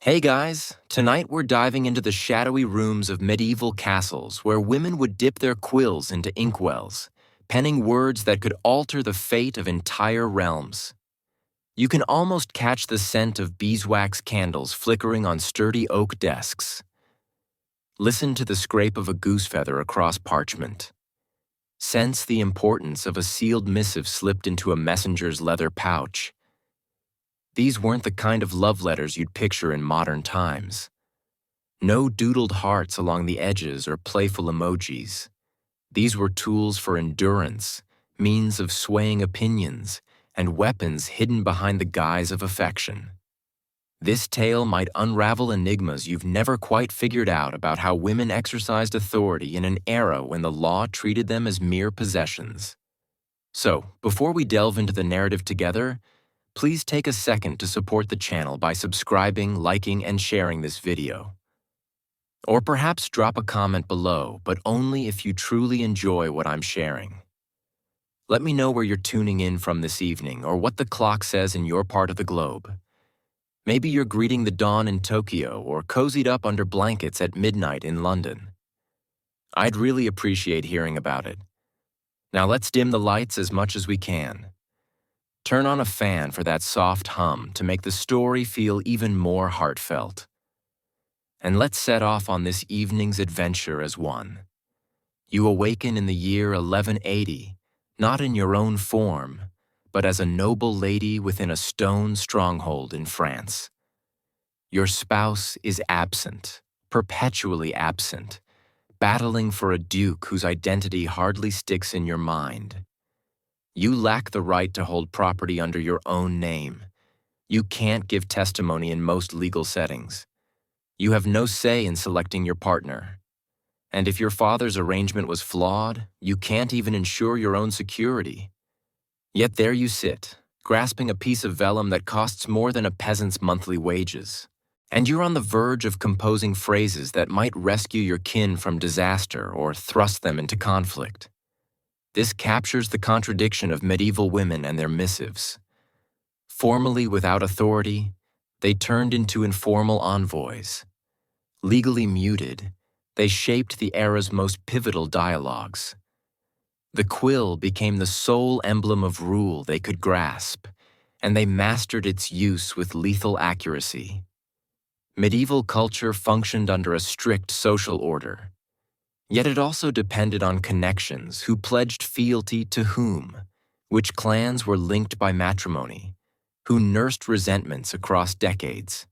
Hey guys, tonight we're diving into the shadowy rooms of medieval castles where women would dip their quills into inkwells, penning words that could alter the fate of entire realms. You can almost catch the scent of beeswax candles flickering on sturdy oak desks. Listen to the scrape of a goose feather across parchment. Sense the importance of a sealed missive slipped into a messenger's leather pouch. These weren't the kind of love letters you'd picture in modern times. No doodled hearts along the edges or playful emojis. These were tools for endurance, means of swaying opinions, and weapons hidden behind the guise of affection. This tale might unravel enigmas you've never quite figured out about how women exercised authority in an era when the law treated them as mere possessions. So, before we delve into the narrative together, please take a second to support the channel by subscribing, liking, and sharing this video. Or perhaps drop a comment below, but only if you truly enjoy what I'm sharing. Let me know where you're tuning in from this evening or what the clock says in your part of the globe. Maybe you're greeting the dawn in Tokyo or cozied up under blankets at midnight in London. I'd really appreciate hearing about it. Now let's dim the lights as much as we can. Turn on a fan for that soft hum to make the story feel even more heartfelt. And let's set off on this evening's adventure as one. You awaken in the year 1180, not in your own form, but as a noble lady within a stone stronghold in France. Your spouse is absent, perpetually absent, battling for a duke whose identity hardly sticks in your mind. You lack the right to hold property under your own name. You can't give testimony in most legal settings. You have no say in selecting your partner. And if your father's arrangement was flawed, you can't even ensure your own security. Yet there you sit, grasping a piece of vellum that costs more than a peasant's monthly wages. And you're on the verge of composing phrases that might rescue your kin from disaster or thrust them into conflict. This captures the contradiction of medieval women and their missives. Formally without authority, they turned into informal envoys. Legally muted, they shaped the era's most pivotal dialogues. The quill became the sole emblem of rule they could grasp, and they mastered its use with lethal accuracy. Medieval culture functioned under a strict social order. Yet it also depended on connections, who pledged fealty to whom, which clans were linked by matrimony, who nursed resentments across decades.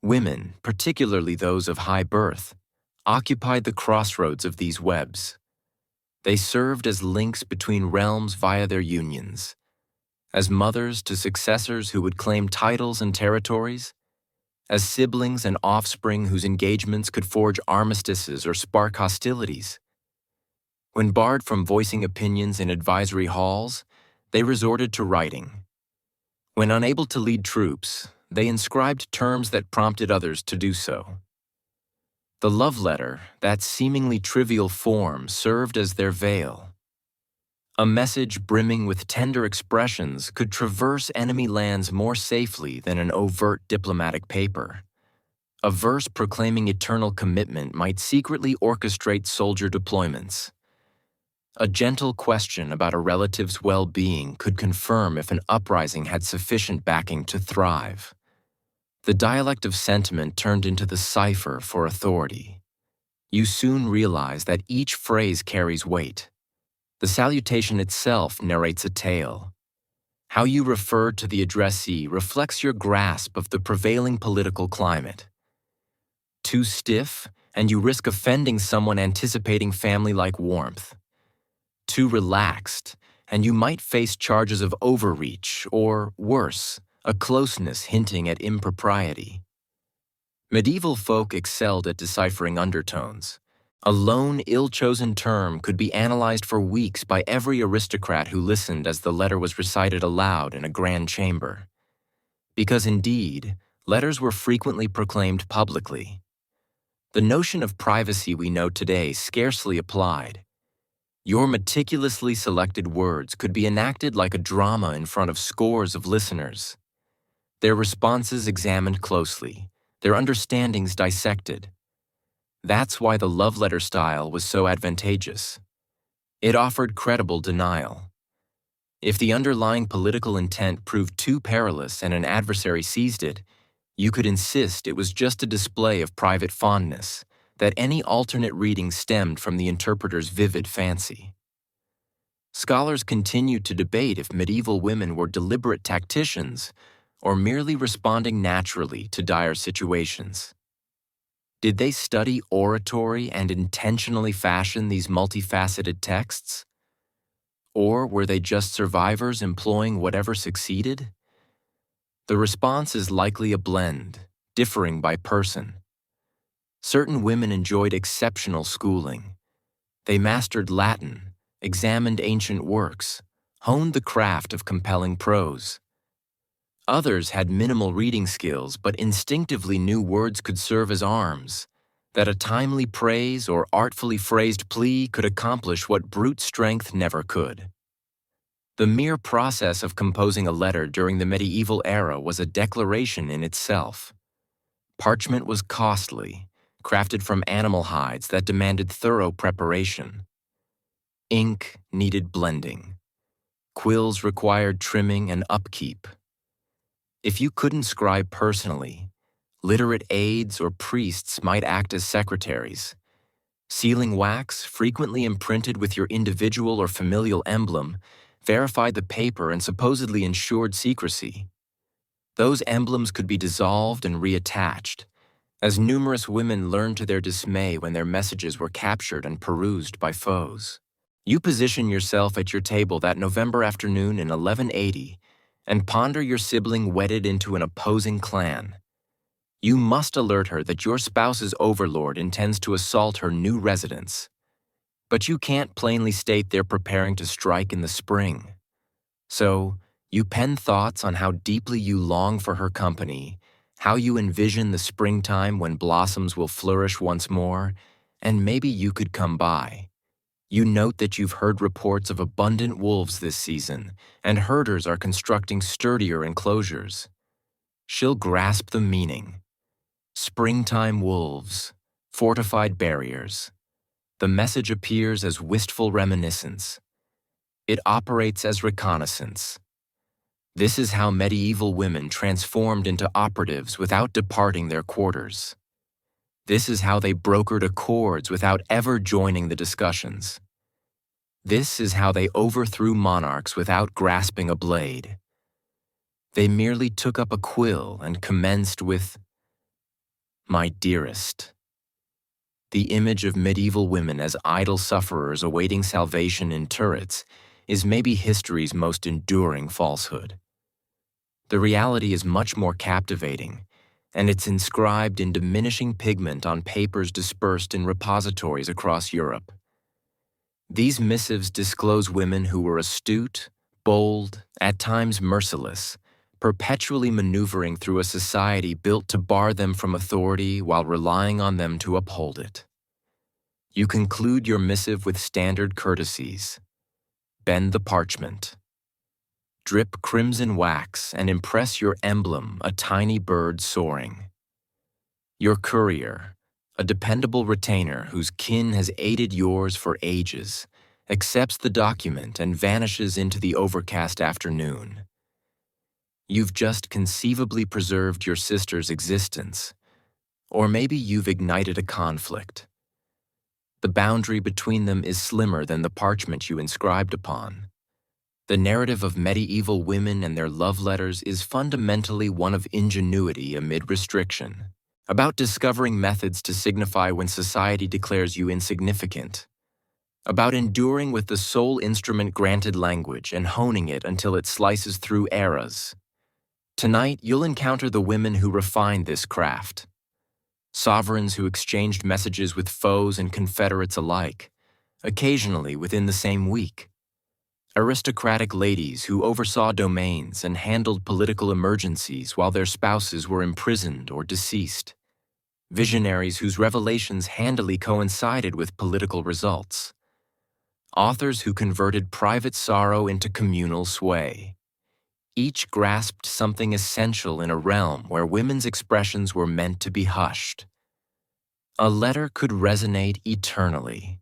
Women, particularly those of high birth, occupied the crossroads of these webs. They served as links between realms via their unions, as mothers to successors who would claim titles and territories, as siblings and offspring whose engagements could forge armistices or spark hostilities. When barred from voicing opinions in advisory halls, they resorted to writing. When unable to lead troops, they inscribed terms that prompted others to do so. The love letter, that seemingly trivial form, served as their veil. A message brimming with tender expressions could traverse enemy lands more safely than an overt diplomatic paper. A verse proclaiming eternal commitment might secretly orchestrate soldier deployments. A gentle question about a relative's well-being could confirm if an uprising had sufficient backing to thrive. The dialect of sentiment turned into the cipher for authority. You soon realize that each phrase carries weight. The salutation itself narrates a tale. How you refer to the addressee reflects your grasp of the prevailing political climate. Too stiff, and you risk offending someone anticipating family-like warmth. Too relaxed, and you might face charges of overreach or, worse, a closeness hinting at impropriety. Medieval folk excelled at deciphering undertones. A lone, ill-chosen term could be analyzed for weeks by every aristocrat who listened as the letter was recited aloud in a grand chamber. Because indeed, letters were frequently proclaimed publicly. The notion of privacy we know today scarcely applied. Your meticulously selected words could be enacted like a drama in front of scores of listeners. Their responses examined closely, their understandings dissected. That's why the love letter style was so advantageous. It offered credible denial. If the underlying political intent proved too perilous and an adversary seized it, you could insist it was just a display of private fondness, that any alternate reading stemmed from the interpreter's vivid fancy. Scholars continued to debate if medieval women were deliberate tacticians or merely responding naturally to dire situations. Did they study oratory and intentionally fashion these multifaceted texts? Or were they just survivors employing whatever succeeded? The response is likely a blend, differing by person. Certain women enjoyed exceptional schooling. They mastered Latin, examined ancient works, honed the craft of compelling prose. Others had minimal reading skills but instinctively knew words could serve as arms, that a timely praise or artfully phrased plea could accomplish what brute strength never could. The mere process of composing a letter during the medieval era was a declaration in itself. Parchment was costly, crafted from animal hides that demanded thorough preparation. Ink needed blending. Quills required trimming and upkeep. If you couldn't scribe personally, literate aides or priests might act as secretaries. Sealing wax, frequently imprinted with your individual or familial emblem, verified the paper and supposedly ensured secrecy. Those emblems could be dissolved and reattached, as numerous women learned to their dismay when their messages were captured and perused by foes. You position yourself at your table that November afternoon in 1180 and ponder your sibling wedded into an opposing clan. You must alert her that your spouse's overlord intends to assault her new residence. But you can't plainly state they're preparing to strike in the spring. So, you pen thoughts on how deeply you long for her company, how you envision the springtime when blossoms will flourish once more, and maybe you could come by. You note that you've heard reports of abundant wolves this season, and herders are constructing sturdier enclosures. She'll grasp the meaning. Springtime wolves, fortified barriers. The message appears as wistful reminiscence. It operates as reconnaissance. This is how medieval women transformed into operatives without departing their quarters. This is how they brokered accords without ever joining the discussions. This is how they overthrew monarchs without grasping a blade. They merely took up a quill and commenced with, "My dearest." The image of medieval women as idle sufferers awaiting salvation in turrets is maybe history's most enduring falsehood. The reality is much more captivating, and it's inscribed in diminishing pigment on papers dispersed in repositories across Europe. These missives disclose women who were astute, bold, at times merciless, perpetually maneuvering through a society built to bar them from authority while relying on them to uphold it. You conclude your missive with standard courtesies. Bend the parchment. Drip crimson wax and impress your emblem, a tiny bird soaring. Your courier, a dependable retainer whose kin has aided yours for ages, accepts the document and vanishes into the overcast afternoon. You've just conceivably preserved your sister's existence, or maybe you've ignited a conflict. The boundary between them is slimmer than the parchment you inscribed upon. The narrative of medieval women and their love letters is fundamentally one of ingenuity amid restriction, about discovering methods to signify when society declares you insignificant, about enduring with the sole instrument granted language and honing it until it slices through eras. Tonight, you'll encounter the women who refined this craft. Sovereigns who exchanged messages with foes and confederates alike, occasionally within the same week. Aristocratic ladies who oversaw domains and handled political emergencies while their spouses were imprisoned or deceased. Visionaries whose revelations handily coincided with political results. Authors who converted private sorrow into communal sway. Each grasped something essential in a realm where women's expressions were meant to be hushed. A letter could resonate eternally.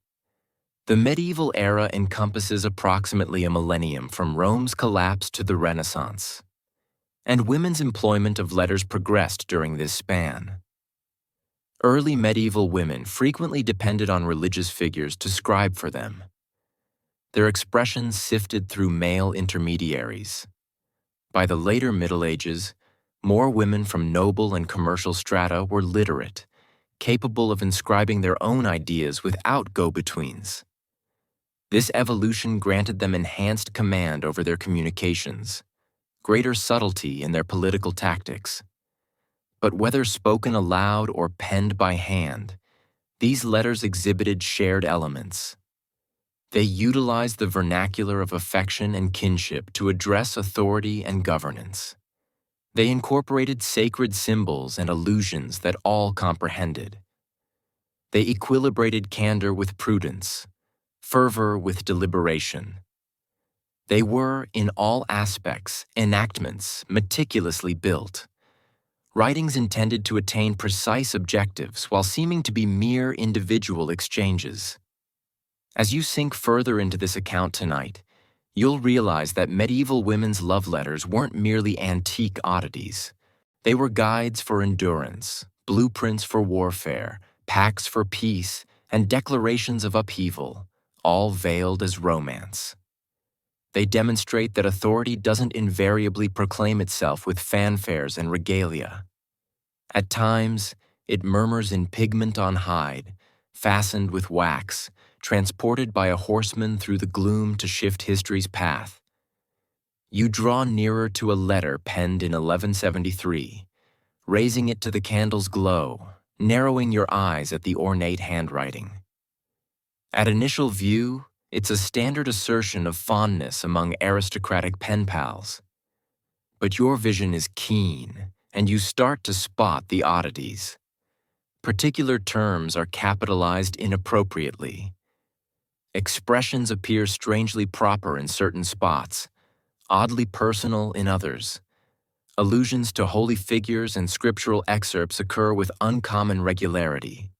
The medieval era encompasses approximately a millennium from Rome's collapse to the Renaissance, and women's employment of letters progressed during this span. Early medieval women frequently depended on religious figures to scribe for them. Their expressions sifted through male intermediaries. By the later Middle Ages, more women from noble and commercial strata were literate, capable of inscribing their own ideas without go-betweens. This evolution granted them enhanced command over their communications, greater subtlety in their political tactics. But whether spoken aloud or penned by hand, these letters exhibited shared elements. They utilized the vernacular of affection and kinship to address authority and governance. They incorporated sacred symbols and allusions that all comprehended. They equilibrated candor with prudence, fervor with deliberation. They were, in all aspects, enactments meticulously built. Writings intended to attain precise objectives while seeming to be mere individual exchanges. As you sink further into this account tonight, you'll realize that medieval women's love letters weren't merely antique oddities. They were guides for endurance, blueprints for warfare, pacts for peace, and declarations of upheaval, all veiled as romance. They demonstrate that authority doesn't invariably proclaim itself with fanfares and regalia. At times, it murmurs in pigment on hide, fastened with wax, transported by a horseman through the gloom to shift history's path. You draw nearer to a letter penned in 1173, raising it to the candle's glow, narrowing your eyes at the ornate handwriting. At initial view, it's a standard assertion of fondness among aristocratic pen pals. But your vision is keen, and you start to spot the oddities. Particular terms are capitalized inappropriately. Expressions appear strangely proper in certain spots, oddly personal in others. Allusions to holy figures and scriptural excerpts occur with uncommon regularity.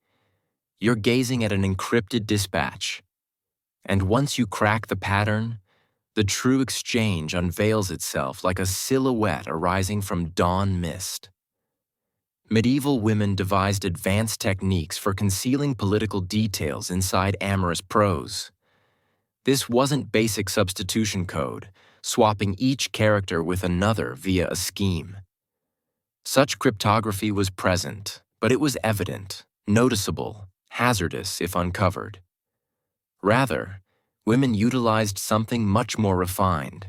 You're gazing at an encrypted dispatch, and once you crack the pattern, the true exchange unveils itself like a silhouette arising from dawn mist. Medieval women devised advanced techniques for concealing political details inside amorous prose. This wasn't basic substitution code, swapping each character with another via a scheme. Such cryptography was present, but it was evident, noticeable, hazardous if uncovered. Rather, women utilized something much more refined.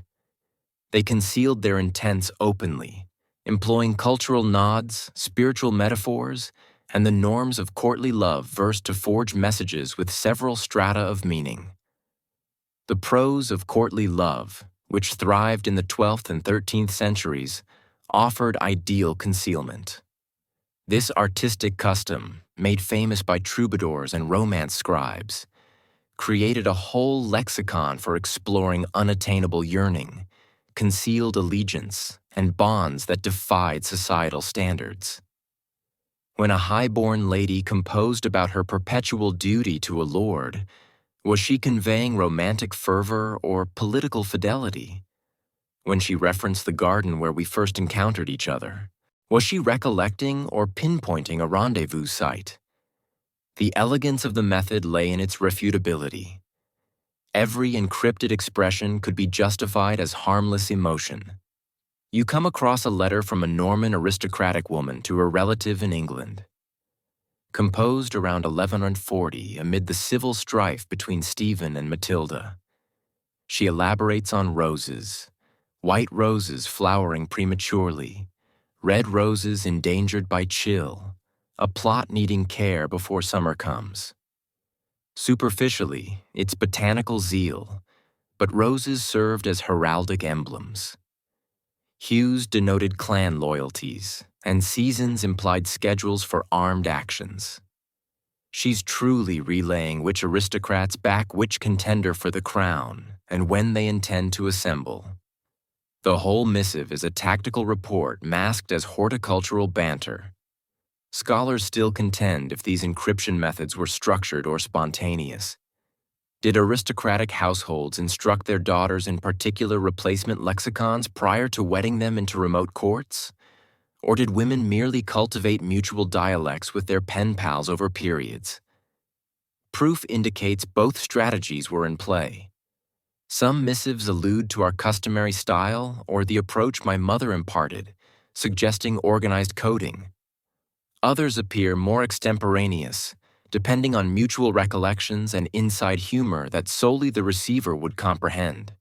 They concealed their intents openly, employing cultural nods, spiritual metaphors, and the norms of courtly love versed to forge messages with several strata of meaning. The prose of courtly love, which thrived in the 12th and 13th centuries, offered ideal concealment. This artistic custom, made famous by troubadours and romance scribes, created a whole lexicon for exploring unattainable yearning, concealed allegiance, and bonds that defied societal standards. When a high-born lady composed about her perpetual duty to a lord, was she conveying romantic fervor or political fidelity? When she referenced the garden where we first encountered each other, was she recollecting or pinpointing a rendezvous site? The elegance of the method lay in its refutability. Every encrypted expression could be justified as harmless emotion. You come across a letter from a Norman aristocratic woman to a relative in England. Composed around 1140 amid the civil strife between Stephen and Matilda. She elaborates on roses, white roses flowering prematurely, red roses endangered by chill, a plot needing care before summer comes. Superficially, it's botanical zeal, but roses served as heraldic emblems. Hues denoted clan loyalties, and seasons implied schedules for armed actions. She's truly relaying which aristocrats back which contender for the crown and when they intend to assemble. The whole missive is a tactical report masked as horticultural banter. Scholars still contend if these encryption methods were structured or spontaneous. Did aristocratic households instruct their daughters in particular replacement lexicons prior to wedding them into remote courts? Or did women merely cultivate mutual dialects with their pen pals over periods? Proof indicates both strategies were in play. Some missives allude to our customary style or the approach my mother imparted, suggesting organized coding. Others appear more extemporaneous, depending on mutual recollections and inside humor that solely the receiver would comprehend.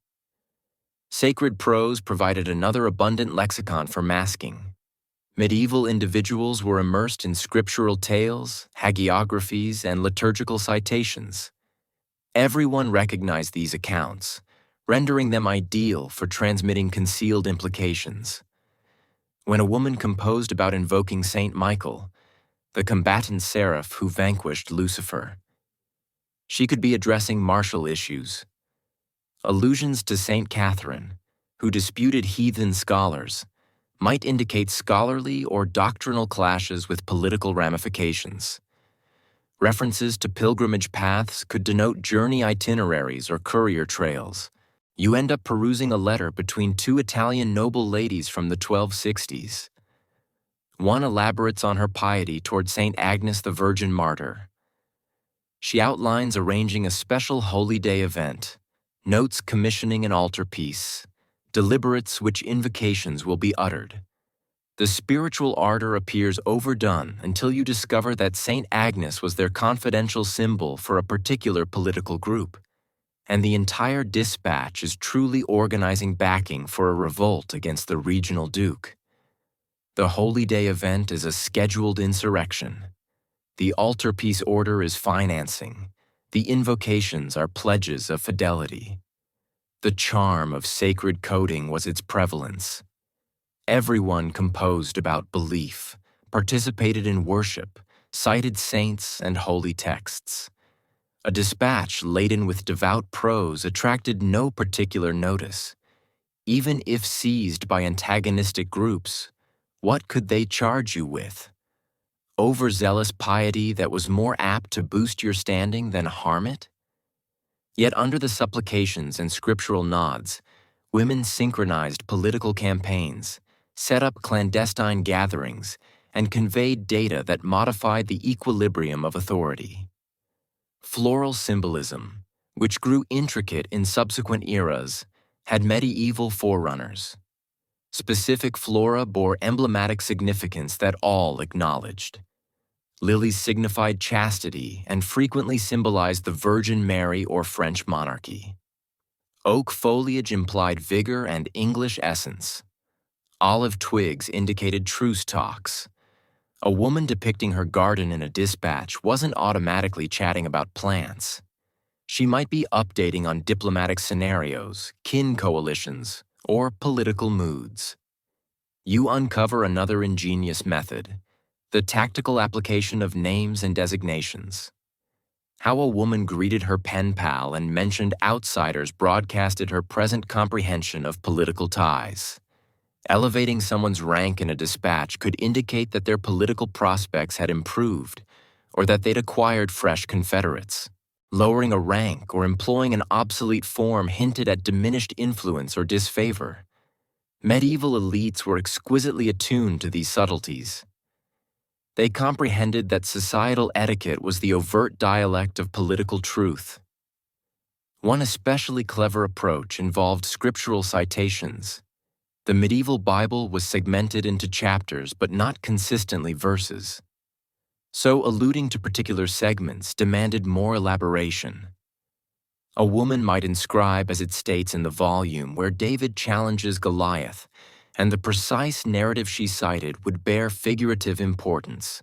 Sacred prose provided another abundant lexicon for masking. Medieval individuals were immersed in scriptural tales, hagiographies, and liturgical citations. Everyone recognized these accounts, rendering them ideal for transmitting concealed implications. When a woman composed about invoking Saint Michael, the combatant seraph who vanquished Lucifer, she could be addressing martial issues. Allusions to Saint Catherine, who disputed heathen scholars, might indicate scholarly or doctrinal clashes with political ramifications. References to pilgrimage paths could denote journey itineraries or courier trails. You end up perusing a letter between two Italian noble ladies from the 1260s. One elaborates on her piety toward St. Agnes the Virgin Martyr. She outlines arranging a special Holy Day event, notes commissioning an altarpiece, deliberates which invocations will be uttered. The spiritual ardor appears overdone until you discover that St. Agnes was their confidential symbol for a particular political group, and the entire dispatch is truly organizing backing for a revolt against the regional duke. The Holy Day event is a scheduled insurrection. The altarpiece order is financing. The invocations are pledges of fidelity. The charm of sacred coding was its prevalence. Everyone composed about belief, participated in worship, cited saints and holy texts. A dispatch laden with devout prose attracted no particular notice. Even if seized by antagonistic groups, what could they charge you with? Overzealous piety that was more apt to boost your standing than harm it? Yet under the supplications and scriptural nods, women synchronized political campaigns, set up clandestine gatherings, and conveyed data that modified the equilibrium of authority. Floral symbolism, which grew intricate in subsequent eras, had medieval forerunners. Specific flora bore emblematic significance that all acknowledged. Lilies signified chastity and frequently symbolized the Virgin Mary or French monarchy. Oak foliage implied vigor and English essence. Olive twigs indicated truce talks. A woman depicting her garden in a dispatch wasn't automatically chatting about plants. She might be updating on diplomatic scenarios, kin coalitions, or political moods. You uncover another ingenious method, the tactical application of names and designations. How a woman greeted her pen pal and mentioned outsiders broadcasted her present comprehension of political ties. Elevating someone's rank in a dispatch could indicate that their political prospects had improved or that they'd acquired fresh confederates. Lowering a rank or employing an obsolete form hinted at diminished influence or disfavor. Medieval elites were exquisitely attuned to these subtleties. They comprehended that societal etiquette was the overt dialect of political truth. One especially clever approach involved scriptural citations. The medieval Bible was segmented into chapters but not consistently verses. So alluding to particular segments demanded more elaboration. A woman might inscribe as it states in the volume where David challenges Goliath, and the precise narrative she cited would bear figurative importance.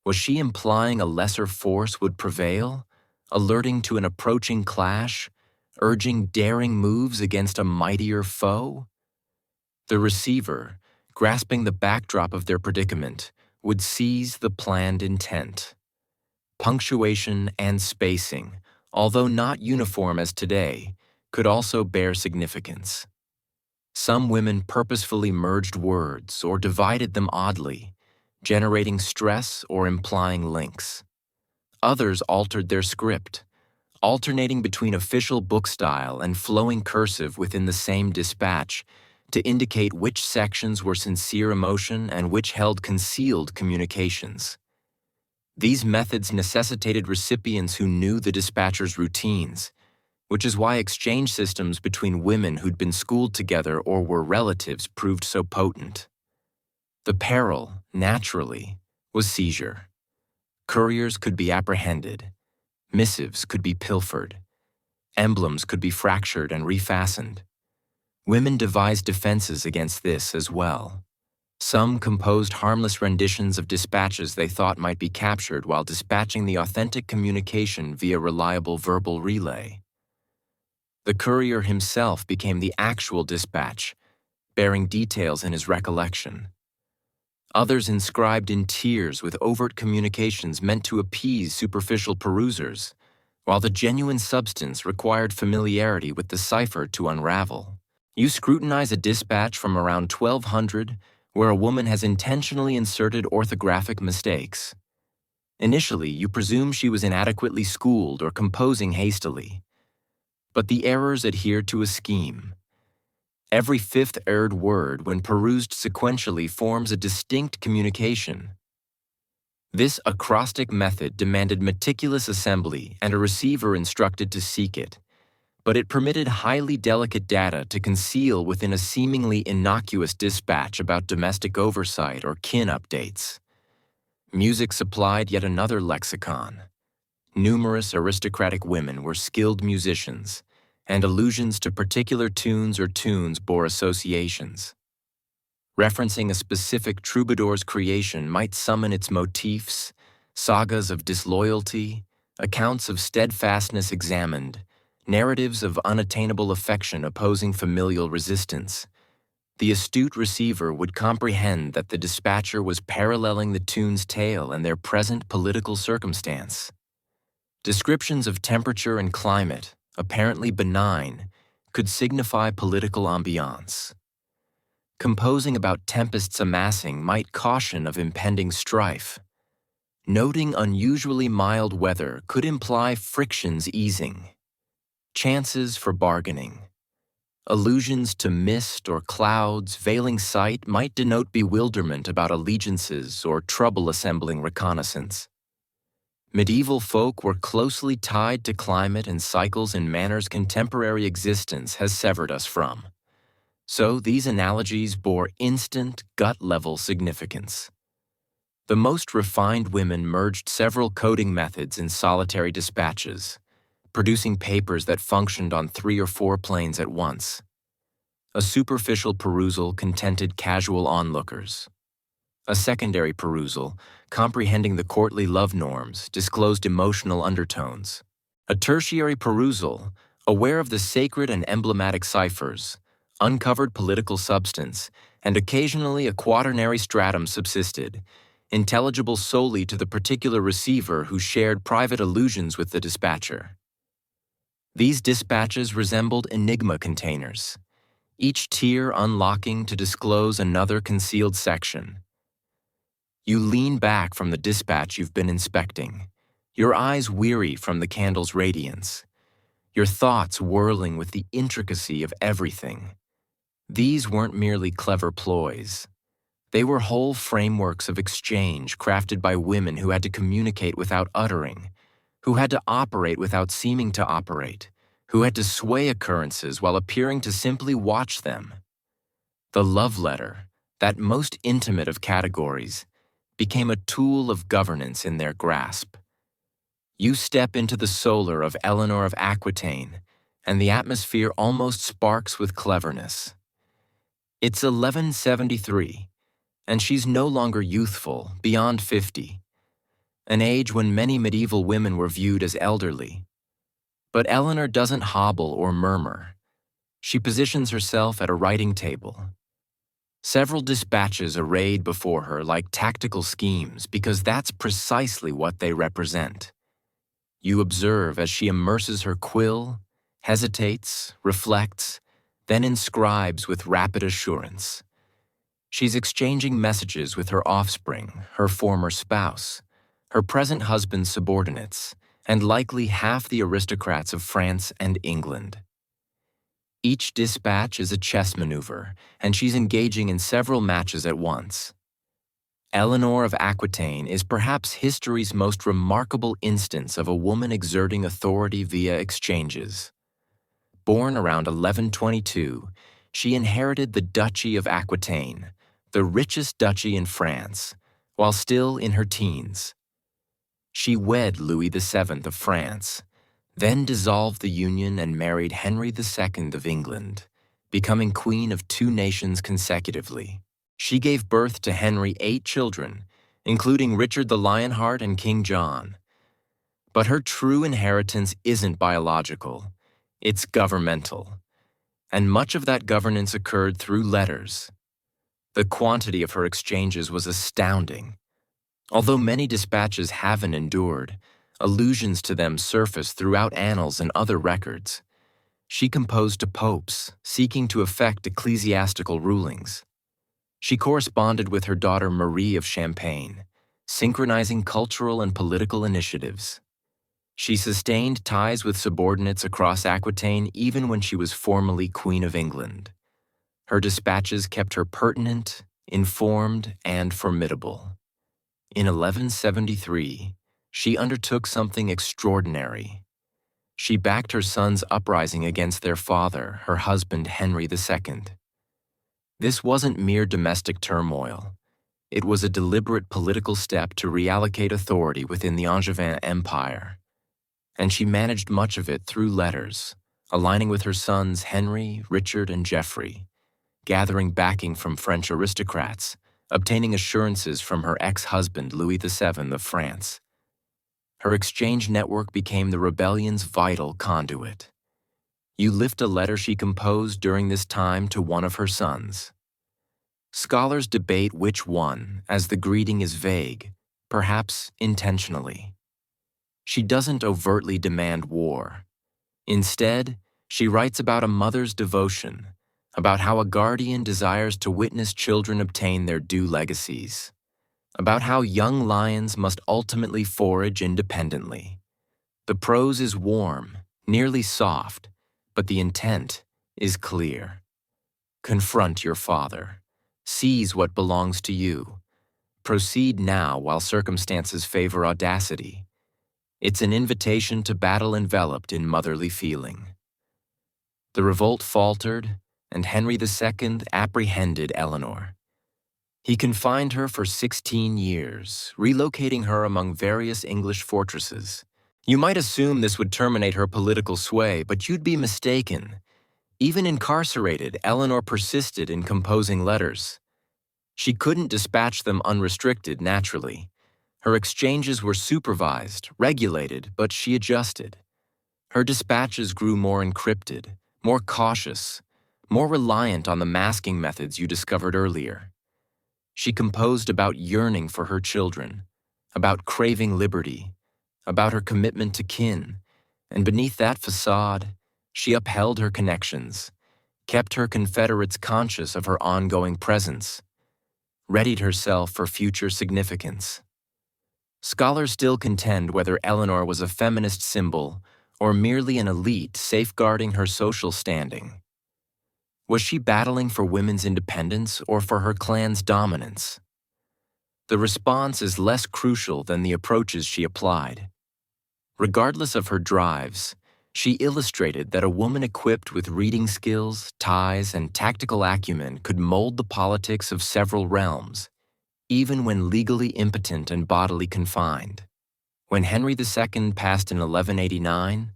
Was she implying a lesser force would prevail, alerting to an approaching clash, urging daring moves against a mightier foe? The receiver, grasping the backdrop of their predicament, would seize the planned intent. Punctuation and spacing, although not uniform as today, could also bear significance. Some women purposefully merged words or divided them oddly, generating stress or implying links. Others altered their script, alternating between official book style and flowing cursive within the same dispatch to indicate which sections were sincere emotion and which held concealed communications. These methods necessitated recipients who knew the dispatcher's routines, which is why exchange systems between women who'd been schooled together or were relatives proved so potent. The peril, naturally, was seizure. Couriers could be apprehended. Missives could be pilfered. Emblems could be fractured and refastened. Women devised defenses against this as well. Some composed harmless renditions of dispatches they thought might be captured while dispatching the authentic communication via reliable verbal relay. The courier himself became the actual dispatch, bearing details in his recollection. Others inscribed in tears with overt communications meant to appease superficial perusers, while the genuine substance required familiarity with the cipher to unravel. You scrutinize a dispatch from around 1200 where a woman has intentionally inserted orthographic mistakes. Initially, you presume she was inadequately schooled or composing hastily. But the errors adhere to a scheme. Every fifth erred word, when perused sequentially, forms a distinct communication. This acrostic method demanded meticulous assembly and a receiver instructed to seek it, but it permitted highly delicate data to conceal within a seemingly innocuous dispatch about domestic oversight or kin updates. Music supplied yet another lexicon. Numerous aristocratic women were skilled musicians, and allusions to particular tunes or tunes bore associations. Referencing a specific troubadour's creation might summon its motifs, sagas of disloyalty, accounts of steadfastness examined, narratives of unattainable affection opposing familial resistance. The astute receiver would comprehend that the dispatcher was paralleling the tune's tale and their present political circumstance. Descriptions of temperature and climate, apparently benign, could signify political ambiance. Composing about tempests amassing might caution of impending strife. Noting unusually mild weather could imply frictions easing. Chances for bargaining. Allusions to mist or clouds veiling sight might denote bewilderment about allegiances or trouble assembling reconnaissance. Medieval folk were closely tied to climate and cycles and manners contemporary existence has severed us from. So these analogies bore instant, gut-level significance. The most refined women merged several coding methods in solitary dispatches, producing papers that functioned on 3 or 4 planes at once. A superficial perusal contented casual onlookers. A secondary perusal, comprehending the courtly love norms, disclosed emotional undertones. A tertiary perusal, aware of the sacred and emblematic ciphers, uncovered political substance, and occasionally a quaternary stratum subsisted, intelligible solely to the particular receiver who shared private allusions with the dispatcher. These dispatches resembled enigma containers, each tier unlocking to disclose another concealed section. You lean back from the dispatch you've been inspecting, your eyes weary from the candle's radiance, your thoughts whirling with the intricacy of everything. These weren't merely clever ploys. They were whole frameworks of exchange crafted by women who had to communicate without uttering, who had to operate without seeming to operate, who had to sway occurrences while appearing to simply watch them. The love letter, that most intimate of categories, became a tool of governance in their grasp. You step into the solar of Eleanor of Aquitaine, and the atmosphere almost sparks with cleverness. It's 1173, and she's no longer youthful, beyond 50, an age when many medieval women were viewed as elderly. But Eleanor doesn't hobble or murmur. She positions herself at a writing table. Several dispatches arrayed before her like tactical schemes because that's precisely what they represent. You observe as she immerses her quill, hesitates, reflects, then inscribes with rapid assurance. She's exchanging messages with her offspring, her former spouse, her present husband's subordinates, and likely half the aristocrats of France and England. Each dispatch is a chess maneuver, and she's engaging in several matches at once. Eleanor of Aquitaine is perhaps history's most remarkable instance of a woman exerting authority via exchanges. Born around 1122, she inherited the Duchy of Aquitaine, the richest duchy in France, while still in her teens. She wed Louis VII of France, then dissolved the union and married Henry II of England, becoming queen of two nations consecutively. She gave birth to Henry 8 children, including Richard the Lionheart and King John. But her true inheritance isn't biological, it's governmental. And much of that governance occurred through letters. The quantity of her exchanges was astounding. Although many dispatches haven't endured, allusions to them surface throughout annals and other records. She composed to popes, seeking to effect ecclesiastical rulings. She corresponded with her daughter Marie of Champagne, synchronizing cultural and political initiatives. She sustained ties with subordinates across Aquitaine even when she was formally Queen of England. Her dispatches kept her pertinent, informed, and formidable. In 1173, she undertook something extraordinary. She backed her sons' uprising against their father, her husband Henry II. This wasn't mere domestic turmoil. It was a deliberate political step to reallocate authority within the Angevin Empire. And she managed much of it through letters, aligning with her sons Henry, Richard, and Geoffrey, gathering backing from French aristocrats, obtaining assurances from her ex-husband Louis VII of France. Her exchange network became the rebellion's vital conduit. You lift a letter she composed during this time to one of her sons. Scholars debate which one, as the greeting is vague, perhaps intentionally. She doesn't overtly demand war. Instead, she writes about a mother's devotion, about how a guardian desires to witness children obtain their due legacies, about how young lions must ultimately forage independently. The prose is warm, nearly soft, but the intent is clear. Confront your father. Seize what belongs to you. Proceed now while circumstances favor audacity. It's an invitation to battle enveloped in motherly feeling. The revolt faltered, and Henry II apprehended Eleanor. He confined her for 16 years, relocating her among various English fortresses. You might assume this would terminate her political sway, but you'd be mistaken. Even incarcerated, Eleanor persisted in composing letters. She couldn't dispatch them unrestricted, naturally. Her exchanges were supervised, regulated, but she adjusted. Her dispatches grew more encrypted, more cautious, more reliant on the masking methods you discovered earlier. She composed about yearning for her children, about craving liberty, about her commitment to kin, and beneath that facade, she upheld her connections, kept her confederates conscious of her ongoing presence, readied herself for future significance. Scholars still contend whether Eleanor was a feminist symbol or merely an elite safeguarding her social standing. Was she battling for women's independence or for her clan's dominance? The response is less crucial than the approaches she applied. Regardless of her drives, she illustrated that a woman equipped with reading skills, ties, and tactical acumen could mold the politics of several realms, even when legally impotent and bodily confined. When Henry II passed in 1189,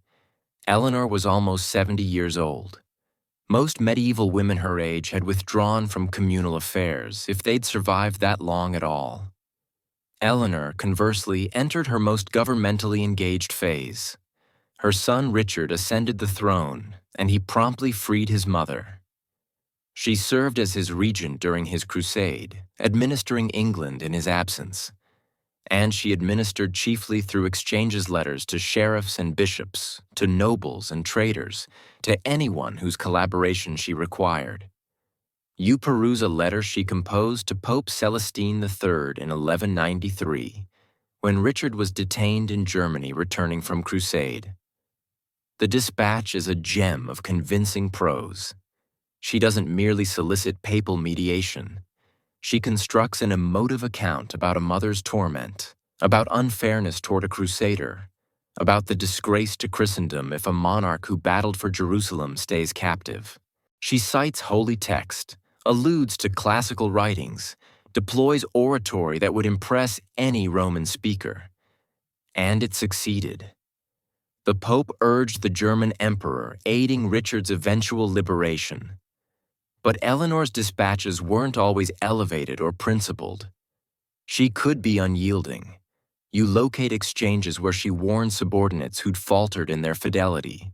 Eleanor was almost 70 years old. Most medieval women her age had withdrawn from communal affairs, if they'd survived that long at all. Eleanor, conversely, entered her most governmentally engaged phase. Her son Richard ascended the throne, and he promptly freed his mother. She served as his regent during his crusade, administering England in his absence. and she administered chiefly through exchanges letters to sheriffs and bishops, to nobles and traders, to anyone whose collaboration she required. You peruse a letter she composed to Pope Celestine III in 1193, when Richard was detained in Germany returning from crusade. The dispatch is a gem of convincing prose. She doesn't merely solicit papal mediation. She constructs an emotive account about a mother's torment, about unfairness toward a crusader, about the disgrace to Christendom if a monarch who battled for Jerusalem stays captive. She cites holy text, alludes to classical writings, deploys oratory that would impress any Roman speaker. And it succeeded. The Pope urged the German emperor, aiding Richard's eventual liberation. But Eleanor's dispatches weren't always elevated or principled. She could be unyielding. You locate exchanges where she warned subordinates who'd faltered in their fidelity.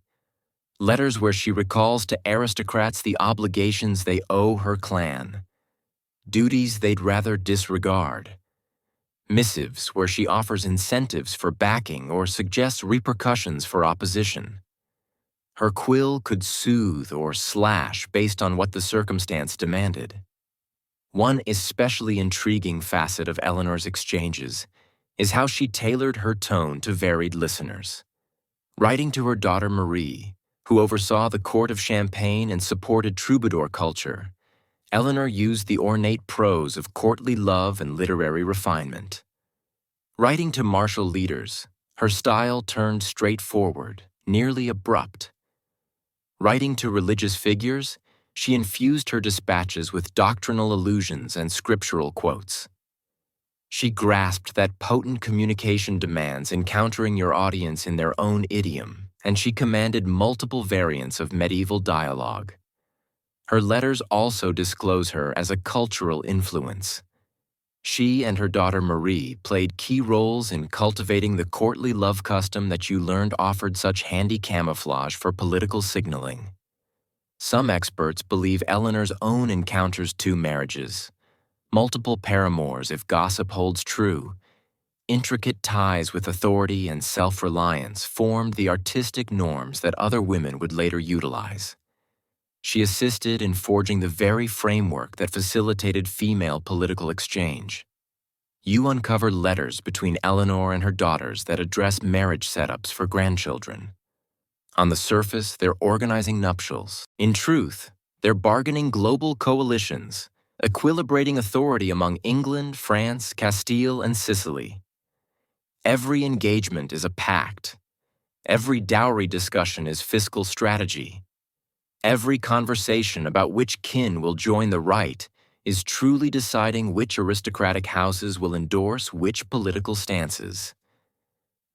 Letters where she recalls to aristocrats the obligations they owe her clan, duties they'd rather disregard. Missives where she offers incentives for backing or suggests repercussions for opposition. Her quill could soothe or slash based on what the circumstance demanded. One especially intriguing facet of Eleanor's exchanges is how she tailored her tone to varied listeners. Writing to her daughter Marie, who oversaw the court of Champagne and supported troubadour culture, Eleanor used the ornate prose of courtly love and literary refinement. Writing to martial leaders, her style turned straightforward, nearly abrupt. Writing to religious figures, she infused her dispatches with doctrinal allusions and scriptural quotes. She grasped that potent communication demands encountering your audience in their own idiom, and she commanded multiple variants of medieval dialogue. Her letters also disclose her as a cultural influence. She and her daughter Marie played key roles in cultivating the courtly love custom that you learned offered such handy camouflage for political signaling. Some experts believe Eleanor's own encounters 2 marriages, multiple paramours if gossip holds true, intricate ties with authority and self-reliance formed the artistic norms that other women would later utilize. She assisted in forging the very framework that facilitated female political exchange. You uncover letters between Eleanor and her daughters that address marriage setups for grandchildren. On the surface, they're organizing nuptials. In truth, they're bargaining global coalitions, equilibrating authority among England, France, Castile, and Sicily. Every engagement is a pact. Every dowry discussion is fiscal strategy. Every conversation about which kin will join the right is truly deciding which aristocratic houses will endorse which political stances.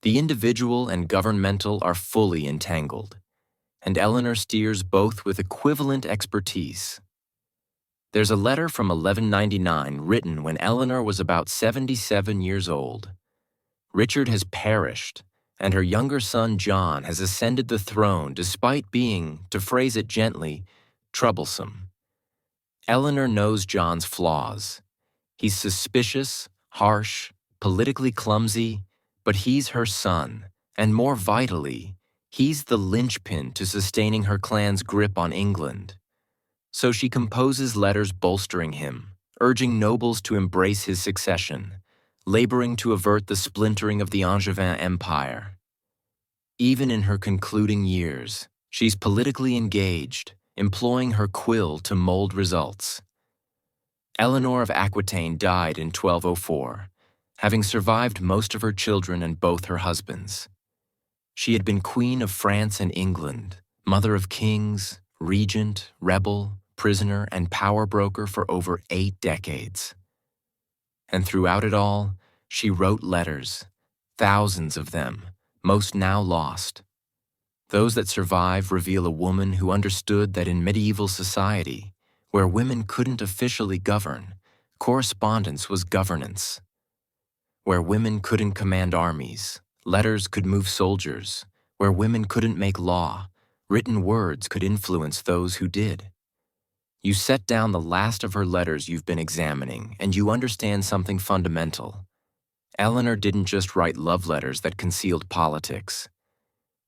The individual and governmental are fully entangled, and Eleanor steers both with equivalent expertise. There's a letter from 1199 written when Eleanor was about 77 years old. Richard has perished, and her younger son John has ascended the throne despite being, to phrase it gently, troublesome. Eleanor knows John's flaws. He's suspicious, harsh, politically clumsy, but he's her son, and more vitally, he's the linchpin to sustaining her clan's grip on England. So she composes letters bolstering him, urging nobles to embrace his succession, laboring to avert the splintering of the Angevin Empire. Even in her concluding years, she's politically engaged, employing her quill to mold results. Eleanor of Aquitaine died in 1204, having survived most of her children and both her husbands. She had been Queen of France and England, mother of kings, regent, rebel, prisoner, and power broker for over 8 decades. And throughout it all, she wrote letters, thousands of them, most now lost. Those that survive reveal a woman who understood that in medieval society, where women couldn't officially govern, correspondence was governance. Where women couldn't command armies, letters could move soldiers. Where women couldn't make law, written words could influence those who did. You set down the last of her letters you've been examining, and you understand something fundamental. Eleanor didn't just write love letters that concealed politics.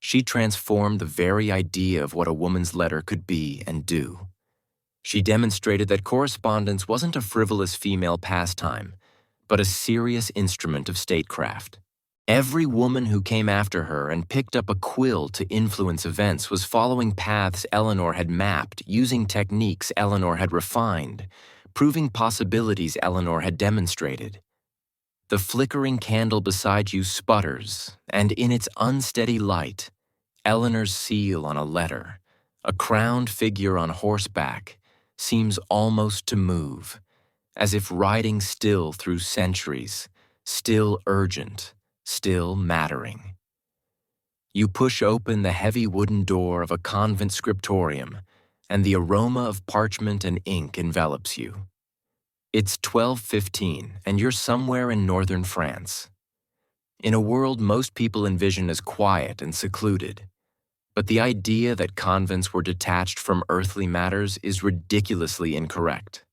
She transformed the very idea of what a woman's letter could be and do. She demonstrated that correspondence wasn't a frivolous female pastime, but a serious instrument of statecraft. Every woman who came after her and picked up a quill to influence events was following paths Eleanor had mapped, using techniques Eleanor had refined, proving possibilities Eleanor had demonstrated. The flickering candle beside you sputters, and in its unsteady light, Eleanor's seal on a letter, a crowned figure on horseback, seems almost to move, as if riding still through centuries, still urgent, still mattering. You push open the heavy wooden door of a convent scriptorium, and the aroma of parchment and ink envelops you. It's 12:15, and you're somewhere in northern France. In a world most people envision as quiet and secluded, but the idea that convents were detached from earthly matters is ridiculously incorrect.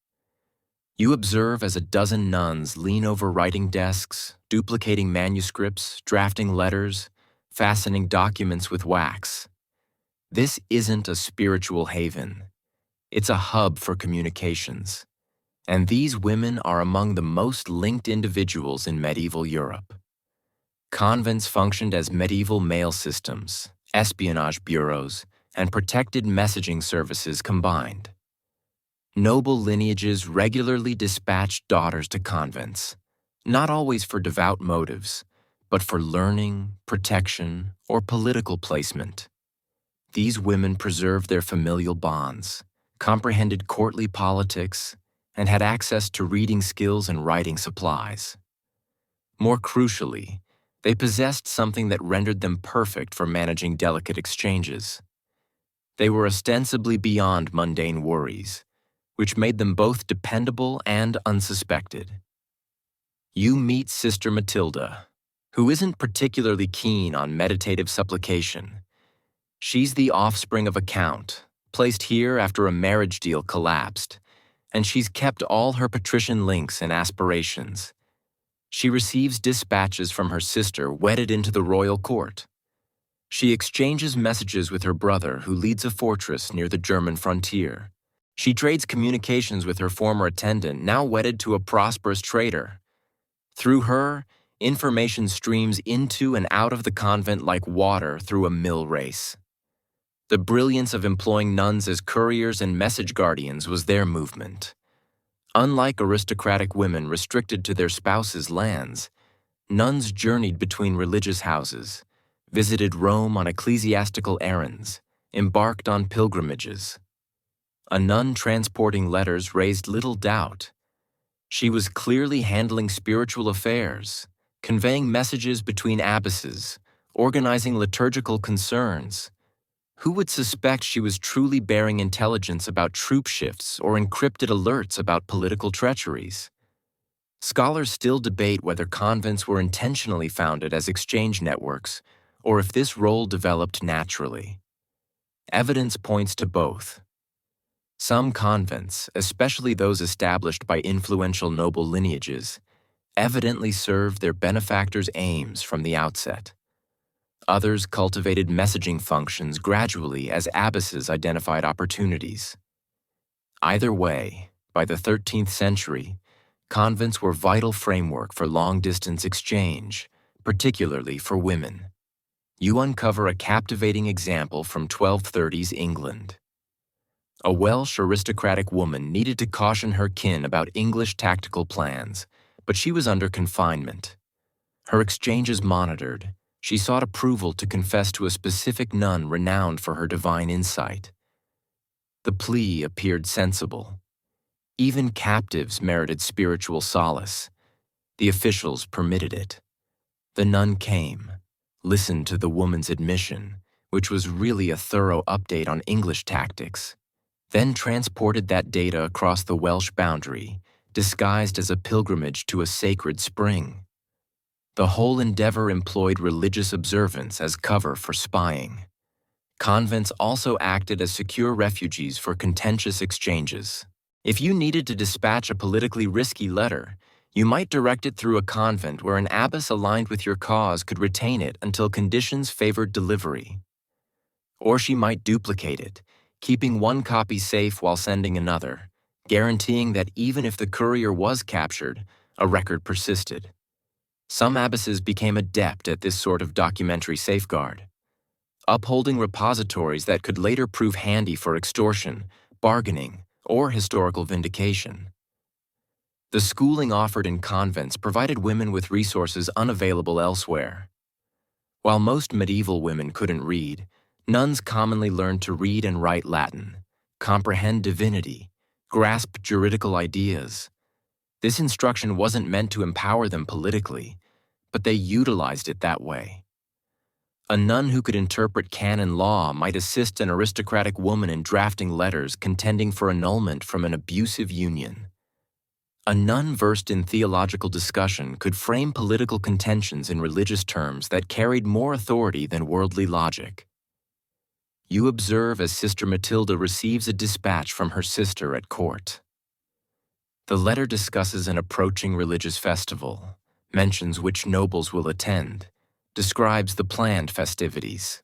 You observe as a dozen nuns lean over writing desks, duplicating manuscripts, drafting letters, fastening documents with wax. This isn't a spiritual haven. It's a hub for communications. And these women are among the most linked individuals in medieval Europe. Convents functioned as medieval mail systems, espionage bureaus, and protected messaging services combined. Noble lineages regularly dispatched daughters to convents, not always for devout motives, but for learning, protection, or political placement. These women preserved their familial bonds, comprehended courtly politics, and had access to reading skills and writing supplies. More crucially, they possessed something that rendered them perfect for managing delicate exchanges. They were ostensibly beyond mundane worries, which made them both dependable and unsuspected. You meet Sister Matilda, who isn't particularly keen on meditative supplication. She's the offspring of a count, placed here after a marriage deal collapsed, and she's kept all her patrician links and aspirations. She receives dispatches from her sister wedded into the royal court. She exchanges messages with her brother who leads a fortress near the German frontier. She trades communications with her former attendant, now wedded to a prosperous trader. Through her, information streams into and out of the convent like water through a mill race. The brilliance of employing nuns as couriers and message guardians was their movement. Unlike aristocratic women restricted to their spouses' lands, nuns journeyed between religious houses, visited Rome on ecclesiastical errands, embarked on pilgrimages. A nun transporting letters raised little doubt. She was clearly handling spiritual affairs, conveying messages between abbesses, organizing liturgical concerns. Who would suspect she was truly bearing intelligence about troop shifts or encrypted alerts about political treacheries? Scholars still debate whether convents were intentionally founded as exchange networks or if this role developed naturally. Evidence points to both. Some convents, especially those established by influential noble lineages, evidently served their benefactors' aims from the outset. Others cultivated messaging functions gradually as abbesses identified opportunities. Either way, by the 13th century, convents were a vital framework for long-distance exchange, particularly for women. You uncover a captivating example from 1230s England. A Welsh aristocratic woman needed to caution her kin about English tactical plans, but she was under confinement. Her exchanges monitored, she sought approval to confess to a specific nun renowned for her divine insight. The plea appeared sensible. Even captives merited spiritual solace. The officials permitted it. The nun came, listened to the woman's admission, which was really a thorough update on English tactics, then transported that data across the Welsh boundary, disguised as a pilgrimage to a sacred spring. The whole endeavor employed religious observance as cover for spying. Convents also acted as secure refuges for contentious exchanges. If you needed to dispatch a politically risky letter, You might direct it through a convent where an abbess aligned with your cause could retain it until conditions favored delivery. Or she might duplicate it, keeping one copy safe while sending another, guaranteeing that even if the courier was captured, a record persisted. Some abbesses became adept at this sort of documentary safeguard, upholding repositories that could later prove handy for extortion, bargaining, or historical vindication. The schooling offered in convents provided women with resources unavailable elsewhere. While most medieval women couldn't read, nuns commonly learned to read and write Latin, comprehend divinity, grasp juridical ideas. This instruction wasn't meant to empower them politically, but they utilized it that way. A nun who could interpret canon law might assist an aristocratic woman in drafting letters contending for annulment from an abusive union. A nun versed in theological discussion could frame political contentions in religious terms that carried more authority than worldly logic. You observe as Sister Matilda receives a dispatch from her sister at court. The letter discusses an approaching religious festival, mentions which nobles will attend, describes the planned festivities.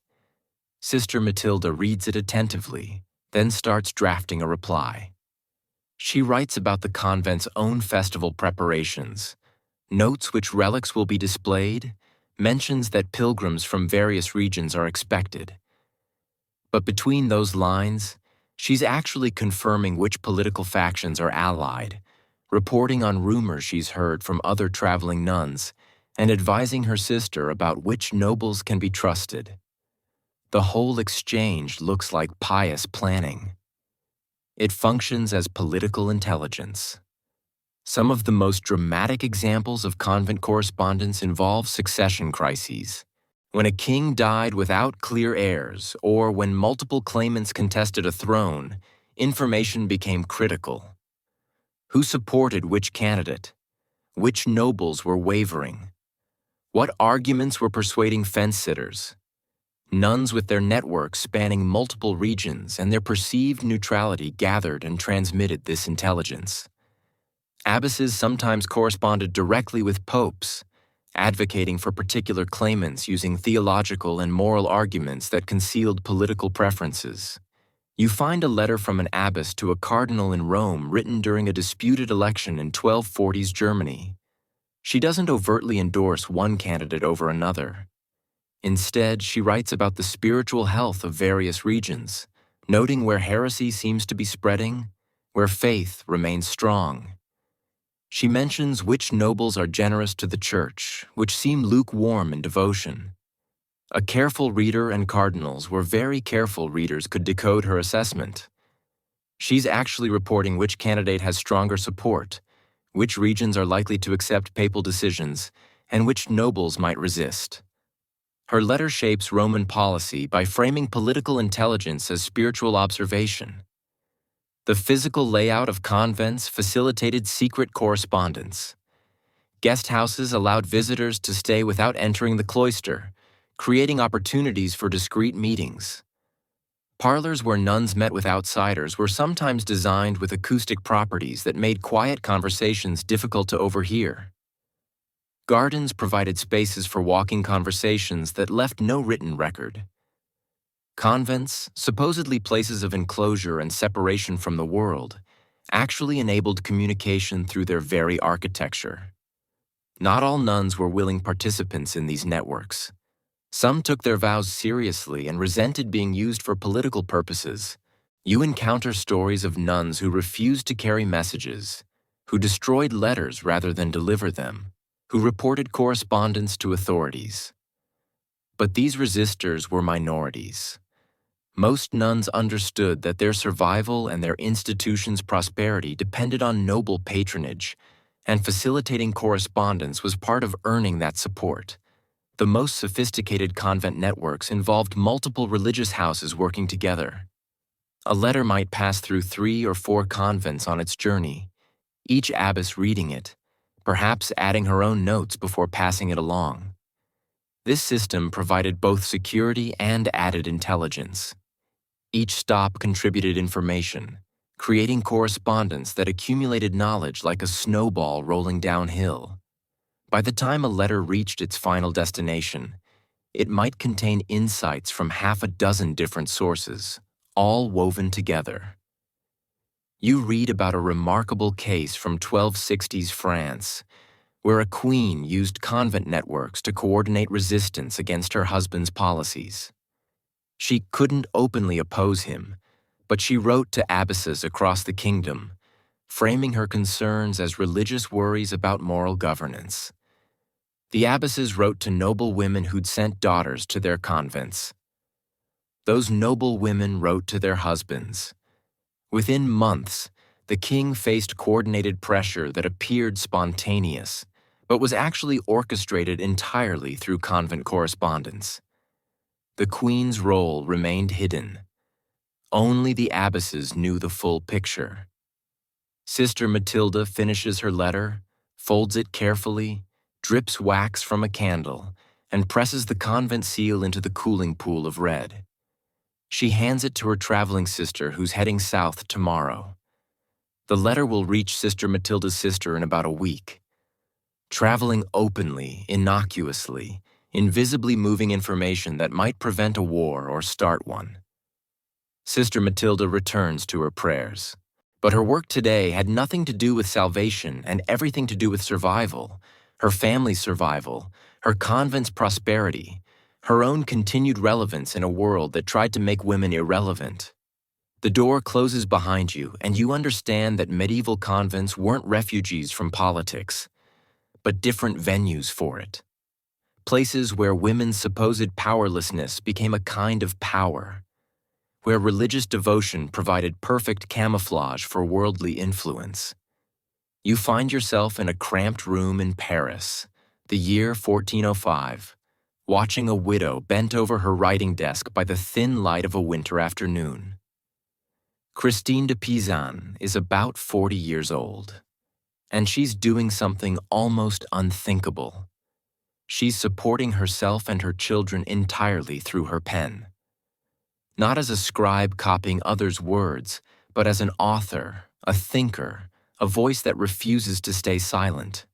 Sister Matilda reads it attentively, then starts drafting a reply. She writes about the convent's own festival preparations, notes which relics will be displayed, mentions that pilgrims from various regions are expected. But between those lines, she's actually confirming which political factions are allied, reporting on rumors she's heard from other traveling nuns, and advising her sister about which nobles can be trusted. The whole exchange looks like pious planning. It functions as political intelligence. Some of the most dramatic examples of convent correspondence involve succession crises. When a king died without clear heirs, or when multiple claimants contested a throne, information became critical. Who supported which candidate? Which nobles were wavering? What arguments were persuading fence-sitters? Nuns with their networks spanning multiple regions and their perceived neutrality gathered and transmitted this intelligence. Abbesses sometimes corresponded directly with popes, advocating for particular claimants using theological and moral arguments that concealed political preferences. You find a letter from an abbess to a cardinal in Rome written during a disputed election in 1240s Germany. She doesn't overtly endorse one candidate over another. Instead, she writes about the spiritual health of various regions, noting where heresy seems to be spreading, where faith remains strong. She mentions which nobles are generous to the church, which seem lukewarm in devotion. A careful reader and cardinals where very careful readers could decode her assessment. She's actually reporting which candidate has stronger support, which regions are likely to accept papal decisions, and which nobles might resist. Her letter shapes Roman policy by framing political intelligence as spiritual observation. The physical layout of convents facilitated secret correspondence. Guest houses allowed visitors to stay without entering the cloister, creating opportunities for discreet meetings. Parlors where nuns met with outsiders were sometimes designed with acoustic properties that made quiet conversations difficult to overhear. Gardens provided spaces for walking conversations that left no written record. Convents, supposedly places of enclosure and separation from the world, actually enabled communication through their very architecture. Not all nuns were willing participants in these networks. Some took their vows seriously and resented being used for political purposes. You encounter stories of nuns who refused to carry messages, who destroyed letters rather than deliver them, who reported correspondence to authorities. But these resistors were minorities. Most nuns understood that their survival and their institution's prosperity depended on noble patronage, and facilitating correspondence was part of earning that support. The most sophisticated convent networks involved multiple religious houses working together. A letter might pass through 3 or 4 convents on its journey, each abbess reading it, perhaps adding her own notes before passing it along. This system provided both security and added intelligence. Each stop contributed information, creating correspondence that accumulated knowledge like a snowball rolling downhill. By the time a letter reached its final destination, it might contain insights from half a dozen different sources, all woven together. You read about a remarkable case from 1260s France, where a queen used convent networks to coordinate resistance against her husband's policies. She couldn't openly oppose him, but she wrote to abbesses across the kingdom, framing her concerns as religious worries about moral governance. The abbesses wrote to noble women who'd sent daughters to their convents. Those noble women wrote to their husbands. Within months, the king faced coordinated pressure that appeared spontaneous, but was actually orchestrated entirely through convent correspondence. The queen's role remained hidden. Only the abbesses knew the full picture. Sister Matilda finishes her letter, folds it carefully, drips wax from a candle, and presses the convent seal into the cooling pool of red. She hands it to her traveling sister who's heading south tomorrow. The letter will reach Sister Matilda's sister in about a week. Traveling openly, innocuously, invisibly moving information that might prevent a war or start one. Sister Matilda returns to her prayers. But her work today had nothing to do with salvation and everything to do with survival, her family's survival, her convent's prosperity, her own continued relevance in a world that tried to make women irrelevant. The door closes behind you, and you understand that medieval convents weren't refugees from politics, but different venues for it. Places where women's supposed powerlessness became a kind of power, where religious devotion provided perfect camouflage for worldly influence. You find yourself in a cramped room in Paris, the year 1405, watching a widow bent over her writing desk by the thin light of a winter afternoon. Christine de Pizan is about 40 years old, and she's doing something almost unthinkable. She's supporting herself and her children entirely through her pen. Not as a scribe copying others' words, but as an author, a thinker, a voice that refuses to stay silent.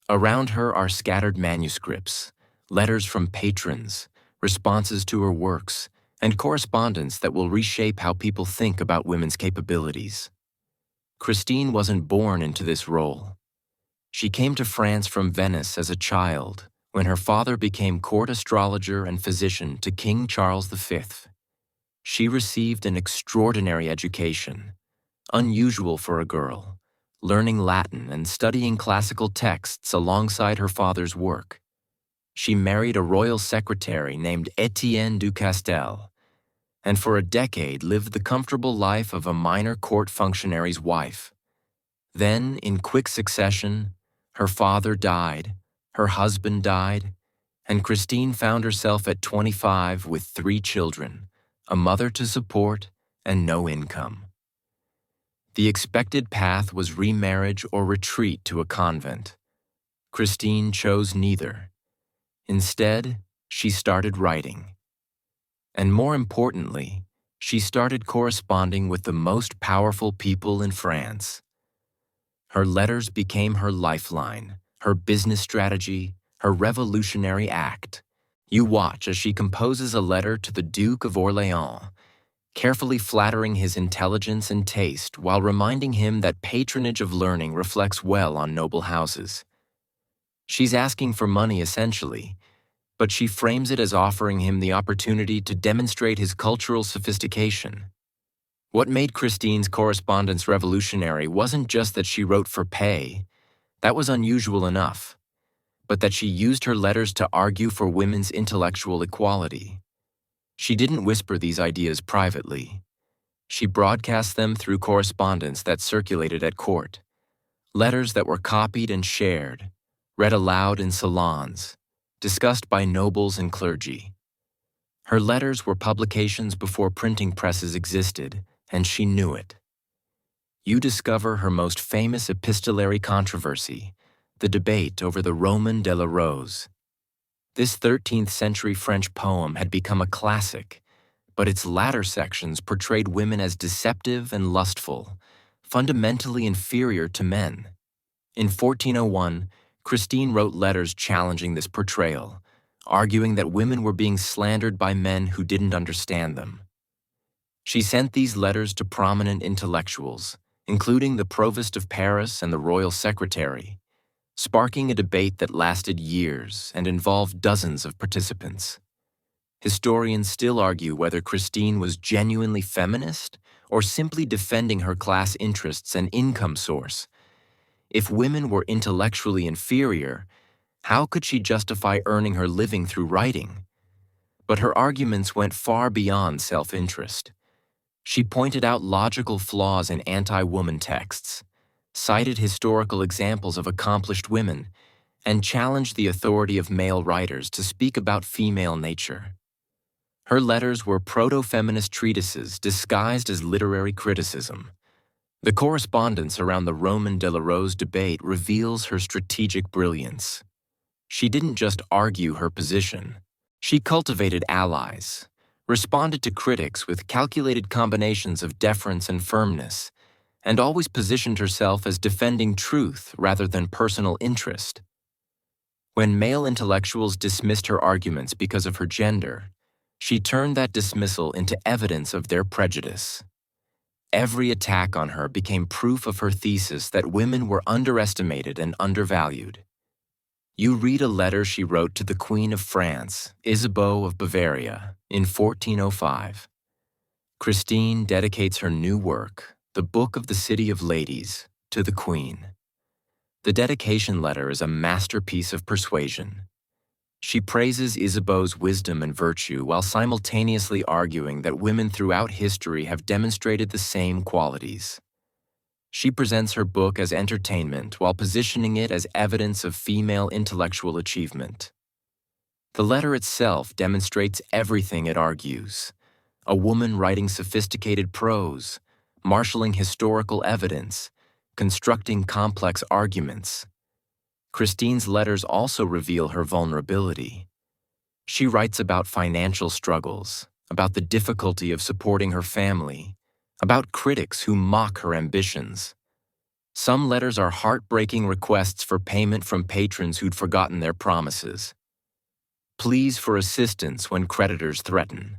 Around her are scattered manuscripts, letters from patrons, responses to her works, and correspondence that will reshape how people think about women's capabilities. Christine wasn't born into this role. She came to France from Venice as a child when her father became court astrologer and physician to King Charles V. She received an extraordinary education, unusual for a girl, learning Latin and studying classical texts alongside her father's work. She married a royal secretary named Etienne du Castel, and for a decade lived the comfortable life of a minor court functionary's wife. Then, in quick succession, her father died, her husband died, and Christine found herself at 25 with 3 children, a mother to support, and no income. The expected path was remarriage or retreat to a convent. Christine chose neither. Instead, she started writing. And more importantly, she started corresponding with the most powerful people in France. Her letters became her lifeline, her business strategy, her revolutionary act. You watch as she composes a letter to the Duke of Orleans, carefully flattering his intelligence and taste while reminding him that patronage of learning reflects well on noble houses. She's asking for money essentially, but she frames it as offering him the opportunity to demonstrate his cultural sophistication. What made Christine's correspondence revolutionary wasn't just that she wrote for pay, that was unusual enough, but that she used her letters to argue for women's intellectual equality. She didn't whisper these ideas privately. She broadcast them through correspondence that circulated at court, letters that were copied and shared, read aloud in salons, discussed by nobles and clergy. Her letters were publications before printing presses existed, and she knew it. You discover her most famous epistolary controversy, the debate over the Roman de la Rose. This 13th century French poem had become a classic, but its latter sections portrayed women as deceptive and lustful, fundamentally inferior to men. In 1401, Christine wrote letters challenging this portrayal, arguing that women were being slandered by men who didn't understand them. She sent these letters to prominent intellectuals, including the Provost of Paris and the Royal Secretary, sparking a debate that lasted years and involved dozens of participants. Historians still argue whether Christine was genuinely feminist or simply defending her class interests and income source. If women were intellectually inferior, how could she justify earning her living through writing? But her arguments went far beyond self-interest. She pointed out logical flaws in anti-woman texts, cited historical examples of accomplished women, and challenged the authority of male writers to speak about female nature. Her letters were proto-feminist treatises disguised as literary criticism. The correspondence around the Roman de la Rose debate reveals her strategic brilliance. She didn't just argue her position. She cultivated allies, responded to critics with calculated combinations of deference and firmness, and always positioned herself as defending truth rather than personal interest. When male intellectuals dismissed her arguments because of her gender, she turned that dismissal into evidence of their prejudice. Every attack on her became proof of her thesis that women were underestimated and undervalued. You read a letter she wrote to the Queen of France, Isabeau of Bavaria, in 1405. Christine dedicates her new work, the Book of the City of Ladies, to the Queen. The dedication letter is a masterpiece of persuasion. She praises Isabeau's wisdom and virtue while simultaneously arguing that women throughout history have demonstrated the same qualities. She presents her book as entertainment while positioning it as evidence of female intellectual achievement. The letter itself demonstrates everything it argues: a woman writing sophisticated prose, marshaling historical evidence, constructing complex arguments. Christine's letters also reveal her vulnerability. She writes about financial struggles, about the difficulty of supporting her family, about critics who mock her ambitions. Some letters are heartbreaking requests for payment from patrons who'd forgotten their promises. Pleas for assistance when creditors threaten.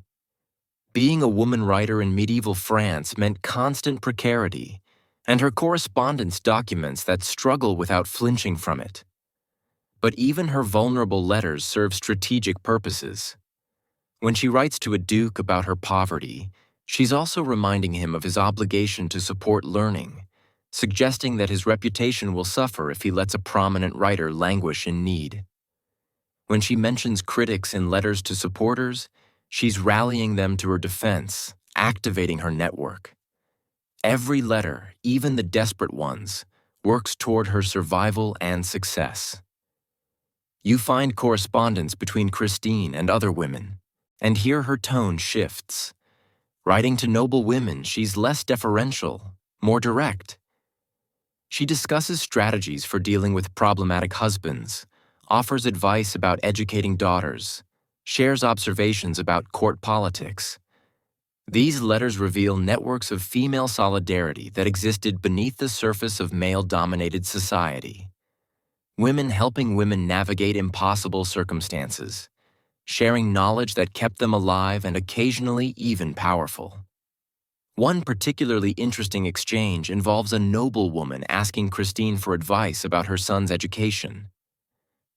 Being a woman writer in medieval France meant constant precarity, and her correspondence documents that struggle without flinching from it. But even her vulnerable letters serve strategic purposes. When she writes to a duke about her poverty, she's also reminding him of his obligation to support learning, suggesting that his reputation will suffer if he lets a prominent writer languish in need. When she mentions critics in letters to supporters, she's rallying them to her defense, activating her network. Every letter, even the desperate ones, works toward her survival and success. You find correspondence between Christine and other women, and here her tone shifts. Writing to noble women, she's less deferential, more direct. She discusses strategies for dealing with problematic husbands, offers advice about educating daughters, shares observations about court politics. These letters reveal networks of female solidarity that existed beneath the surface of male-dominated society. Women helping women navigate impossible circumstances, sharing knowledge that kept them alive and occasionally even powerful. One particularly interesting exchange involves a noblewoman asking Christine for advice about her son's education.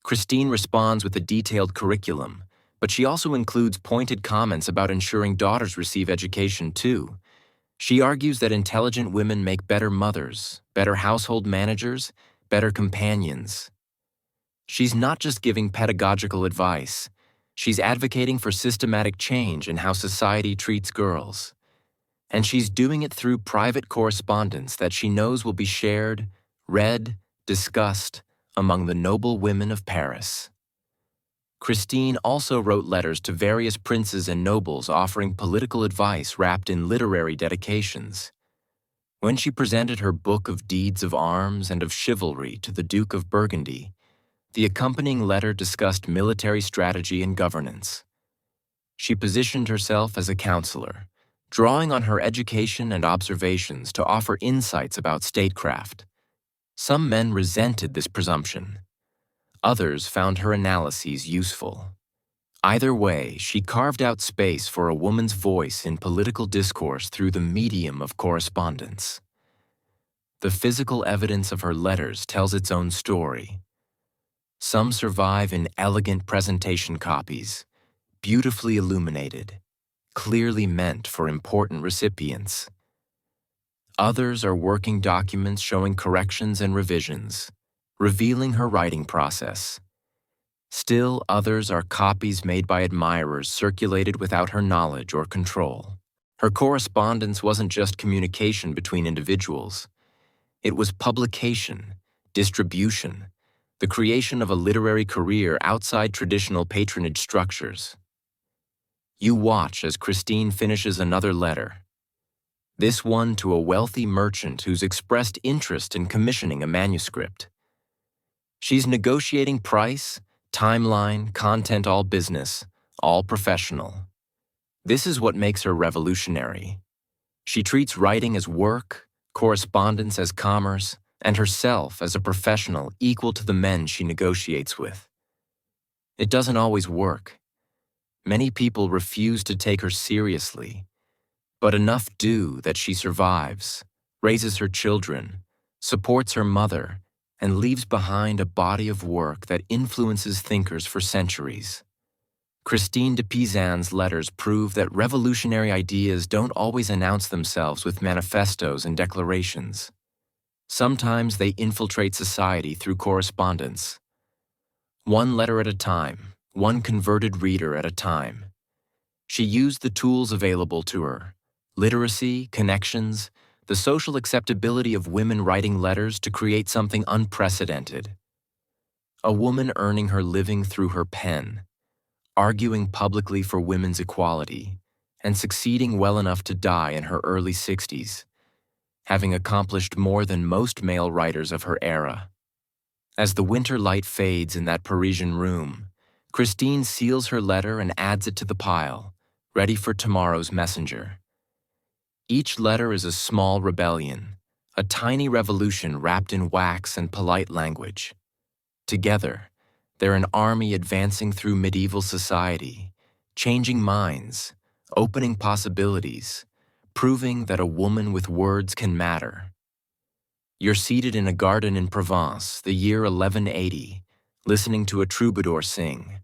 Christine responds with a detailed curriculum, but she also includes pointed comments about ensuring daughters receive education too. She argues that intelligent women make better mothers, better household managers, better companions. She's not just giving pedagogical advice, she's advocating for systematic change in how society treats girls. And she's doing it through private correspondence that she knows will be shared, read, discussed among the noble women of Paris. Christine also wrote letters to various princes and nobles offering political advice wrapped in literary dedications. When she presented her book of deeds of arms and of chivalry to the Duke of Burgundy, the accompanying letter discussed military strategy and governance. She positioned herself as a counselor, drawing on her education and observations to offer insights about statecraft. Some men resented this presumption. Others found her analyses useful. Either way, she carved out space for a woman's voice in political discourse through the medium of correspondence. The physical evidence of her letters tells its own story. Some survive in elegant presentation copies, beautifully illuminated, clearly meant for important recipients. Others are working documents showing corrections and revisions, revealing her writing process. Still, others are copies made by admirers circulated without her knowledge or control. Her correspondence wasn't just communication between individuals. It was publication, distribution, the creation of a literary career outside traditional patronage structures. You watch as Christine finishes another letter. This one to a wealthy merchant who's expressed interest in commissioning a manuscript. She's negotiating price, timeline, content, all business, all professional. This is what makes her revolutionary. She treats writing as work, correspondence as commerce, and herself as a professional equal to the men she negotiates with. It doesn't always work. Many people refuse to take her seriously, but enough do that she survives, raises her children, supports her mother, and leaves behind a body of work that influences thinkers for centuries. Christine de Pisan's letters prove that revolutionary ideas don't always announce themselves with manifestos and declarations. Sometimes they infiltrate society through correspondence. One letter at a time, one converted reader at a time. She used the tools available to her, literacy, connections, the social acceptability of women writing letters to create something unprecedented. A woman earning her living through her pen, arguing publicly for women's equality, and succeeding well enough to die in her early 60s, having accomplished more than most male writers of her era. As the winter light fades in that Parisian room, Christine seals her letter and adds it to the pile, ready for tomorrow's messenger. Each letter is a small rebellion, a tiny revolution wrapped in wax and polite language. Together, they're an army advancing through medieval society, changing minds, opening possibilities, proving that a woman with words can matter. You're seated in a garden in Provence, the year 1180, listening to a troubadour sing.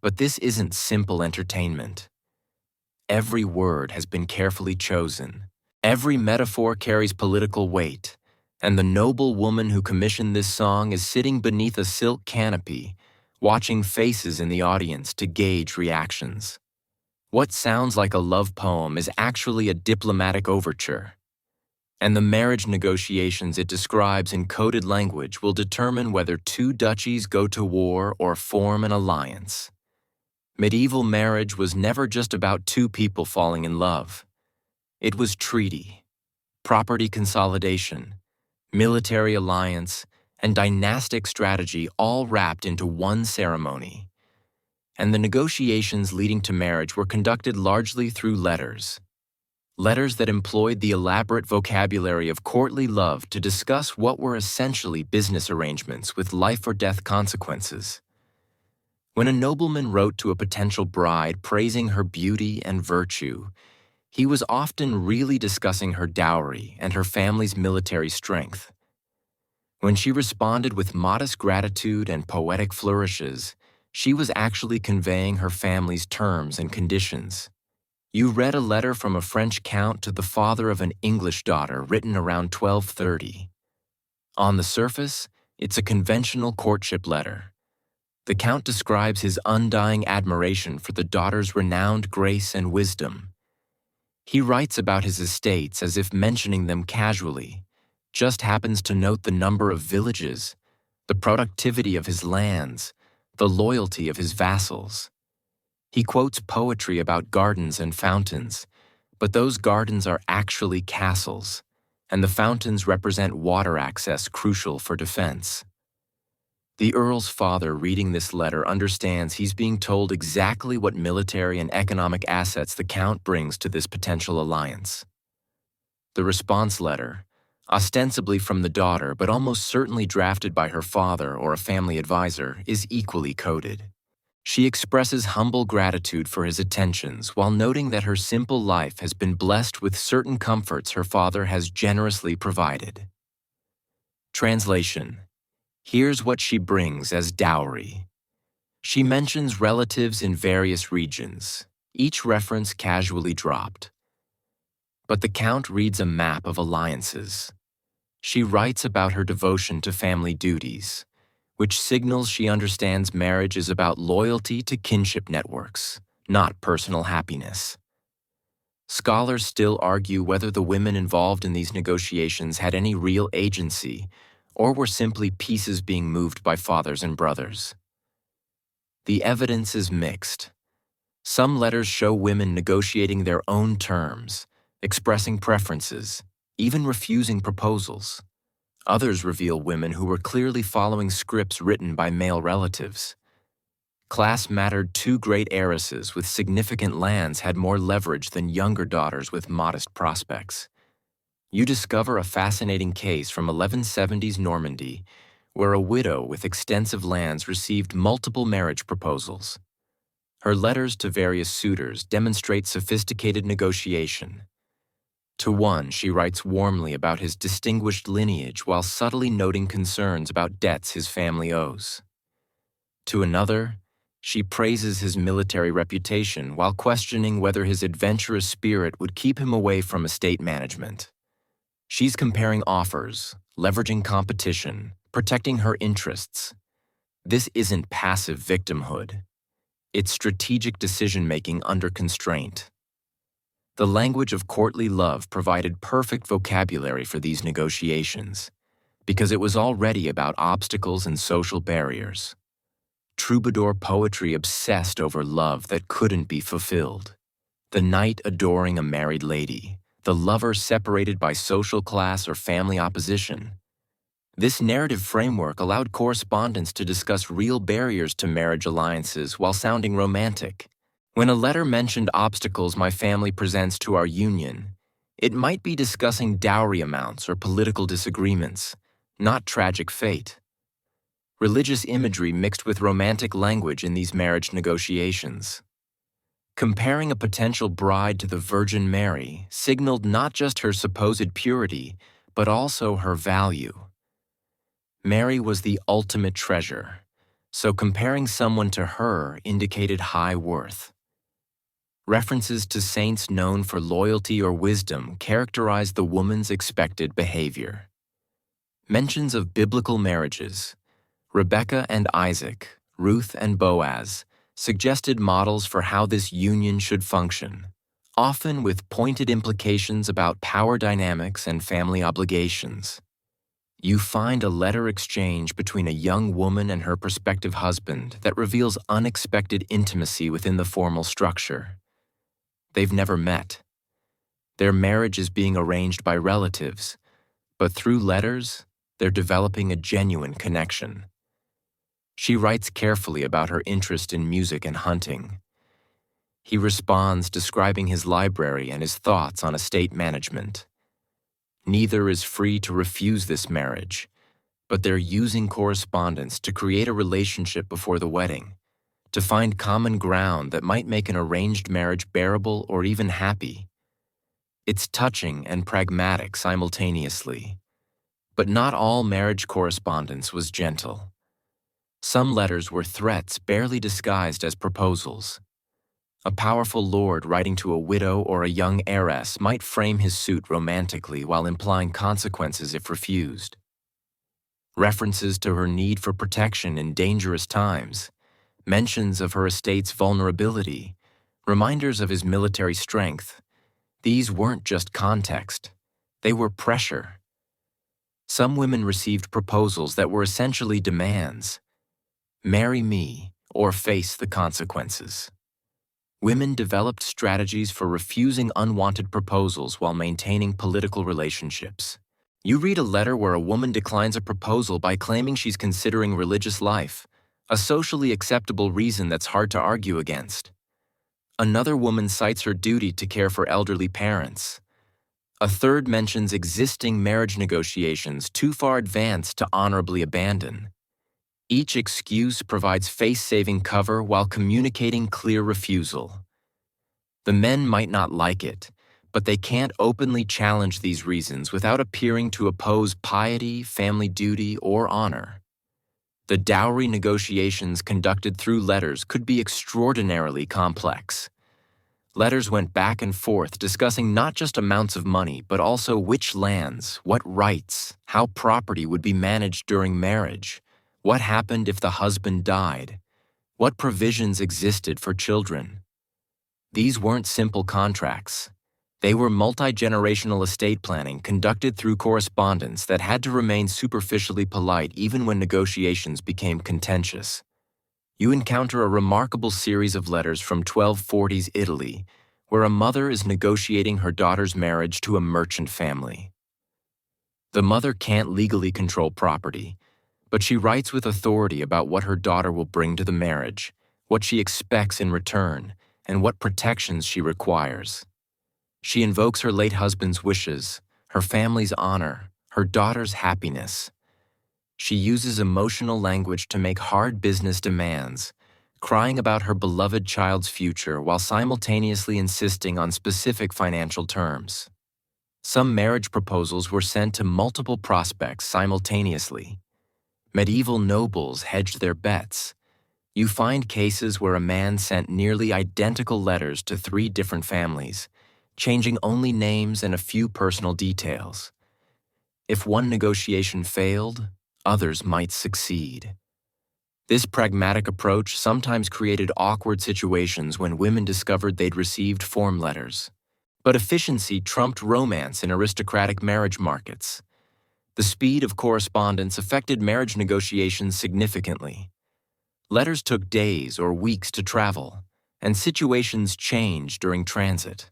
But this isn't simple entertainment. Every word has been carefully chosen. Every metaphor carries political weight, and the noble woman who commissioned this song is sitting beneath a silk canopy, watching faces in the audience to gauge reactions. What sounds like a love poem is actually a diplomatic overture, and the marriage negotiations it describes in coded language will determine whether two duchies go to war or form an alliance. Medieval marriage was never just about two people falling in love. It was treaty, property consolidation, military alliance, and dynastic strategy all wrapped into one ceremony. And the negotiations leading to marriage were conducted largely through letters. Letters that employed the elaborate vocabulary of courtly love to discuss what were essentially business arrangements with life or death consequences. When a nobleman wrote to a potential bride praising her beauty and virtue, he was often really discussing her dowry and her family's military strength. When she responded with modest gratitude and poetic flourishes, she was actually conveying her family's terms and conditions. You read a letter from a French count to the father of an English daughter written around 1230. On the surface, it's a conventional courtship letter. The count describes his undying admiration for the daughter's renowned grace and wisdom. He writes about his estates as if mentioning them casually, just happens to note the number of villages, the productivity of his lands, the loyalty of his vassals. He quotes poetry about gardens and fountains, but those gardens are actually castles, and the fountains represent water access crucial for defense. The Earl's father reading this letter understands he's being told exactly what military and economic assets the Count brings to this potential alliance. The response letter, ostensibly from the daughter but almost certainly drafted by her father or a family advisor, is equally coded. She expresses humble gratitude for his attentions while noting that her simple life has been blessed with certain comforts her father has generously provided. Translation: here's what she brings as dowry. She mentions relatives in various regions, each reference casually dropped. But the Count reads a map of alliances. She writes about her devotion to family duties, which signals she understands marriage is about loyalty to kinship networks, not personal happiness. Scholars still argue whether the women involved in these negotiations had any real agency or were simply pieces being moved by fathers and brothers. The evidence is mixed. Some letters show women negotiating their own terms, expressing preferences, even refusing proposals. Others reveal women who were clearly following scripts written by male relatives. Class mattered. Two great heiresses with significant lands had more leverage than younger daughters with modest prospects. You discover a fascinating case from 1170s Normandy, where a widow with extensive lands received multiple marriage proposals. Her letters to various suitors demonstrate sophisticated negotiation. To one, she writes warmly about his distinguished lineage while subtly noting concerns about debts his family owes. To another, she praises his military reputation while questioning whether his adventurous spirit would keep him away from estate management. She's comparing offers, leveraging competition, protecting her interests. This isn't passive victimhood. It's strategic decision-making under constraint. The language of courtly love provided perfect vocabulary for these negotiations, because it was already about obstacles and social barriers. Troubadour poetry obsessed over love that couldn't be fulfilled. The knight adoring a married lady, the lover separated by social class or family opposition. This narrative framework allowed correspondents to discuss real barriers to marriage alliances while sounding romantic. When a letter mentioned obstacles my family presents to our union, it might be discussing dowry amounts or political disagreements, not tragic fate. Religious imagery mixed with romantic language in these marriage negotiations. Comparing a potential bride to the Virgin Mary signaled not just her supposed purity, but also her value. Mary was the ultimate treasure, so comparing someone to her indicated high worth. References to saints known for loyalty or wisdom characterized the woman's expected behavior. Mentions of biblical marriages, Rebekah and Isaac, Ruth and Boaz, suggested models for how this union should function, often with pointed implications about power dynamics and family obligations. You find a letter exchange between a young woman and her prospective husband that reveals unexpected intimacy within the formal structure. They've never met. Their marriage is being arranged by relatives, but through letters, they're developing a genuine connection. She writes carefully about her interest in music and hunting. He responds describing his library and his thoughts on estate management. Neither is free to refuse this marriage, but they're using correspondence to create a relationship before the wedding, to find common ground that might make an arranged marriage bearable or even happy. It's touching and pragmatic simultaneously. But not all marriage correspondence was gentle. Some letters were threats barely disguised as proposals. A powerful lord writing to a widow or a young heiress might frame his suit romantically while implying consequences if refused. References to her need for protection in dangerous times, mentions of her estate's vulnerability, reminders of his military strength. These weren't just context, they were pressure. Some women received proposals that were essentially demands. Marry me or face the consequences. Women developed strategies for refusing unwanted proposals while maintaining political relationships. You read a letter where a woman declines a proposal by claiming she's considering religious life, a socially acceptable reason that's hard to argue against. Another woman cites her duty to care for elderly parents. A third mentions existing marriage negotiations too far advanced to honorably abandon. Each excuse provides face-saving cover while communicating clear refusal. The men might not like it, but they can't openly challenge these reasons without appearing to oppose piety, family duty, or honor. The dowry negotiations conducted through letters could be extraordinarily complex. Letters went back and forth discussing not just amounts of money, but also which lands, what rights, how property would be managed during marriage, what happened if the husband died, what provisions existed for children. These weren't simple contracts. They were multi-generational estate planning conducted through correspondence that had to remain superficially polite even when negotiations became contentious. You encounter a remarkable series of letters from 1240s Italy, where a mother is negotiating her daughter's marriage to a merchant family. The mother can't legally control property, but she writes with authority about what her daughter will bring to the marriage, what she expects in return, and what protections she requires. She invokes her late husband's wishes, her family's honor, her daughter's happiness. She uses emotional language to make hard business demands, crying about her beloved child's future while simultaneously insisting on specific financial terms. Some marriage proposals were sent to multiple prospects simultaneously. Medieval nobles hedged their bets. You find cases where a man sent nearly identical letters to 3 different families, changing only names and a few personal details. If one negotiation failed, others might succeed. This pragmatic approach sometimes created awkward situations when women discovered they'd received form letters. But efficiency trumped romance in aristocratic marriage markets. The speed of correspondence affected marriage negotiations significantly. Letters took days or weeks to travel, and situations changed during transit.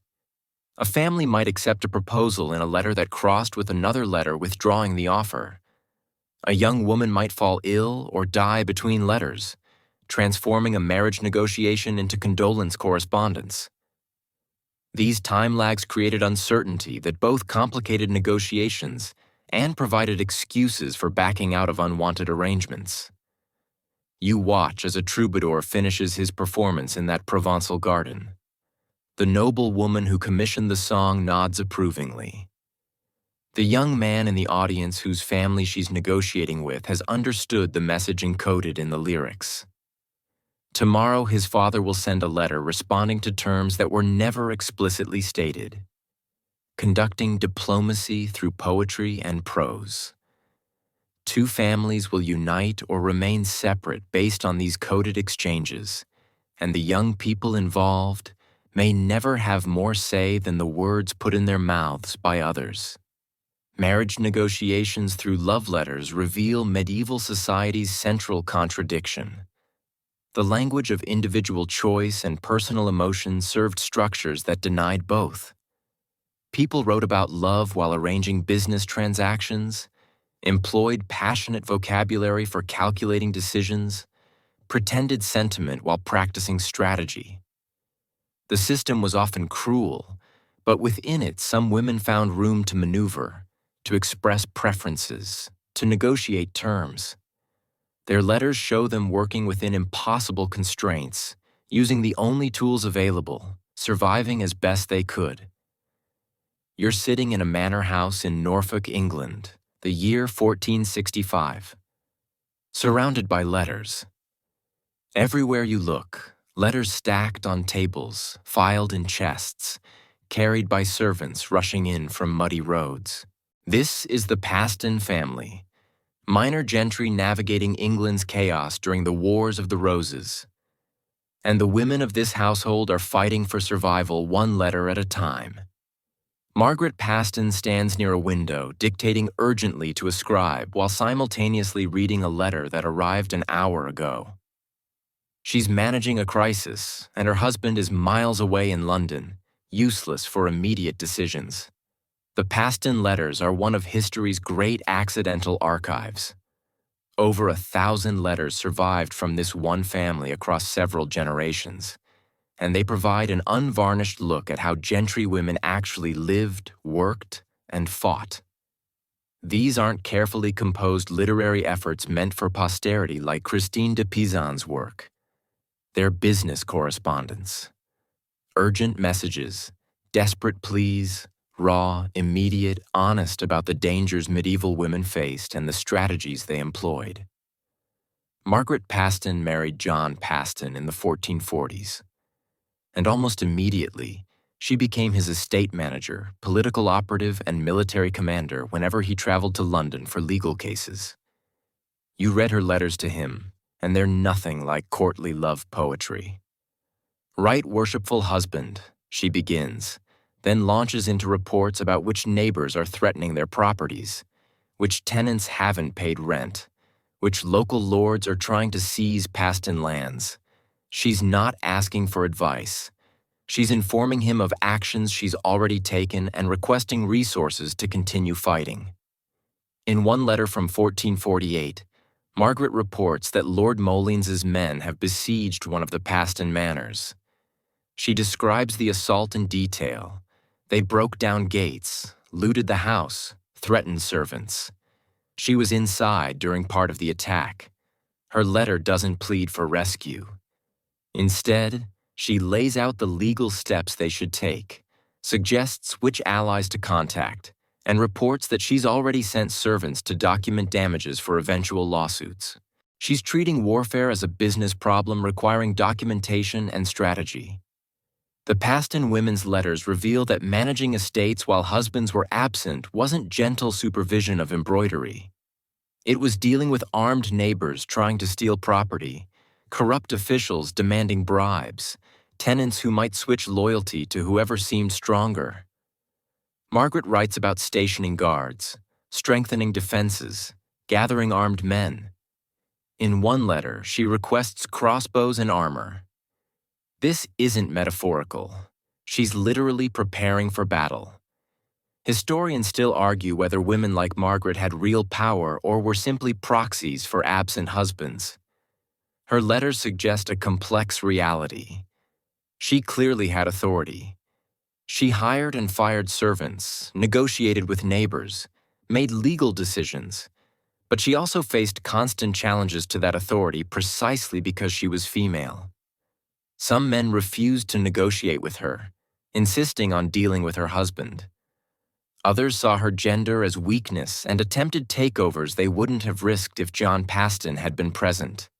A family might accept a proposal in a letter that crossed with another letter withdrawing the offer. A young woman might fall ill or die between letters, transforming a marriage negotiation into condolence correspondence. These time lags created uncertainty that both complicated negotiations and provided excuses for backing out of unwanted arrangements. You watch as a troubadour finishes his performance in that Provençal garden. The noble woman who commissioned the song nods approvingly. The young man in the audience whose family she's negotiating with has understood the message encoded in the lyrics. Tomorrow his father will send a letter responding to terms that were never explicitly stated. Conducting diplomacy through poetry and prose. 2 families will unite or remain separate based on these coded exchanges, and the young people involved may never have more say than the words put in their mouths by others. Marriage negotiations through love letters reveal medieval society's central contradiction. The language of individual choice and personal emotion served structures that denied both. People wrote about love while arranging business transactions, employed passionate vocabulary for calculating decisions, pretended sentiment while practicing strategy. The system was often cruel, but within it some women found room to maneuver, to express preferences, to negotiate terms. Their letters show them working within impossible constraints, using the only tools available, surviving as best they could. You're sitting in a manor house in Norfolk, England, the year 1465, surrounded by letters. Everywhere you look, letters stacked on tables, filed in chests, carried by servants rushing in from muddy roads. This is the Paston family, minor gentry navigating England's chaos during the Wars of the Roses. And the women of this household are fighting for survival one letter at a time. Margaret Paston stands near a window, dictating urgently to a scribe while simultaneously reading a letter that arrived an hour ago. She's managing a crisis, and her husband is miles away in London, useless for immediate decisions. The Paston letters are one of history's great accidental archives. Over 1,000 letters survived from this one family across several generations, and they provide an unvarnished look at how gentry women actually lived, worked, and fought. These aren't carefully composed literary efforts meant for posterity like Christine de Pizan's work. They're business correspondence. Urgent messages, desperate pleas, raw, immediate, honest about the dangers medieval women faced and the strategies they employed. Margaret Paston married John Paston in the 1440s, and almost immediately, she became his estate manager, political operative, and military commander whenever he traveled to London for legal cases. You read her letters to him, and they're nothing like courtly love poetry. "Right worshipful husband," she begins, then launches into reports about which neighbors are threatening their properties, which tenants haven't paid rent, which local lords are trying to seize Paston lands. She's not asking for advice. She's informing him of actions she's already taken and requesting resources to continue fighting. In one letter from 1448, Margaret reports that Lord Moleyns's men have besieged one of the Paston manors. She describes the assault in detail. They broke down gates, looted the house, threatened servants. She was inside during part of the attack. Her letter doesn't plead for rescue. Instead, she lays out the legal steps they should take, suggests which allies to contact, and reports that she's already sent servants to document damages for eventual lawsuits. She's treating warfare as a business problem requiring documentation and strategy. The Paston women's letters reveal that managing estates while husbands were absent wasn't gentle supervision of embroidery. It was dealing with armed neighbors trying to steal property, corrupt officials demanding bribes, tenants who might switch loyalty to whoever seemed stronger. Margaret writes about stationing guards, strengthening defenses, gathering armed men. In one letter, she requests crossbows and armor. This isn't metaphorical. She's literally preparing for battle. Historians still argue whether women like Margaret had real power or were simply proxies for absent husbands. Her letters suggest a complex reality. She clearly had authority. She hired and fired servants, negotiated with neighbors, made legal decisions, but she also faced constant challenges to that authority precisely because she was female. Some men refused to negotiate with her, insisting on dealing with her husband. Others saw her gender as weakness and attempted takeovers they wouldn't have risked if John Paston had been present.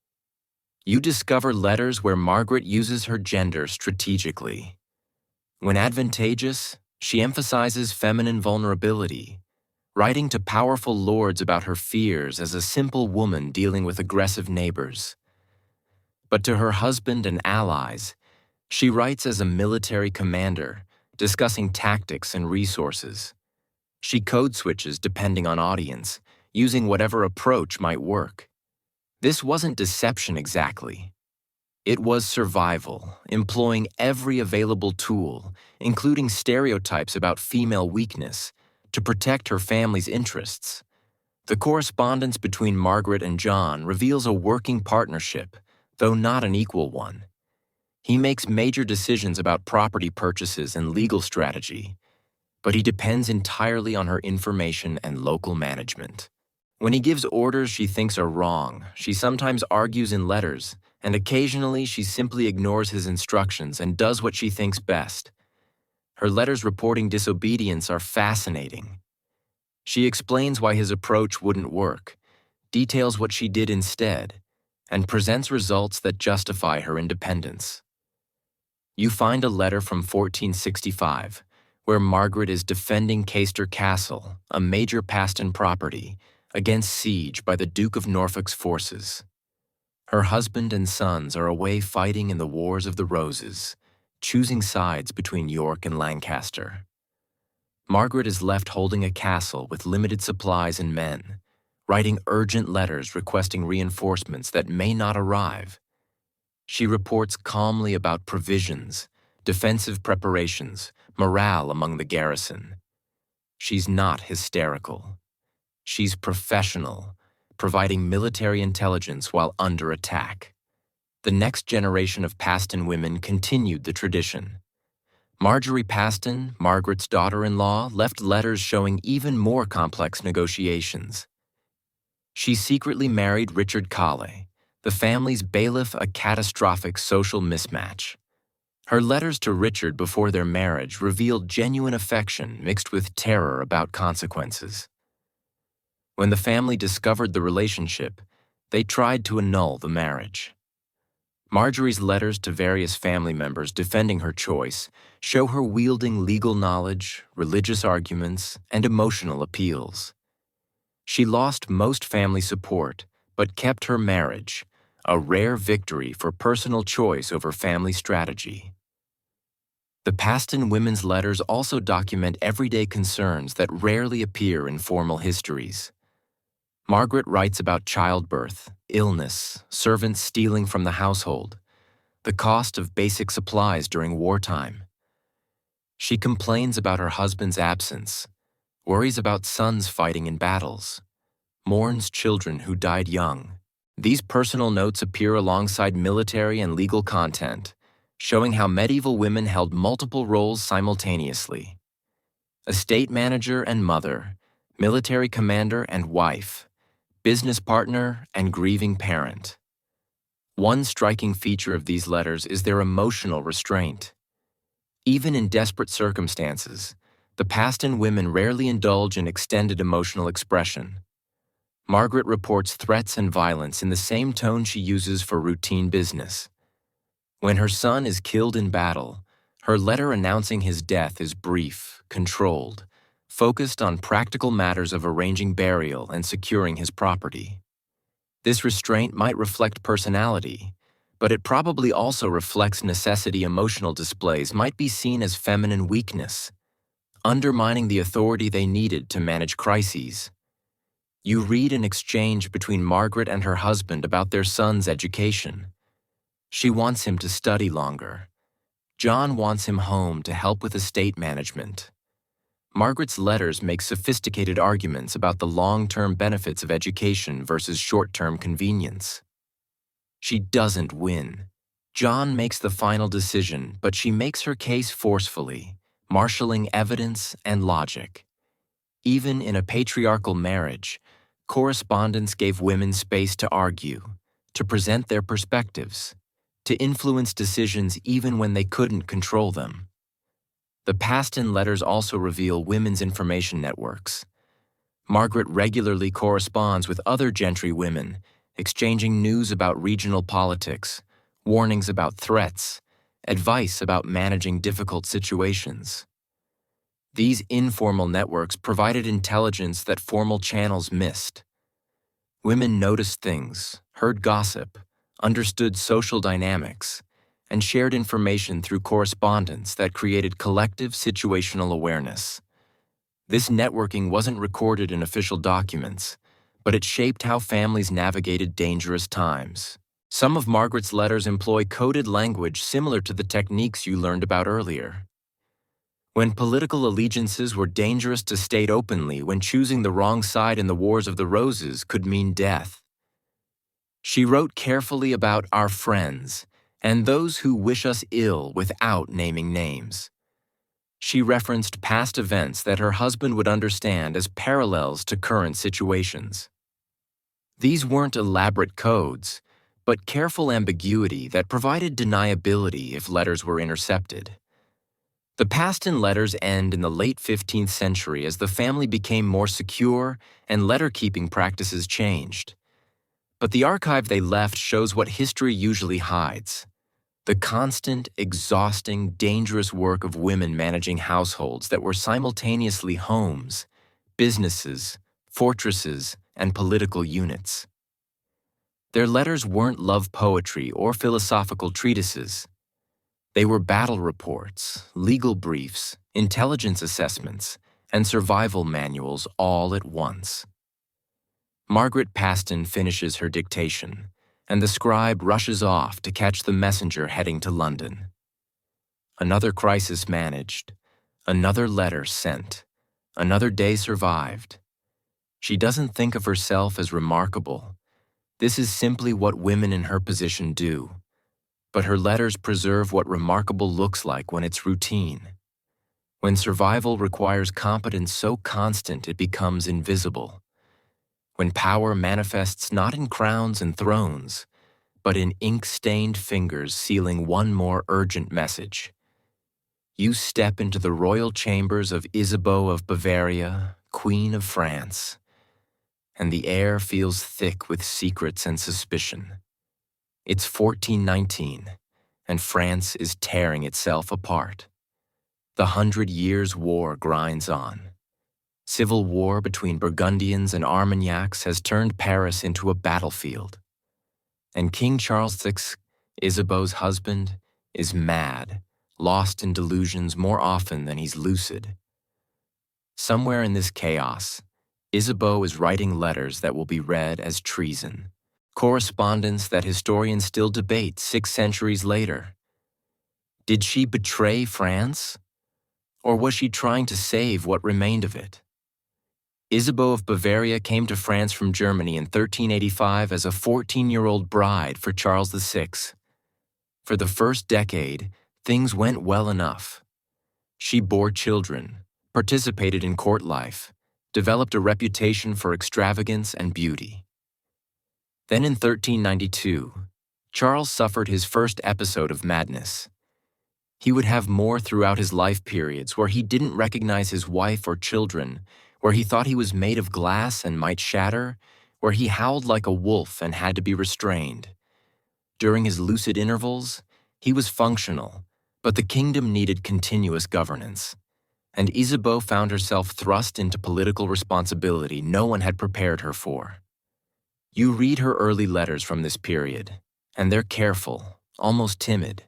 You discover letters where Margaret uses her gender strategically. When advantageous, she emphasizes feminine vulnerability, writing to powerful lords about her fears as a simple woman dealing with aggressive neighbors. But to her husband and allies, she writes as a military commander, discussing tactics and resources. She code switches depending on audience, using whatever approach might work. This wasn't deception exactly. It was survival, employing every available tool, including stereotypes about female weakness, to protect her family's interests. The correspondence between Margaret and John reveals a working partnership, though not an equal one. He makes major decisions about property purchases and legal strategy, but he depends entirely on her information and local management. When he gives orders she thinks are wrong, she sometimes argues in letters, and occasionally she simply ignores his instructions and does what she thinks best. Her letters reporting disobedience are fascinating. She explains why his approach wouldn't work, details what she did instead, and presents results that justify her independence. You find a letter from 1465, where Margaret is defending Caister Castle, a major Paston property, against siege by the Duke of Norfolk's forces. Her husband and sons are away fighting in the Wars of the Roses, choosing sides between York and Lancaster. Margaret is left holding a castle with limited supplies and men, writing urgent letters requesting reinforcements that may not arrive. She reports calmly about provisions, defensive preparations, morale among the garrison. She's not hysterical. She's professional, providing military intelligence while under attack. The next generation of Paston women continued the tradition. Marjorie Paston, Margaret's daughter-in-law, left letters showing even more complex negotiations. She secretly married Richard Colley, the family's bailiff, a catastrophic social mismatch. Her letters to Richard before their marriage revealed genuine affection mixed with terror about consequences. When the family discovered the relationship, they tried to annul the marriage. Marjorie's letters to various family members defending her choice show her wielding legal knowledge, religious arguments, and emotional appeals. She lost most family support, but kept her marriage, a rare victory for personal choice over family strategy. The Paston women's letters also document everyday concerns that rarely appear in formal histories. Margaret writes about childbirth, illness, servants stealing from the household, the cost of basic supplies during wartime. She complains about her husband's absence, worries about sons fighting in battles, mourns children who died young. These personal notes appear alongside military and legal content, showing how medieval women held multiple roles simultaneously: estate manager and mother, military commander and wife, business partner and grieving parent. One striking feature of these letters is their emotional restraint. Even in desperate circumstances, the Paston women rarely indulge in extended emotional expression. Margaret reports threats and violence in the same tone she uses for routine business. When her son is killed in battle, her letter announcing his death is brief, controlled, focused on practical matters of arranging burial and securing his property. This restraint might reflect personality, but it probably also reflects necessity. Emotional displays might be seen as feminine weakness, undermining the authority they needed to manage crises. You read an exchange between Margaret and her husband about their son's education. She wants him to study longer. John wants him home to help with estate management. Margaret's letters make sophisticated arguments about the long-term benefits of education versus short-term convenience. She doesn't win. John makes the final decision, but she makes her case forcefully, marshaling evidence and logic. Even in a patriarchal marriage, correspondence gave women space to argue, to present their perspectives, to influence decisions even when they couldn't control them. The Paston letters also reveal women's information networks. Margaret regularly corresponds with other gentry women, exchanging news about regional politics, warnings about threats, advice about managing difficult situations. These informal networks provided intelligence that formal channels missed. Women noticed things, heard gossip, understood social dynamics, and shared information through correspondence that created collective situational awareness. This networking wasn't recorded in official documents, but it shaped how families navigated dangerous times. Some of Margaret's letters employ coded language similar to the techniques you learned about earlier. When political allegiances were dangerous to state openly, when choosing the wrong side in the Wars of the Roses could mean death. She wrote carefully about our friends and those who wish us ill without naming names. She referenced past events that her husband would understand as parallels to current situations. These weren't elaborate codes, but careful ambiguity that provided deniability if letters were intercepted. The Paston letters end in the late 15th century as the family became more secure and letter-keeping practices changed. But the archive they left shows what history usually hides: the constant, exhausting, dangerous work of women managing households that were simultaneously homes, businesses, fortresses, and political units. Their letters weren't love poetry or philosophical treatises. They were battle reports, legal briefs, intelligence assessments, and survival manuals all at once. Margaret Paston finishes her dictation, and the scribe rushes off to catch the messenger heading to London. Another crisis managed, another letter sent, Another day survived. She doesn't think of herself as remarkable. This is simply what women in her position do. But her letters preserve what remarkable looks like when it's routine. When survival requires competence so constant it becomes invisible. When power manifests not in crowns and thrones, but in ink-stained fingers sealing one more urgent message. You step into the royal chambers of Isabeau of Bavaria, Queen of France, and the air feels thick with secrets and suspicion. It's 1419, and France is tearing itself apart. The 100 Years' War grinds on. Civil war between Burgundians and Armagnacs has turned Paris into a battlefield. And King Charles VI, Isabeau's husband, is mad, lost in delusions more often than he's lucid. Somewhere in this chaos, Isabeau is writing letters that will be read as treason, correspondence that historians still debate 6 centuries later. Did she betray France? Or was she trying to save what remained of it? Isabeau of Bavaria came to France from Germany in 1385 as a 14-year-old bride for Charles VI. For the first decade, things went well enough. She bore children, participated in court life, developed a reputation for extravagance and beauty. Then in 1392, Charles suffered his first episode of madness. He would have more throughout his life periods where he didn't recognize his wife or children, where he thought he was made of glass and might shatter, where he howled like a wolf and had to be restrained. During his lucid intervals, he was functional, but the kingdom needed continuous governance. And Isabeau found herself thrust into political responsibility no one had prepared her for. You read her early letters from this period, and they're careful, almost timid.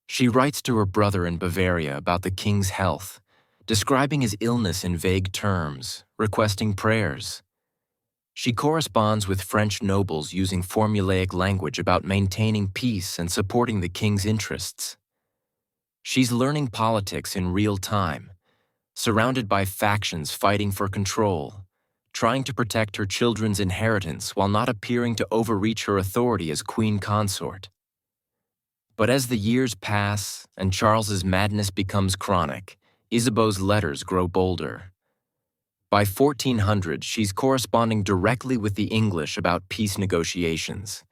She writes to her brother in Bavaria about the king's health, describing his illness in vague terms, requesting prayers. She corresponds with French nobles using formulaic language about maintaining peace and supporting the king's interests. She's learning politics in real time, surrounded by factions fighting for control, trying to protect her children's inheritance while not appearing to overreach her authority as queen consort. But as the years pass and Charles's madness becomes chronic, Isabeau's letters grow bolder. By 1400, she's corresponding directly with the English about peace negotiations.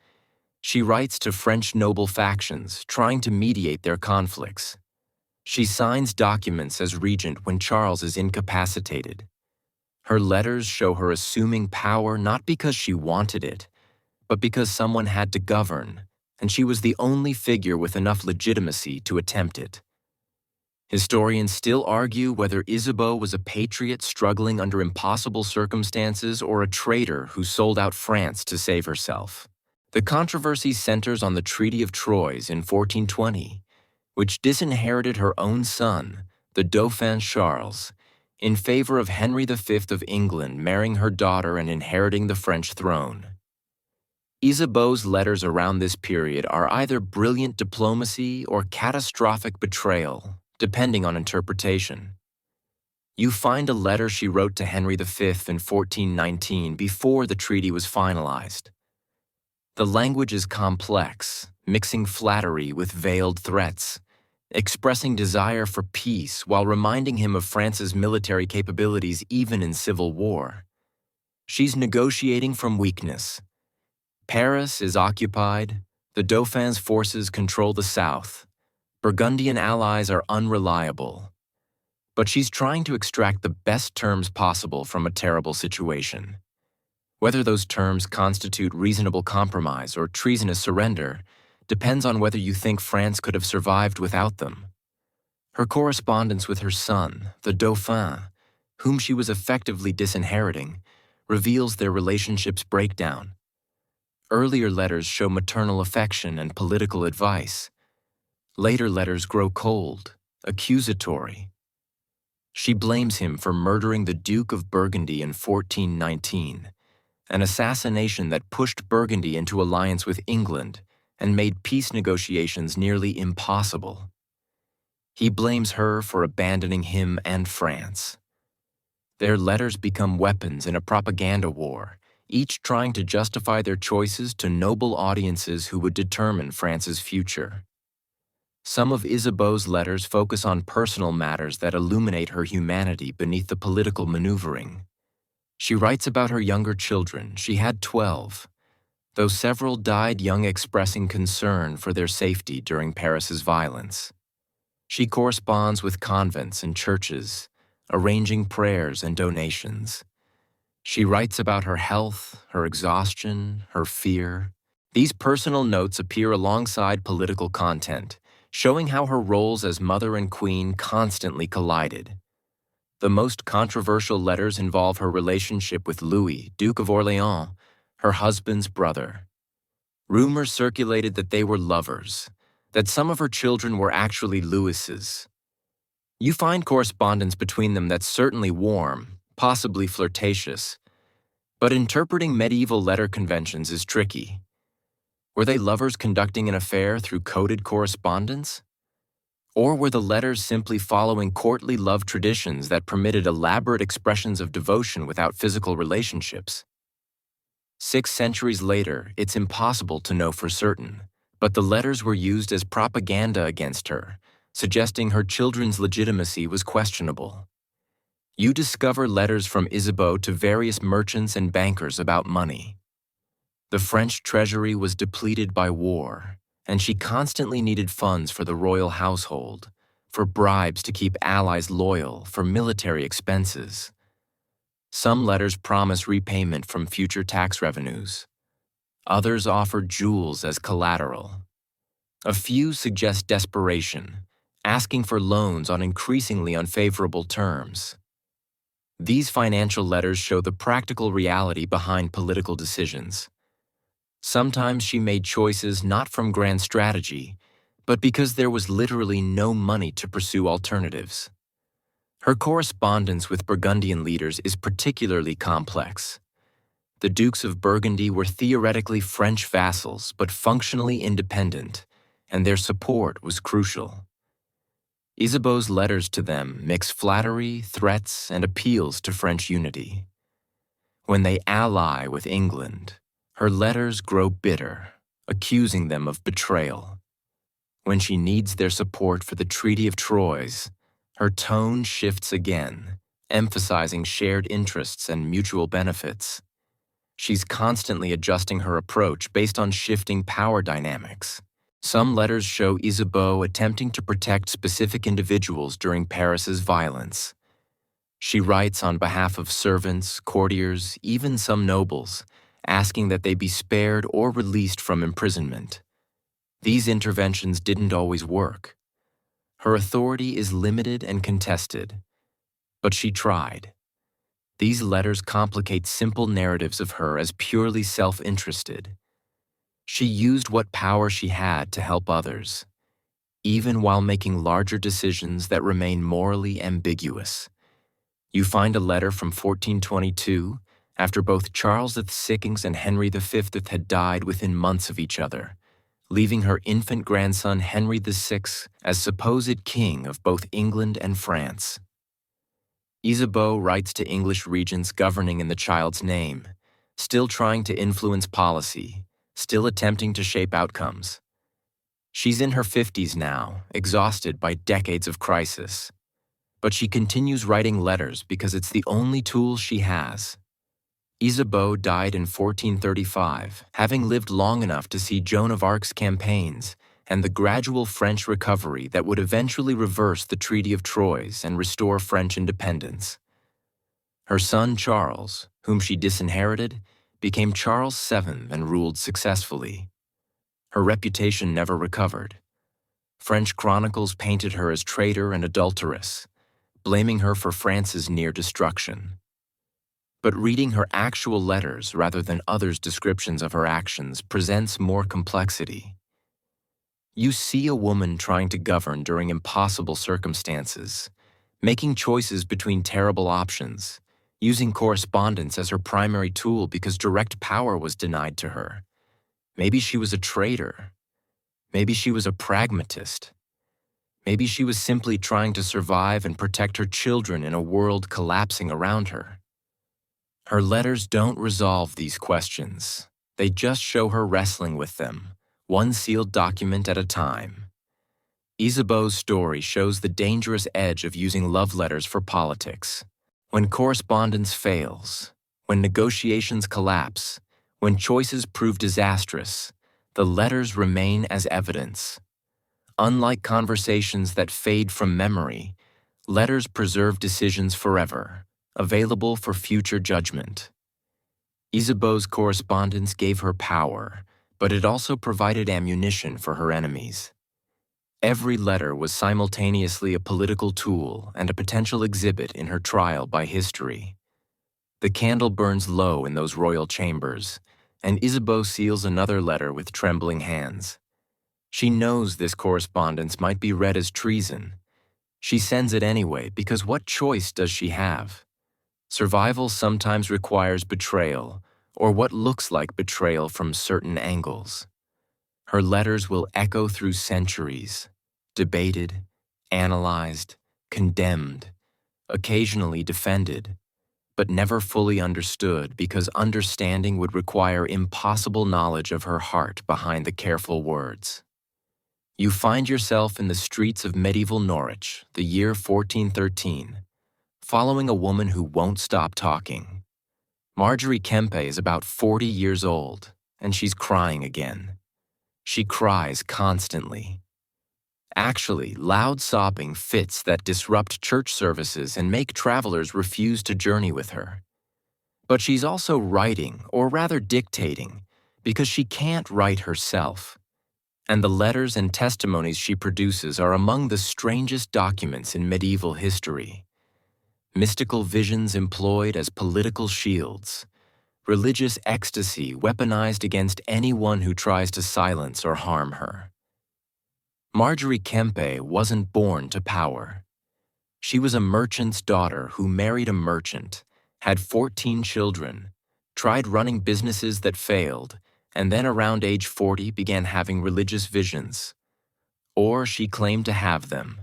She writes to French noble factions, trying to mediate their conflicts. She signs documents as regent when Charles is incapacitated. Her letters show her assuming power not because she wanted it, but because someone had to govern, and she was the only figure with enough legitimacy to attempt it. Historians still argue whether Isabeau was a patriot struggling under impossible circumstances or a traitor who sold out France to save herself. The controversy centers on the Treaty of Troyes in 1420, which disinherited her own son, the Dauphin Charles, in favor of Henry V of England marrying her daughter and inheriting the French throne. Isabeau's letters around this period are either brilliant diplomacy or catastrophic betrayal, depending on interpretation. You find a letter she wrote to Henry V in 1419 before the treaty was finalized. The language is complex, mixing flattery with veiled threats, expressing desire for peace while reminding him of France's military capabilities even in civil war. She's negotiating from weakness. Paris is occupied, the Dauphin's forces control the south. Burgundian allies are unreliable. But she's trying to extract the best terms possible from a terrible situation. Whether those terms constitute reasonable compromise or treasonous surrender depends on whether you think France could have survived without them. Her correspondence with her son, the Dauphin, whom she was effectively disinheriting, reveals their relationship's breakdown. Earlier letters show maternal affection and political advice. Later letters grow cold, accusatory. She blames him for murdering the Duke of Burgundy in 1419, an assassination that pushed Burgundy into alliance with England and made peace negotiations nearly impossible. He blames her for abandoning him and France. Their letters become weapons in a propaganda war, each trying to justify their choices to noble audiences who would determine France's future. Some of Isabeau's letters focus on personal matters that illuminate her humanity beneath the political maneuvering. She writes about her younger children. She had 12, though several died young, expressing concern for their safety during Paris's violence. She corresponds with convents and churches, arranging prayers and donations. She writes about her health, her exhaustion, her fear. These personal notes appear alongside political content, showing how her roles as mother and queen constantly collided. The most controversial letters involve her relationship with Louis, Duke of Orléans, her husband's brother. Rumors circulated that they were lovers, that some of her children were actually Louis's. You find correspondence between them that's certainly warm, possibly flirtatious, but interpreting medieval letter conventions is tricky. Were they lovers conducting an affair through coded correspondence? Or were the letters simply following courtly love traditions that permitted elaborate expressions of devotion without physical relationships? 6 centuries later, it's impossible to know for certain, but the letters were used as propaganda against her, suggesting her children's legitimacy was questionable. You discover letters from Isabeau to various merchants and bankers about money. The French treasury was depleted by war, and she constantly needed funds for the royal household, for bribes to keep allies loyal, for military expenses. Some letters promise repayment from future tax revenues. Others offer jewels as collateral. A few suggest desperation, asking for loans on increasingly unfavorable terms. These financial letters show the practical reality behind political decisions. Sometimes she made choices not from grand strategy, but because there was literally no money to pursue alternatives. Her correspondence with Burgundian leaders is particularly complex. The Dukes of Burgundy were theoretically French vassals, but functionally independent, and their support was crucial. Isabeau's letters to them mix flattery, threats, and appeals to French unity. When they ally with England, her letters grow bitter, accusing them of betrayal. When she needs their support for the Treaty of Troyes, her tone shifts again, emphasizing shared interests and mutual benefits. She's constantly adjusting her approach based on shifting power dynamics. Some letters show Isabeau attempting to protect specific individuals during Paris's violence. She writes on behalf of servants, courtiers, even some nobles, asking that they be spared or released from imprisonment. These interventions didn't always work. Her authority is limited and contested, but she tried. These letters complicate simple narratives of her as purely self-interested. She used what power she had to help others, even while making larger decisions that remain morally ambiguous. You find a letter from 1422, after both Charles VI and Henry V had died within months of each other, leaving her infant grandson Henry VI as supposed king of both England and France. Isabeau writes to English regents governing in the child's name, still trying to influence policy, still attempting to shape outcomes. She's in her 50s now, exhausted by decades of crisis. But she continues writing letters because it's the only tool she has. Isabeau died in 1435, having lived long enough to see Joan of Arc's campaigns and the gradual French recovery that would eventually reverse the Treaty of Troyes and restore French independence. Her son Charles, whom she disinherited, became Charles VII and ruled successfully. Her reputation never recovered. French chronicles painted her as traitor and adulteress, blaming her for France's near destruction. But reading her actual letters rather than others' descriptions of her actions presents more complexity. You see a woman trying to govern during impossible circumstances, making choices between terrible options, using correspondence as her primary tool because direct power was denied to her. Maybe she was a traitor. Maybe she was a pragmatist. Maybe she was simply trying to survive and protect her children in a world collapsing around her. Her letters don't resolve these questions. They just show her wrestling with them, one sealed document at a time. Isabeau's story shows the dangerous edge of using love letters for politics. When correspondence fails, when negotiations collapse, when choices prove disastrous, the letters remain as evidence. Unlike conversations that fade from memory, letters preserve decisions forever, available for future judgment. Isabeau's correspondence gave her power, but it also provided ammunition for her enemies. Every letter was simultaneously a political tool and a potential exhibit in her trial by history. The candle burns low in those royal chambers, and Isabeau seals another letter with trembling hands. She knows this correspondence might be read as treason. She sends it anyway because what choice does she have? Survival sometimes requires betrayal, or what looks like betrayal from certain angles. Her letters will echo through centuries, debated, analyzed, condemned, occasionally defended, but never fully understood because understanding would require impossible knowledge of her heart behind the careful words. You find yourself in the streets of medieval Norwich, the year 1413, following a woman who won't stop talking. Marjorie Kempe is about 40 years old, and she's crying again. She cries constantly. Actually, loud sobbing fits that disrupt church services and make travelers refuse to journey with her. But she's also writing, or rather dictating, because she can't write herself. And the letters and testimonies she produces are among the strangest documents in medieval history. Mystical visions employed as political shields, religious ecstasy weaponized against anyone who tries to silence or harm her. Marjorie Kempe wasn't born to power. She was a merchant's daughter who married a merchant, had 14 children, tried running businesses that failed, and then around age 40 began having religious visions. Or she claimed to have them.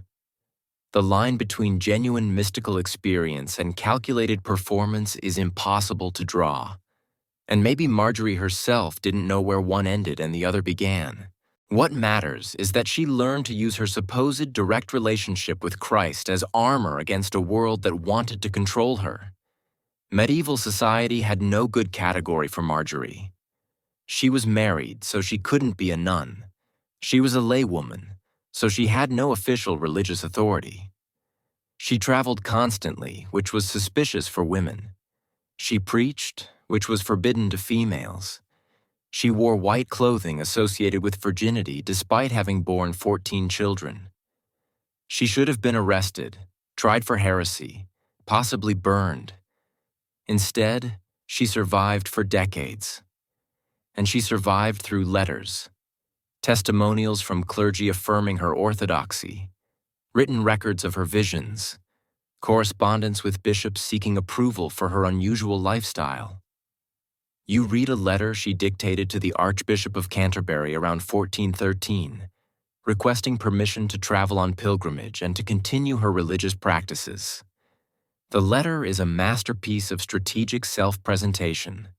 The line between genuine mystical experience and calculated performance is impossible to draw. And maybe Marjorie herself didn't know where one ended and the other began. What matters is that she learned to use her supposed direct relationship with Christ as armor against a world that wanted to control her. Medieval society had no good category for Marjorie. She was married, so she couldn't be a nun. She was a laywoman, so she had no official religious authority. She traveled constantly, which was suspicious for women. She preached, which was forbidden to females. She wore white clothing associated with virginity despite having borne 14 children. She should have been arrested, tried for heresy, possibly burned. Instead, she survived for decades. And she survived through letters, testimonials from clergy affirming her orthodoxy, written records of her visions, correspondence with bishops seeking approval for her unusual lifestyle. You read a letter she dictated to the Archbishop of Canterbury around 1413, requesting permission to travel on pilgrimage and to continue her religious practices. The letter is a masterpiece of strategic self-presentation.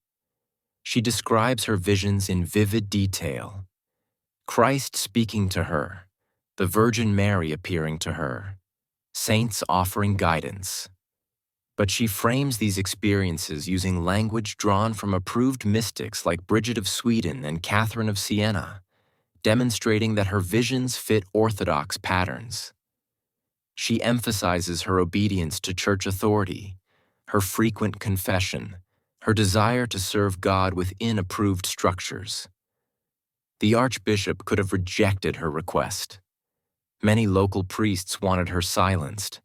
She describes her visions in vivid detail. Christ speaking to her, the Virgin Mary appearing to her, saints offering guidance. But she frames these experiences using language drawn from approved mystics like Bridget of Sweden and Catherine of Siena, demonstrating that her visions fit orthodox patterns. She emphasizes her obedience to church authority, her frequent confession, her desire to serve God within approved structures. The Archbishop could have rejected her request. Many local priests wanted her silenced,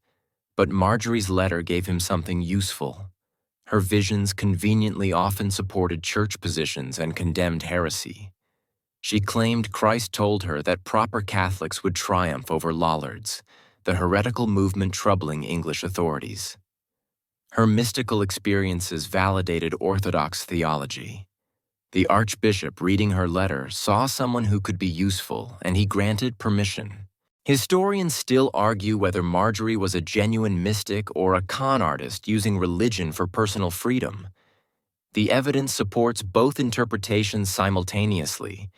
but Marjorie's letter gave him something useful. Her visions conveniently often supported church positions and condemned heresy. She claimed Christ told her that proper Catholics would triumph over Lollards, the heretical movement troubling English authorities. Her mystical experiences validated Orthodox theology. The Archbishop reading her letter saw someone who could be useful, and he granted permission. Historians still argue whether Marjorie was a genuine mystic or a con artist using religion for personal freedom. The evidence supports both interpretations simultaneously.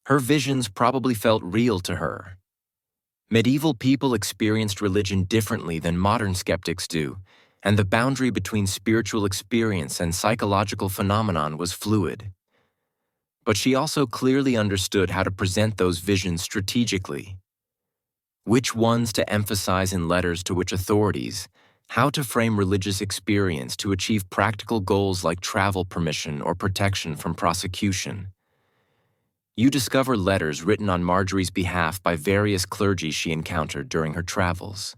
Her visions probably felt real to her. Medieval people experienced religion differently than modern skeptics do, and the boundary between spiritual experience and psychological phenomenon was fluid. But she also clearly understood how to present those visions strategically. Which ones to emphasize in letters to which authorities, how to frame religious experience to achieve practical goals like travel permission or protection from prosecution. You discover letters written on Marjorie's behalf by various clergy she encountered during her travels.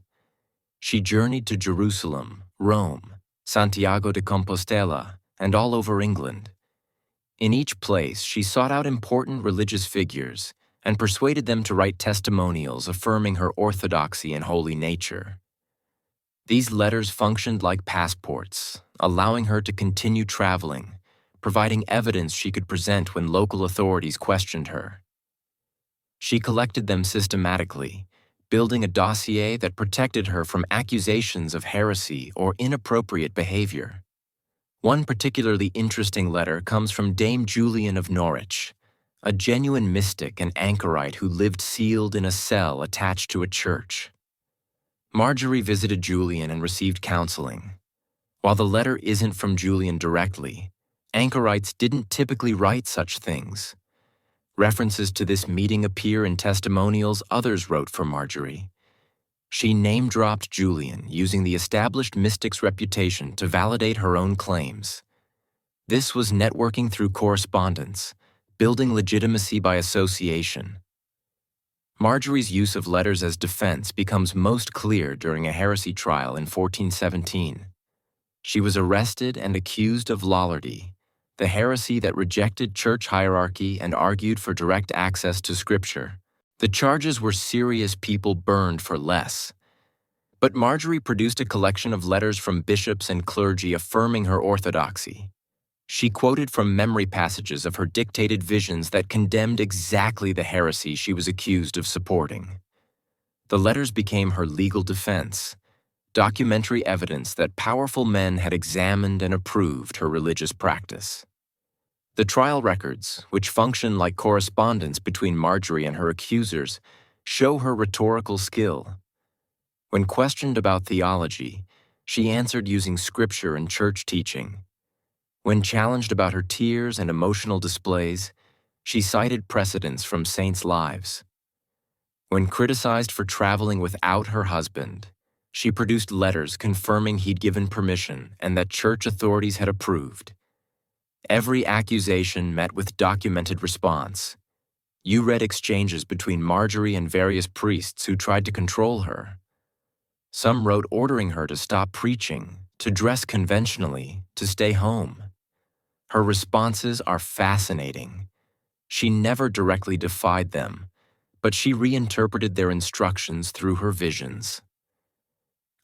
She journeyed to Jerusalem, Rome, Santiago de Compostela, and all over England. In each place, she sought out important religious figures and persuaded them to write testimonials affirming her orthodoxy and holy nature. These letters functioned like passports, allowing her to continue traveling, providing evidence she could present when local authorities questioned her. She collected them systematically, building a dossier that protected her from accusations of heresy or inappropriate behavior. One particularly interesting letter comes from Dame Julian of Norwich, a genuine mystic and anchorite who lived sealed in a cell attached to a church. Marjorie visited Julian and received counseling. While the letter isn't from Julian directly, anchorites didn't typically write such things. References to this meeting appear in testimonials others wrote for Marjorie. She name-dropped Julian, using the established mystic's reputation to validate her own claims. This was networking through correspondence, building legitimacy by association. Marjorie's use of letters as defense becomes most clear during a heresy trial in 1417. She was arrested and accused of Lollardy, the heresy that rejected church hierarchy and argued for direct access to Scripture. The charges were serious, people burned for less. But Marjorie produced a collection of letters from bishops and clergy affirming her orthodoxy. She quoted from memory passages of her dictated visions that condemned exactly the heresy she was accused of supporting. The letters became her legal defense, documentary evidence that powerful men had examined and approved her religious practice. The trial records, which function like correspondence between Marjorie and her accusers, show her rhetorical skill. When questioned about theology, she answered using scripture and church teaching. When challenged about her tears and emotional displays, she cited precedents from saints' lives. When criticized for traveling without her husband, she produced letters confirming he'd given permission and that church authorities had approved. Every accusation met with documented response. You read exchanges between Marjorie and various priests who tried to control her. Some wrote ordering her to stop preaching, to dress conventionally, to stay home. Her responses are fascinating. She never directly defied them, but she reinterpreted their instructions through her visions.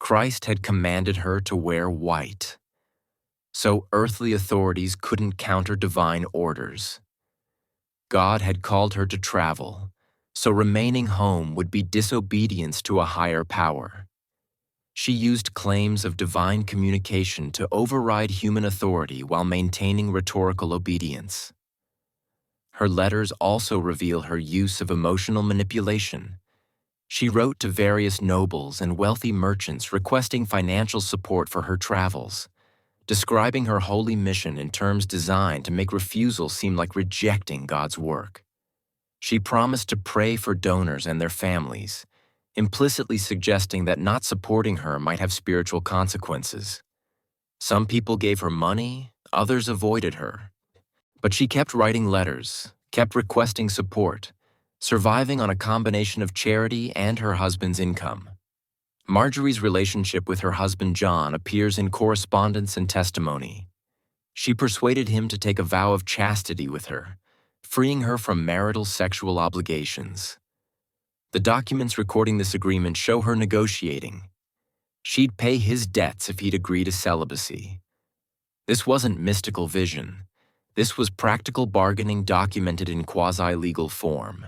Christ had commanded her to wear white, so earthly authorities couldn't counter divine orders. God had called her to travel, so remaining home would be disobedience to a higher power. She used claims of divine communication to override human authority while maintaining rhetorical obedience. Her letters also reveal her use of emotional manipulation. She wrote to various nobles and wealthy merchants requesting financial support for her travels, describing her holy mission in terms designed to make refusal seem like rejecting God's work. She promised to pray for donors and their families, implicitly suggesting that not supporting her might have spiritual consequences. Some people gave her money, others avoided her. But she kept writing letters, kept requesting support, surviving on a combination of charity and her husband's income. Marjorie's relationship with her husband John appears in correspondence and testimony. She persuaded him to take a vow of chastity with her, freeing her from marital sexual obligations. The documents recording this agreement show her negotiating. She'd pay his debts if he'd agree to celibacy. This wasn't mystical vision. This was practical bargaining documented in quasi-legal form.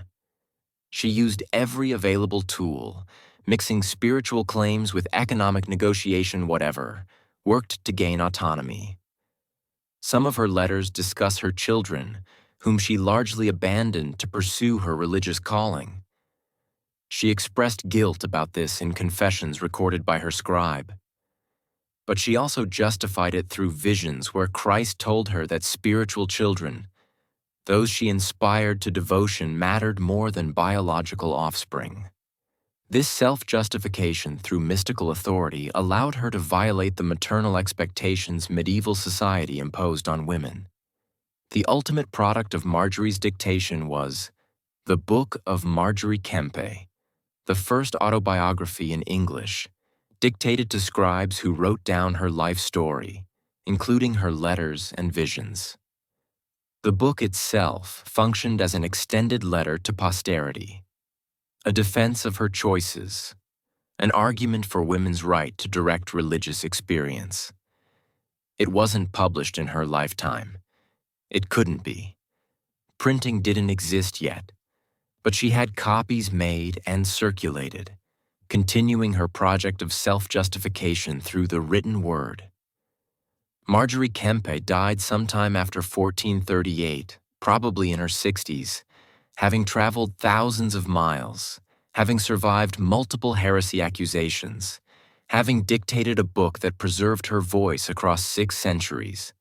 She used every available tool, mixing spiritual claims with economic negotiation, whatever, worked to gain autonomy. Some of her letters discuss her children, whom she largely abandoned to pursue her religious calling. She expressed guilt about this in confessions recorded by her scribe. But she also justified it through visions where Christ told her that spiritual children, those she inspired to devotion, mattered more than biological offspring. This self-justification through mystical authority allowed her to violate the maternal expectations medieval society imposed on women. The ultimate product of Marjorie's dictation was The Book of Marjorie Kempe, the first autobiography in English, dictated to scribes who wrote down her life story, including her letters and visions. The book itself functioned as an extended letter to posterity, a defense of her choices, an argument for women's right to direct religious experience. It wasn't published in her lifetime. It couldn't be. Printing didn't exist yet, but she had copies made and circulated, continuing her project of self-justification through the written word. Marjorie Kempe died sometime after 1438, probably in her 60s, having traveled thousands of miles, having survived multiple heresy accusations, having dictated a book that preserved her voice across 6 centuries.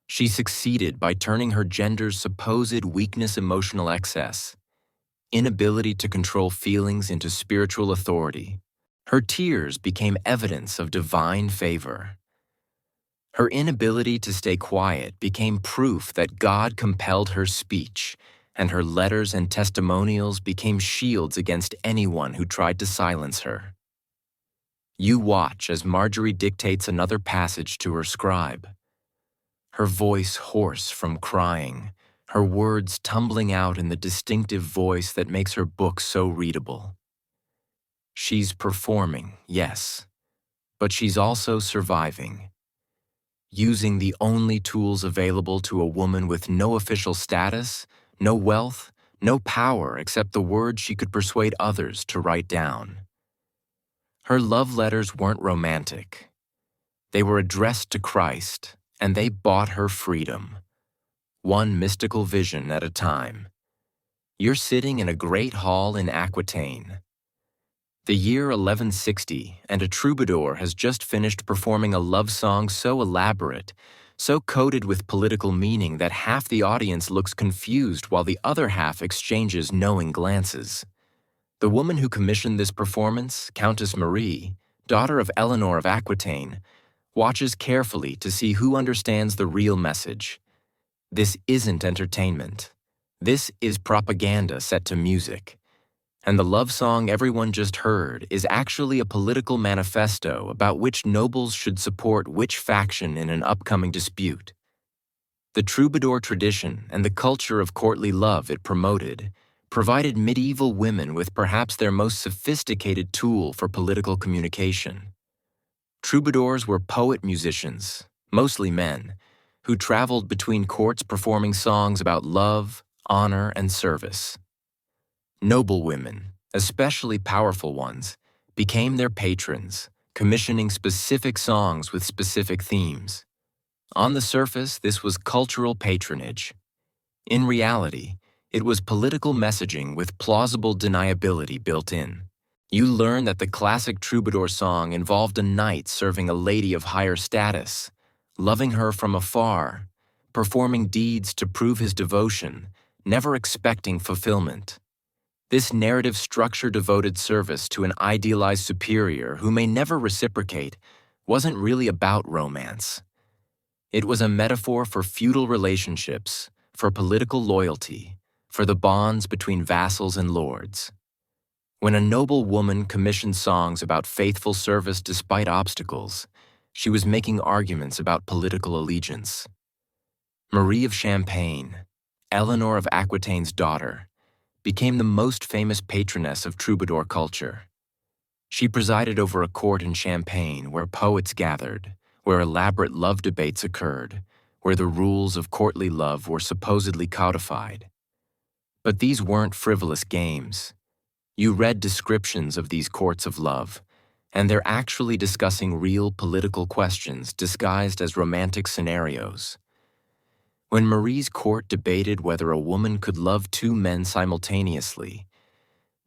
She succeeded by turning her gender's supposed weakness, emotional excess, inability to control feelings, into spiritual authority. Her tears became evidence of divine favor. Her inability to stay quiet became proof that God compelled her speech, and her letters and testimonials became shields against anyone who tried to silence her. You watch as Marjorie dictates another passage to her scribe, her voice hoarse from crying, her words tumbling out in the distinctive voice that makes her book so readable. She's performing, yes, but she's also surviving, using the only tools available to a woman with no official status, no wealth, no power except the words she could persuade others to write down. Her love letters weren't romantic. They were addressed to Christ, and they bought her freedom, one mystical vision at a time. You're sitting in a great hall in Aquitaine. The year 1160, and a troubadour has just finished performing a love song so elaborate, so coated with political meaning that half the audience looks confused while the other half exchanges knowing glances. The woman who commissioned this performance, Countess Marie, daughter of Eleanor of Aquitaine, watches carefully to see who understands the real message. This isn't entertainment. This is propaganda set to music. And the love song everyone just heard is actually a political manifesto about which nobles should support which faction in an upcoming dispute. The troubadour tradition and the culture of courtly love it promoted provided medieval women with perhaps their most sophisticated tool for political communication. Troubadours were poet-musicians, mostly men, who traveled between courts performing songs about love, honor, and service. Noble women, especially powerful ones, became their patrons, commissioning specific songs with specific themes. On the surface, this was cultural patronage. In reality, it was political messaging with plausible deniability built in. You learn that the classic troubadour song involved a knight serving a lady of higher status, loving her from afar, performing deeds to prove his devotion, never expecting fulfillment. This narrative structure devoted service to an idealized superior who may never reciprocate wasn't really about romance. It was a metaphor for feudal relationships, for political loyalty, for the bonds between vassals and lords. When a noble woman commissioned songs about faithful service despite obstacles, she was making arguments about political allegiance. Marie of Champagne, Eleanor of Aquitaine's daughter, became the most famous patroness of troubadour culture. She presided over a court in Champagne where poets gathered, where elaborate love debates occurred, where the rules of courtly love were supposedly codified. But these weren't frivolous games. You read descriptions of these courts of love, and they're actually discussing real political questions disguised as romantic scenarios. When Marie's court debated whether a woman could love two men simultaneously,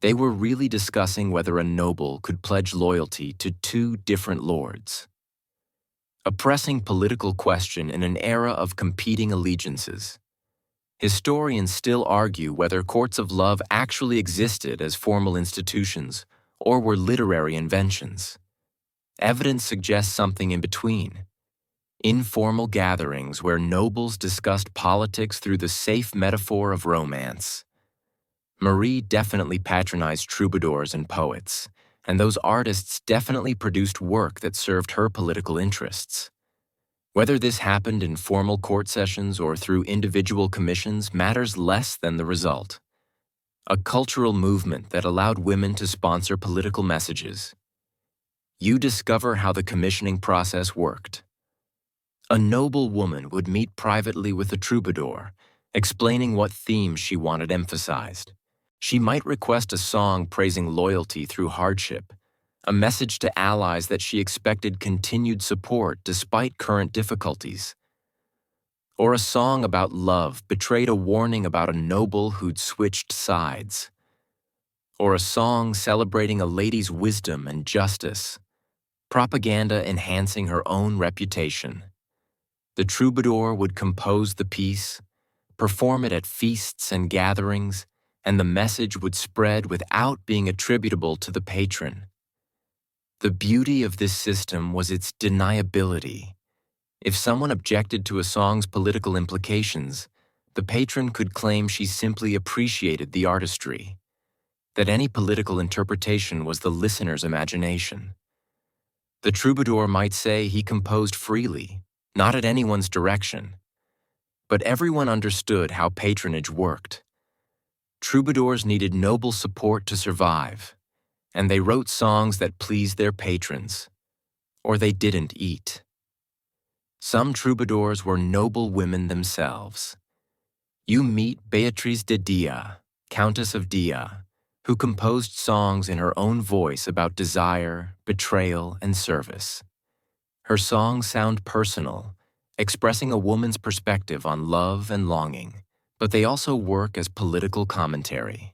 they were really discussing whether a noble could pledge loyalty to two different lords. A pressing political question in an era of competing allegiances. Historians still argue whether courts of love actually existed as formal institutions or were literary inventions. Evidence suggests something in between. Informal gatherings where nobles discussed politics through the safe metaphor of romance. Marie definitely patronized troubadours and poets, and those artists definitely produced work that served her political interests. Whether this happened in formal court sessions or through individual commissions matters less than the result. A cultural movement that allowed women to sponsor political messages. You discover how the commissioning process worked. A noble woman would meet privately with a troubadour, explaining what themes she wanted emphasized. She might request a song praising loyalty through hardship, a message to allies that she expected continued support despite current difficulties. Or a song about love betrayed a warning about a noble who'd switched sides. Or a song celebrating a lady's wisdom and justice, propaganda enhancing her own reputation. The troubadour would compose the piece, perform it at feasts and gatherings, and the message would spread without being attributable to the patron. The beauty of this system was its deniability. If someone objected to a song's political implications, the patron could claim she simply appreciated the artistry, that any political interpretation was the listener's imagination. The troubadour might say he composed freely, not at anyone's direction. But everyone understood how patronage worked. Troubadours needed noble support to survive, and they wrote songs that pleased their patrons, or they didn't eat. Some troubadours were noble women themselves. You meet Beatriz de Dia, Countess of Dia, who composed songs in her own voice about desire, betrayal, and service. Her songs sound personal, expressing a woman's perspective on love and longing, but they also work as political commentary.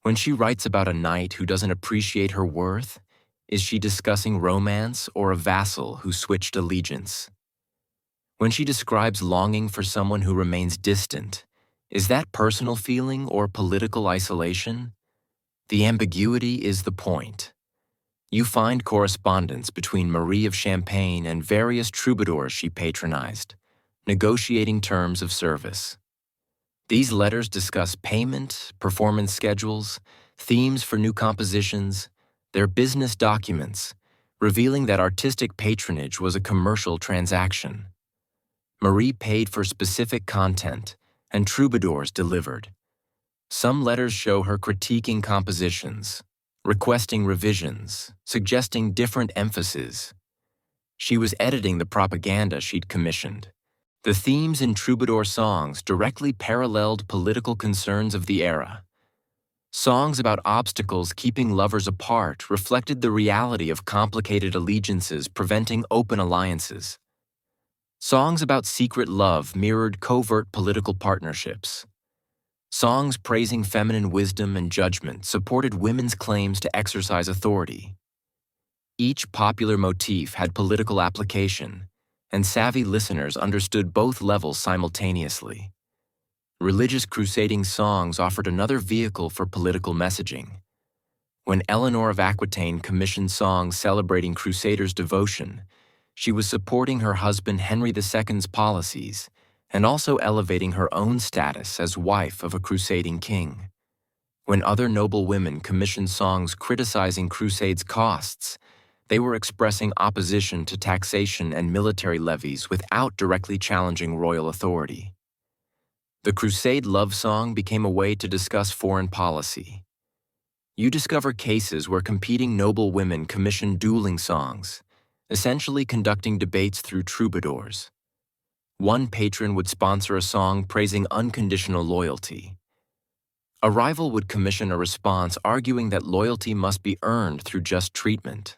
When she writes about a knight who doesn't appreciate her worth, is she discussing romance or a vassal who switched allegiance? When she describes longing for someone who remains distant, is that personal feeling or political isolation? The ambiguity is the point. You find correspondence between Marie of Champagne and various troubadours she patronized, negotiating terms of service. These letters discuss payment, performance schedules, themes for new compositions. They're business documents, revealing that artistic patronage was a commercial transaction. Marie paid for specific content, and troubadours delivered. Some letters show her critiquing compositions, requesting revisions, suggesting different emphases. She was editing the propaganda she'd commissioned. The themes in troubadour songs directly paralleled political concerns of the era. Songs about obstacles keeping lovers apart reflected the reality of complicated allegiances preventing open alliances. Songs about secret love mirrored covert political partnerships. Songs praising feminine wisdom and judgment supported women's claims to exercise authority. Each popular motif had political application, and savvy listeners understood both levels simultaneously. Religious crusading songs offered another vehicle for political messaging. When Eleanor of Aquitaine commissioned songs celebrating crusaders' devotion, she was supporting her husband Henry II's policies and also elevating her own status as wife of a crusading king. When other noble women commissioned songs criticizing crusades' costs, they were expressing opposition to taxation and military levies without directly challenging royal authority. The crusade love song became a way to discuss foreign policy. You discover cases where competing noble women commissioned dueling songs, essentially conducting debates through troubadours. One patron would sponsor a song praising unconditional loyalty. A rival would commission a response arguing that loyalty must be earned through just treatment.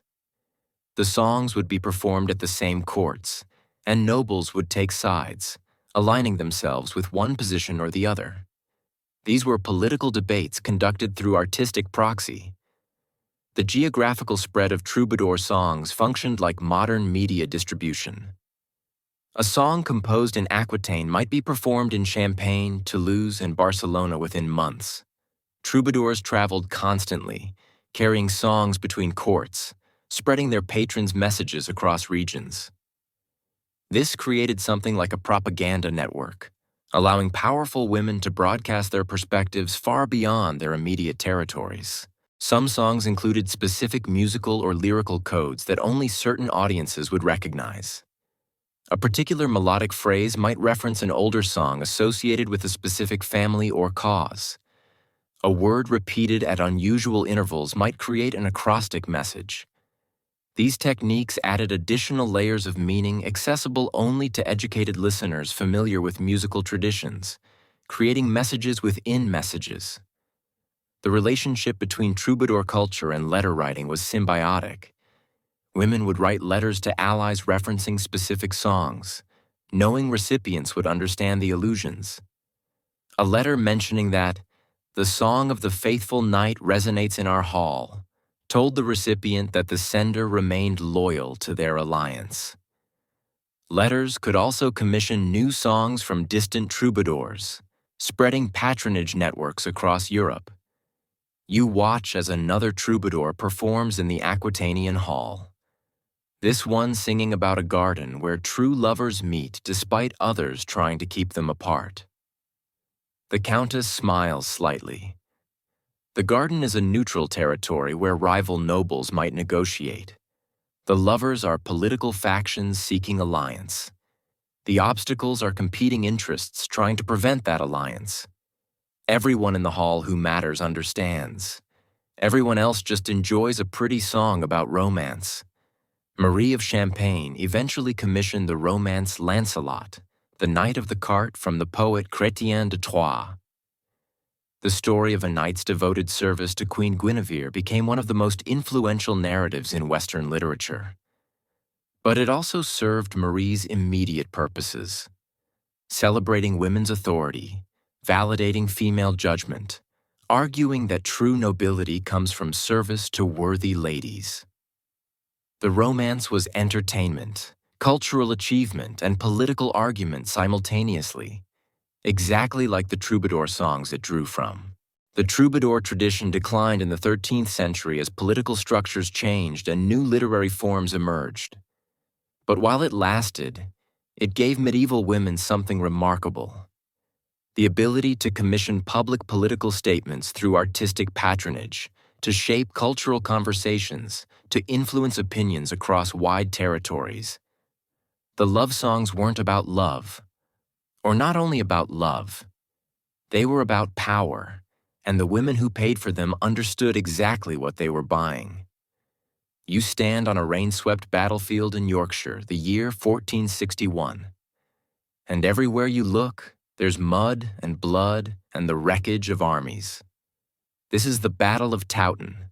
The songs would be performed at the same courts, and nobles would take sides, aligning themselves with one position or the other. These were political debates conducted through artistic proxy. The geographical spread of troubadour songs functioned like modern media distribution. A song composed in Aquitaine might be performed in Champagne, Toulouse, and Barcelona within months. Troubadours traveled constantly, carrying songs between courts, spreading their patrons' messages across regions. This created something like a propaganda network, allowing powerful women to broadcast their perspectives far beyond their immediate territories. Some songs included specific musical or lyrical codes that only certain audiences would recognize. A particular melodic phrase might reference an older song associated with a specific family or cause. A word repeated at unusual intervals might create an acrostic message. These techniques added additional layers of meaning accessible only to educated listeners familiar with musical traditions, creating messages within messages. The relationship between troubadour culture and letter writing was symbiotic. Women would write letters to allies referencing specific songs, knowing recipients would understand the allusions. A letter mentioning that "the song of the faithful knight resonates in our hall" told the recipient that the sender remained loyal to their alliance. Letters could also commission new songs from distant troubadours, spreading patronage networks across Europe. You watch as another troubadour performs in the Aquitanian hall. This one singing about a garden where true lovers meet despite others trying to keep them apart. The Countess smiles slightly. The garden is a neutral territory where rival nobles might negotiate. The lovers are political factions seeking alliance. The obstacles are competing interests trying to prevent that alliance. Everyone in the hall who matters understands. Everyone else just enjoys a pretty song about romance. Marie of Champagne eventually commissioned the romance Lancelot, the Knight of the Cart, from the poet Chrétien de Troyes. The story of a knight's devoted service to Queen Guinevere became one of the most influential narratives in Western literature. But it also served Marie's immediate purposes, celebrating women's authority, validating female judgment, arguing that true nobility comes from service to worthy ladies. The romance was entertainment, cultural achievement, and political argument simultaneously, exactly like the troubadour songs it drew from. The troubadour tradition declined in the 13th century as political structures changed and new literary forms emerged. But while it lasted, it gave medieval women something remarkable: the ability to commission public political statements through artistic patronage, to shape cultural conversations, to influence opinions across wide territories. The love songs weren't about love, or not only about love. They were about power, and the women who paid for them understood exactly what they were buying. You stand on a rain-swept battlefield in Yorkshire, the year 1461, and everywhere you look, there's mud and blood and the wreckage of armies. This is the Battle of Towton,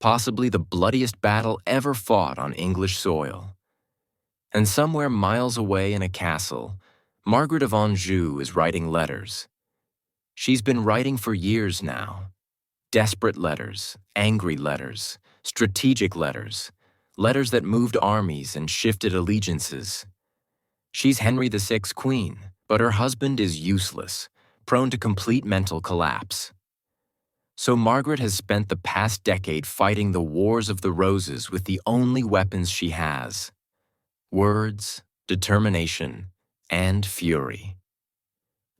possibly the bloodiest battle ever fought on English soil. And somewhere miles away in a castle, Margaret of Anjou is writing letters. She's been writing for years now. Desperate letters, angry letters, strategic letters, letters that moved armies and shifted allegiances. She's Henry VI's queen, but her husband is useless, prone to complete mental collapse. So Margaret has spent the past decade fighting the Wars of the Roses with the only weapons she has: words, determination, and fury.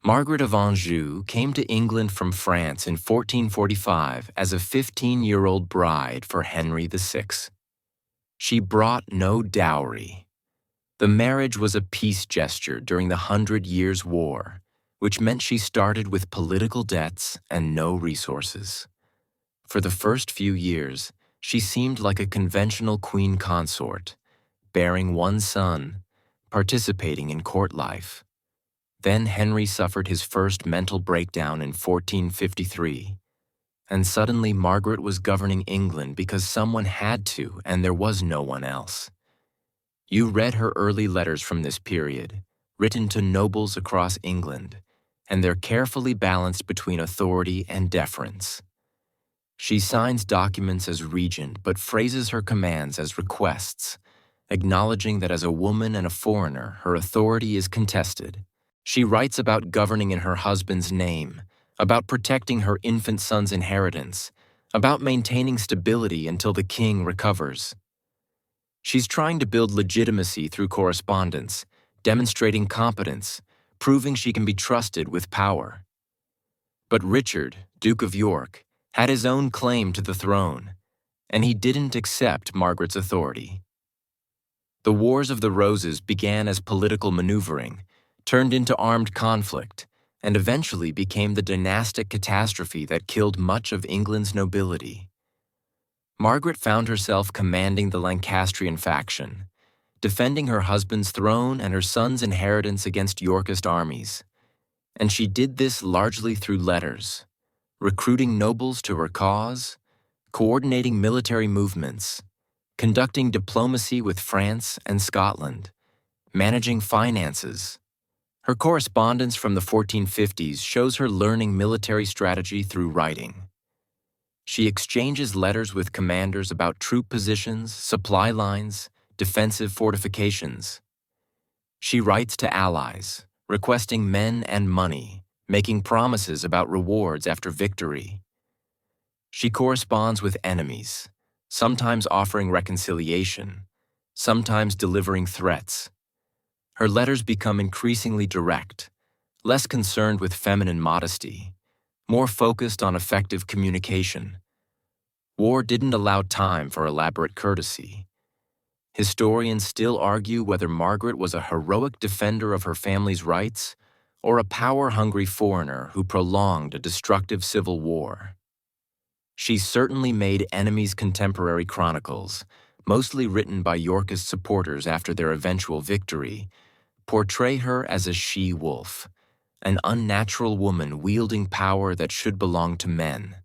Margaret of Anjou came to England from France in 1445 as a 15-year-old bride for Henry VI. She brought no dowry. The marriage was a peace gesture during the 100 Years' War, which meant she started with political debts and no resources. For the first few years, she seemed like a conventional queen consort, bearing one son, participating in court life. Then Henry suffered his first mental breakdown in 1453, and suddenly Margaret was governing England because someone had to and there was no one else. You read her early letters from this period, written to nobles across England, and they're carefully balanced between authority and deference. She signs documents as regent but phrases her commands as requests, acknowledging that as a woman and a foreigner, her authority is contested. She writes about governing in her husband's name, about protecting her infant son's inheritance, about maintaining stability until the king recovers. She's trying to build legitimacy through correspondence, demonstrating competence, proving she can be trusted with power. But Richard, Duke of York, had his own claim to the throne, and he didn't accept Margaret's authority. The Wars of the Roses began as political maneuvering, turned into armed conflict, and eventually became the dynastic catastrophe that killed much of England's nobility. Margaret found herself commanding the Lancastrian faction, defending her husband's throne and her son's inheritance against Yorkist armies. And she did this largely through letters, recruiting nobles to her cause, coordinating military movements, conducting diplomacy with France and Scotland, managing finances. Her correspondence from the 1450s shows her learning military strategy through writing. She exchanges letters with commanders about troop positions, supply lines, defensive fortifications. She writes to allies, requesting men and money, making promises about rewards after victory. She corresponds with enemies, sometimes offering reconciliation, sometimes delivering threats. Her letters become increasingly direct, less concerned with feminine modesty, more focused on effective communication. War didn't allow time for elaborate courtesy. Historians still argue whether Margaret was a heroic defender of her family's rights or a power-hungry foreigner who prolonged a destructive civil war. She certainly made enemies' contemporary chronicles, mostly written by Yorkist supporters after their eventual victory, portray her as a she-wolf, an unnatural woman wielding power that should belong to men.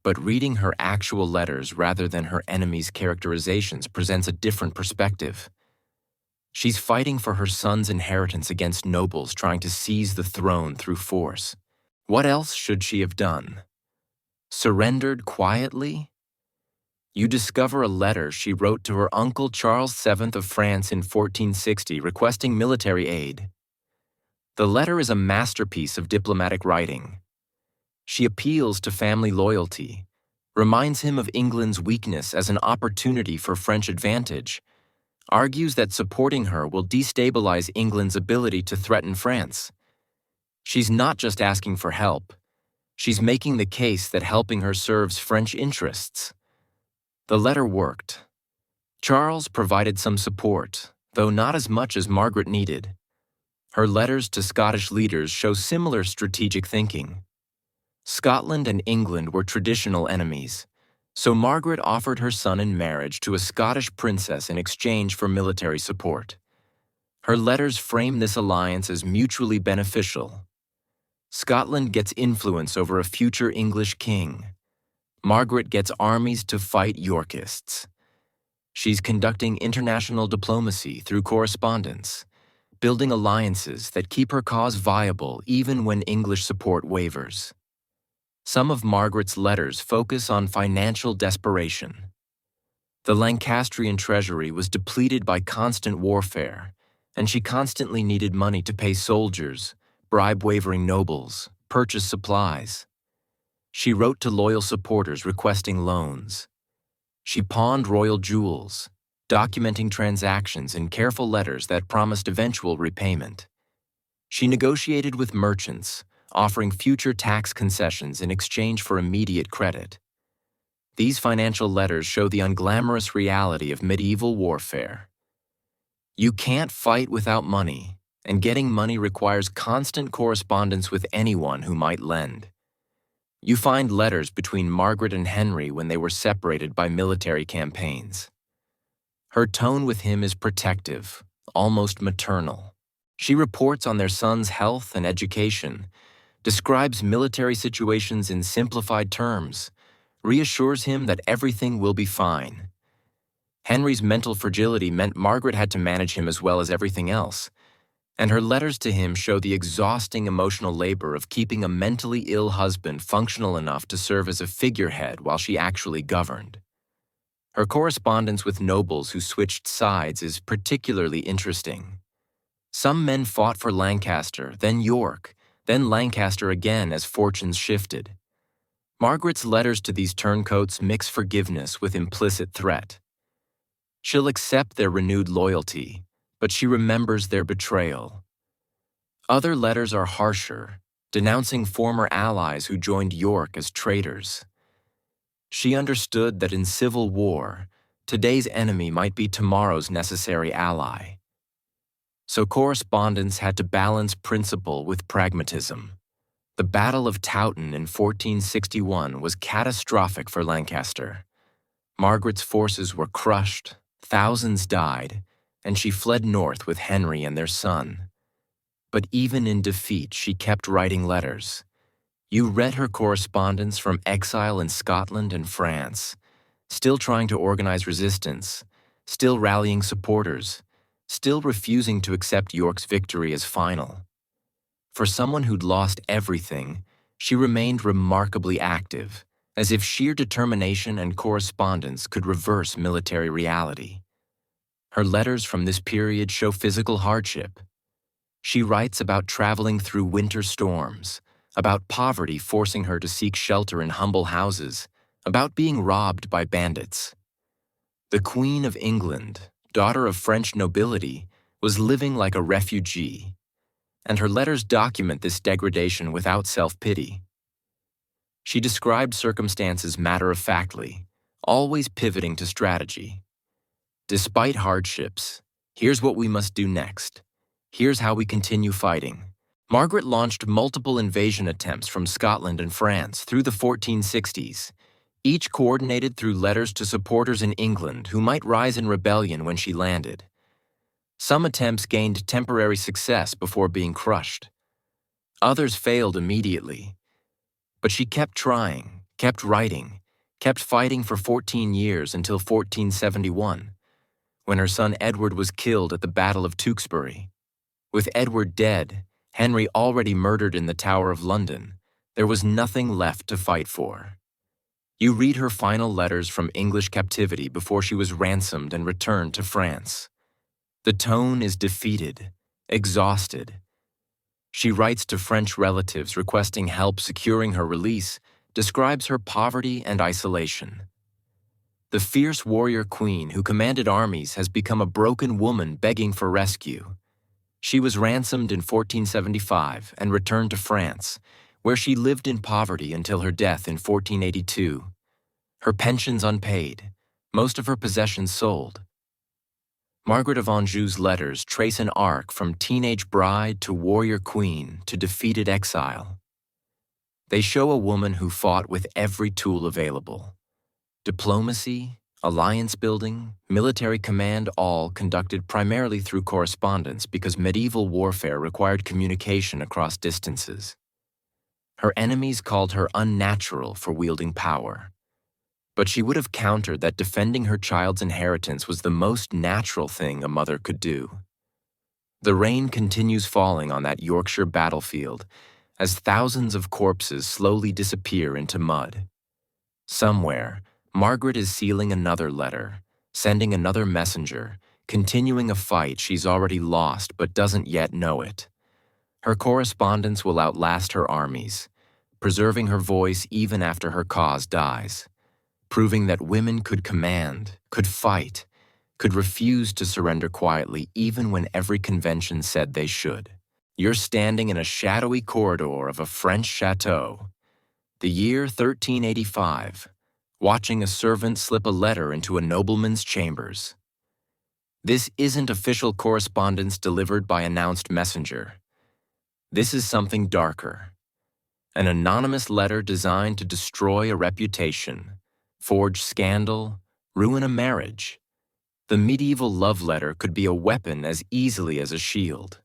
But reading her actual letters rather than her enemies' characterizations presents a different perspective. She's fighting for her son's inheritance against nobles trying to seize the throne through force. What else should she have done? Surrendered quietly? You discover a letter she wrote to her uncle Charles VII of France in 1460 requesting military aid. The letter is a masterpiece of diplomatic writing. She appeals to family loyalty, reminds him of England's weakness as an opportunity for French advantage, argues that supporting her will destabilize England's ability to threaten France. She's not just asking for help. She's making the case that helping her serves French interests. The letter worked. Charles provided some support, though not as much as Margaret needed. Her letters to Scottish leaders show similar strategic thinking. Scotland and England were traditional enemies, so Margaret offered her son in marriage to a Scottish princess in exchange for military support. Her letters frame this alliance as mutually beneficial. Scotland gets influence over a future English king. Margaret gets armies to fight Yorkists. She's conducting international diplomacy through correspondence, building alliances that keep her cause viable even when English support wavers. Some of Margaret's letters focus on financial desperation. The Lancastrian treasury was depleted by constant warfare, and she constantly needed money to pay soldiers, bribe wavering nobles, purchase supplies. She wrote to loyal supporters requesting loans. She pawned royal jewels, documenting transactions in careful letters that promised eventual repayment. She negotiated with merchants, offering future tax concessions in exchange for immediate credit. These financial letters show the unglamorous reality of medieval warfare. You can't fight without money, and getting money requires constant correspondence with anyone who might lend. You find letters between Margaret and Henry when they were separated by military campaigns. Her tone with him is protective, almost maternal. She reports on their son's health and education, describes military situations in simplified terms, reassures him that everything will be fine. Henry's mental fragility meant Margaret had to manage him as well as everything else, and her letters to him show the exhausting emotional labor of keeping a mentally ill husband functional enough to serve as a figurehead while she actually governed. Her correspondence with nobles who switched sides is particularly interesting. Some men fought for Lancaster, then York, then Lancaster again as fortunes shifted. Margaret's letters to these turncoats mix forgiveness with implicit threat. She'll accept their renewed loyalty, but she remembers their betrayal. Other letters are harsher, denouncing former allies who joined York as traitors. She understood that in civil war, today's enemy might be tomorrow's necessary ally. So correspondence had to balance principle with pragmatism. The Battle of Towton in 1461 was catastrophic for Lancaster. Margaret's forces were crushed, thousands died, and she fled north with Henry and their son. But even in defeat, she kept writing letters. You read her correspondence from exile in Scotland and France, still trying to organize resistance, still rallying supporters, still refusing to accept York's victory as final. For someone who'd lost everything, she remained remarkably active, as if sheer determination and correspondence could reverse military reality. Her letters from this period show physical hardship. She writes about traveling through winter storms, about poverty forcing her to seek shelter in humble houses, about being robbed by bandits. The Queen of England, daughter of French nobility, was living like a refugee, and her letters document this degradation without self-pity. She described circumstances matter-of-factly, always pivoting to strategy. Despite hardships, here's what we must do next. Here's how we continue fighting. Margaret launched multiple invasion attempts from Scotland and France through the 1460s, each coordinated through letters to supporters in England who might rise in rebellion when she landed. Some attempts gained temporary success before being crushed. Others failed immediately. But she kept trying, kept writing, kept fighting for 14 years until 1471, when her son Edward was killed at the Battle of Tewkesbury. With Edward dead, Henry already murdered in the Tower of London, there was nothing left to fight for. You read her final letters from English captivity before she was ransomed and returned to France. The tone is defeated, exhausted. She writes to French relatives requesting help securing her release, describes her poverty and isolation. The fierce warrior queen who commanded armies has become a broken woman begging for rescue. She was ransomed in 1475 and returned to France, where she lived in poverty until her death in 1482. Her pensions unpaid, most of her possessions sold. Margaret of Anjou's letters trace an arc from teenage bride to warrior queen to defeated exile. They show a woman who fought with every tool available. Diplomacy, alliance building, military command, all conducted primarily through correspondence because medieval warfare required communication across distances. Her enemies called her unnatural for wielding power. But she would have countered that defending her child's inheritance was the most natural thing a mother could do. The rain continues falling on that Yorkshire battlefield as thousands of corpses slowly disappear into mud. Somewhere, Margaret is sealing another letter, sending another messenger, continuing a fight she's already lost but doesn't yet know it. Her correspondence will outlast her armies, preserving her voice even after her cause dies, proving that women could command, could fight, could refuse to surrender quietly even when every convention said they should. You're standing in a shadowy corridor of a French chateau, the year 1385, watching a servant slip a letter into a nobleman's chambers. This isn't official correspondence delivered by announced messenger. This is something darker. An anonymous letter designed to destroy a reputation, forge scandal, ruin a marriage. The medieval love letter could be a weapon as easily as a shield.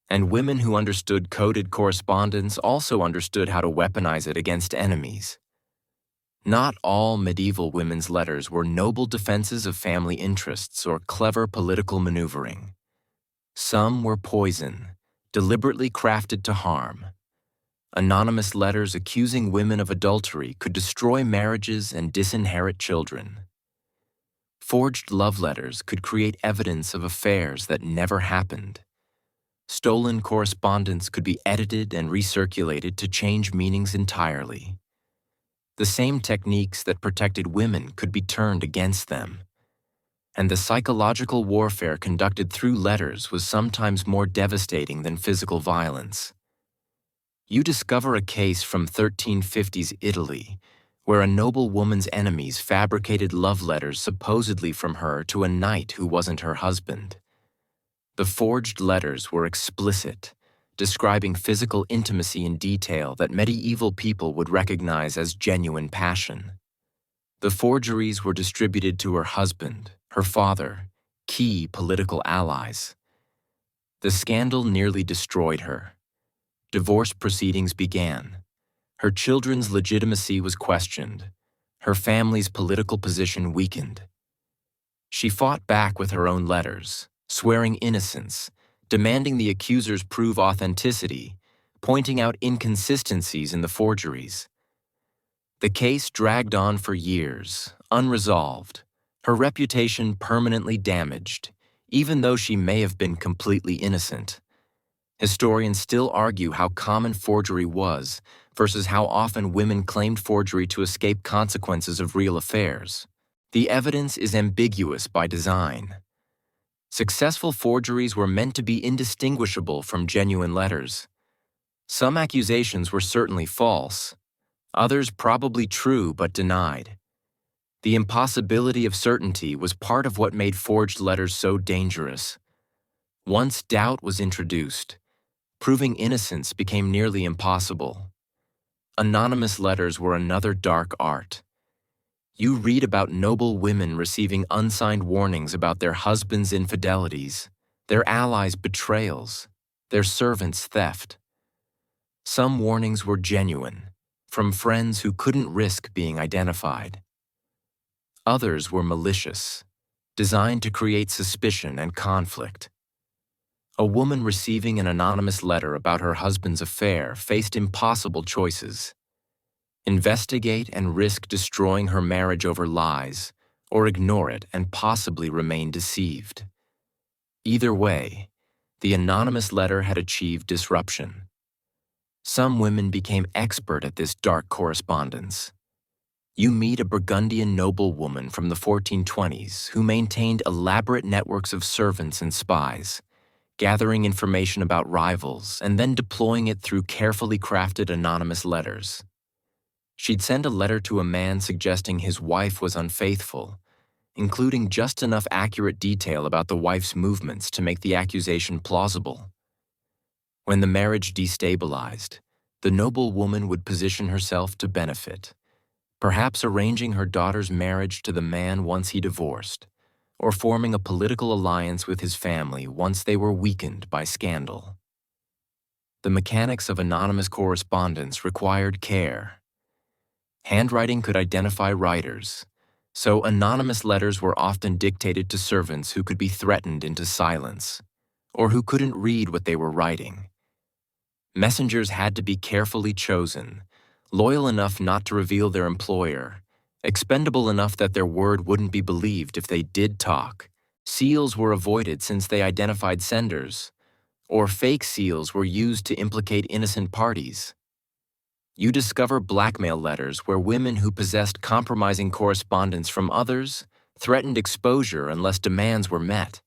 And women who understood coded correspondence also understood how to weaponize it against enemies. Not all medieval women's letters were noble defenses of family interests or clever political maneuvering. Some were poison, deliberately crafted to harm. Anonymous letters accusing women of adultery could destroy marriages and disinherit children. Forged love letters could create evidence of affairs that never happened. Stolen correspondence could be edited and recirculated to change meanings entirely. The same techniques that protected women could be turned against them. And the psychological warfare conducted through letters was sometimes more devastating than physical violence. You discover a case from 1350s Italy where a noble woman's enemies fabricated love letters supposedly from her to a knight who wasn't her husband. The forged letters were explicit, describing physical intimacy in detail that medieval people would recognize as genuine passion. The forgeries were distributed to her husband, her father, key political allies. The scandal nearly destroyed her. Divorce proceedings began. Her children's legitimacy was questioned. Her family's political position weakened. She fought back with her own letters, swearing innocence, demanding the accusers prove authenticity, pointing out inconsistencies in the forgeries. The case dragged on for years, unresolved, her reputation permanently damaged, even though she may have been completely innocent. Historians still argue how common forgery was versus how often women claimed forgery to escape consequences of real affairs. The evidence is ambiguous by design. Successful forgeries were meant to be indistinguishable from genuine letters. Some accusations were certainly false, others probably true but denied. The impossibility of certainty was part of what made forged letters so dangerous. Once doubt was introduced, proving innocence became nearly impossible. Anonymous letters were another dark art. You read about noble women receiving unsigned warnings about their husbands' infidelities, their allies' betrayals, their servants' theft. Some warnings were genuine, from friends who couldn't risk being identified. Others were malicious, designed to create suspicion and conflict. A woman receiving an anonymous letter about her husband's affair faced impossible choices: investigate and risk destroying her marriage over lies, or ignore it and possibly remain deceived. Either way, the anonymous letter had achieved disruption. Some women became expert at this dark correspondence. You meet a Burgundian noblewoman from the 1420s who maintained elaborate networks of servants and spies, gathering information about rivals and then deploying it through carefully crafted anonymous letters. She'd send a letter to a man suggesting his wife was unfaithful, including just enough accurate detail about the wife's movements to make the accusation plausible. When the marriage destabilized, the noblewoman would position herself to benefit, perhaps arranging her daughter's marriage to the man once he divorced, or forming a political alliance with his family once they were weakened by scandal. The mechanics of anonymous correspondence required care. Handwriting could identify writers, so anonymous letters were often dictated to servants who could be threatened into silence, or who couldn't read what they were writing. Messengers had to be carefully chosen, loyal enough not to reveal their employer, expendable enough that their word wouldn't be believed if they did talk. Seals were avoided since they identified senders, or fake seals were used to implicate innocent parties. You discover blackmail letters where women who possessed compromising correspondence from others threatened exposure unless demands were met.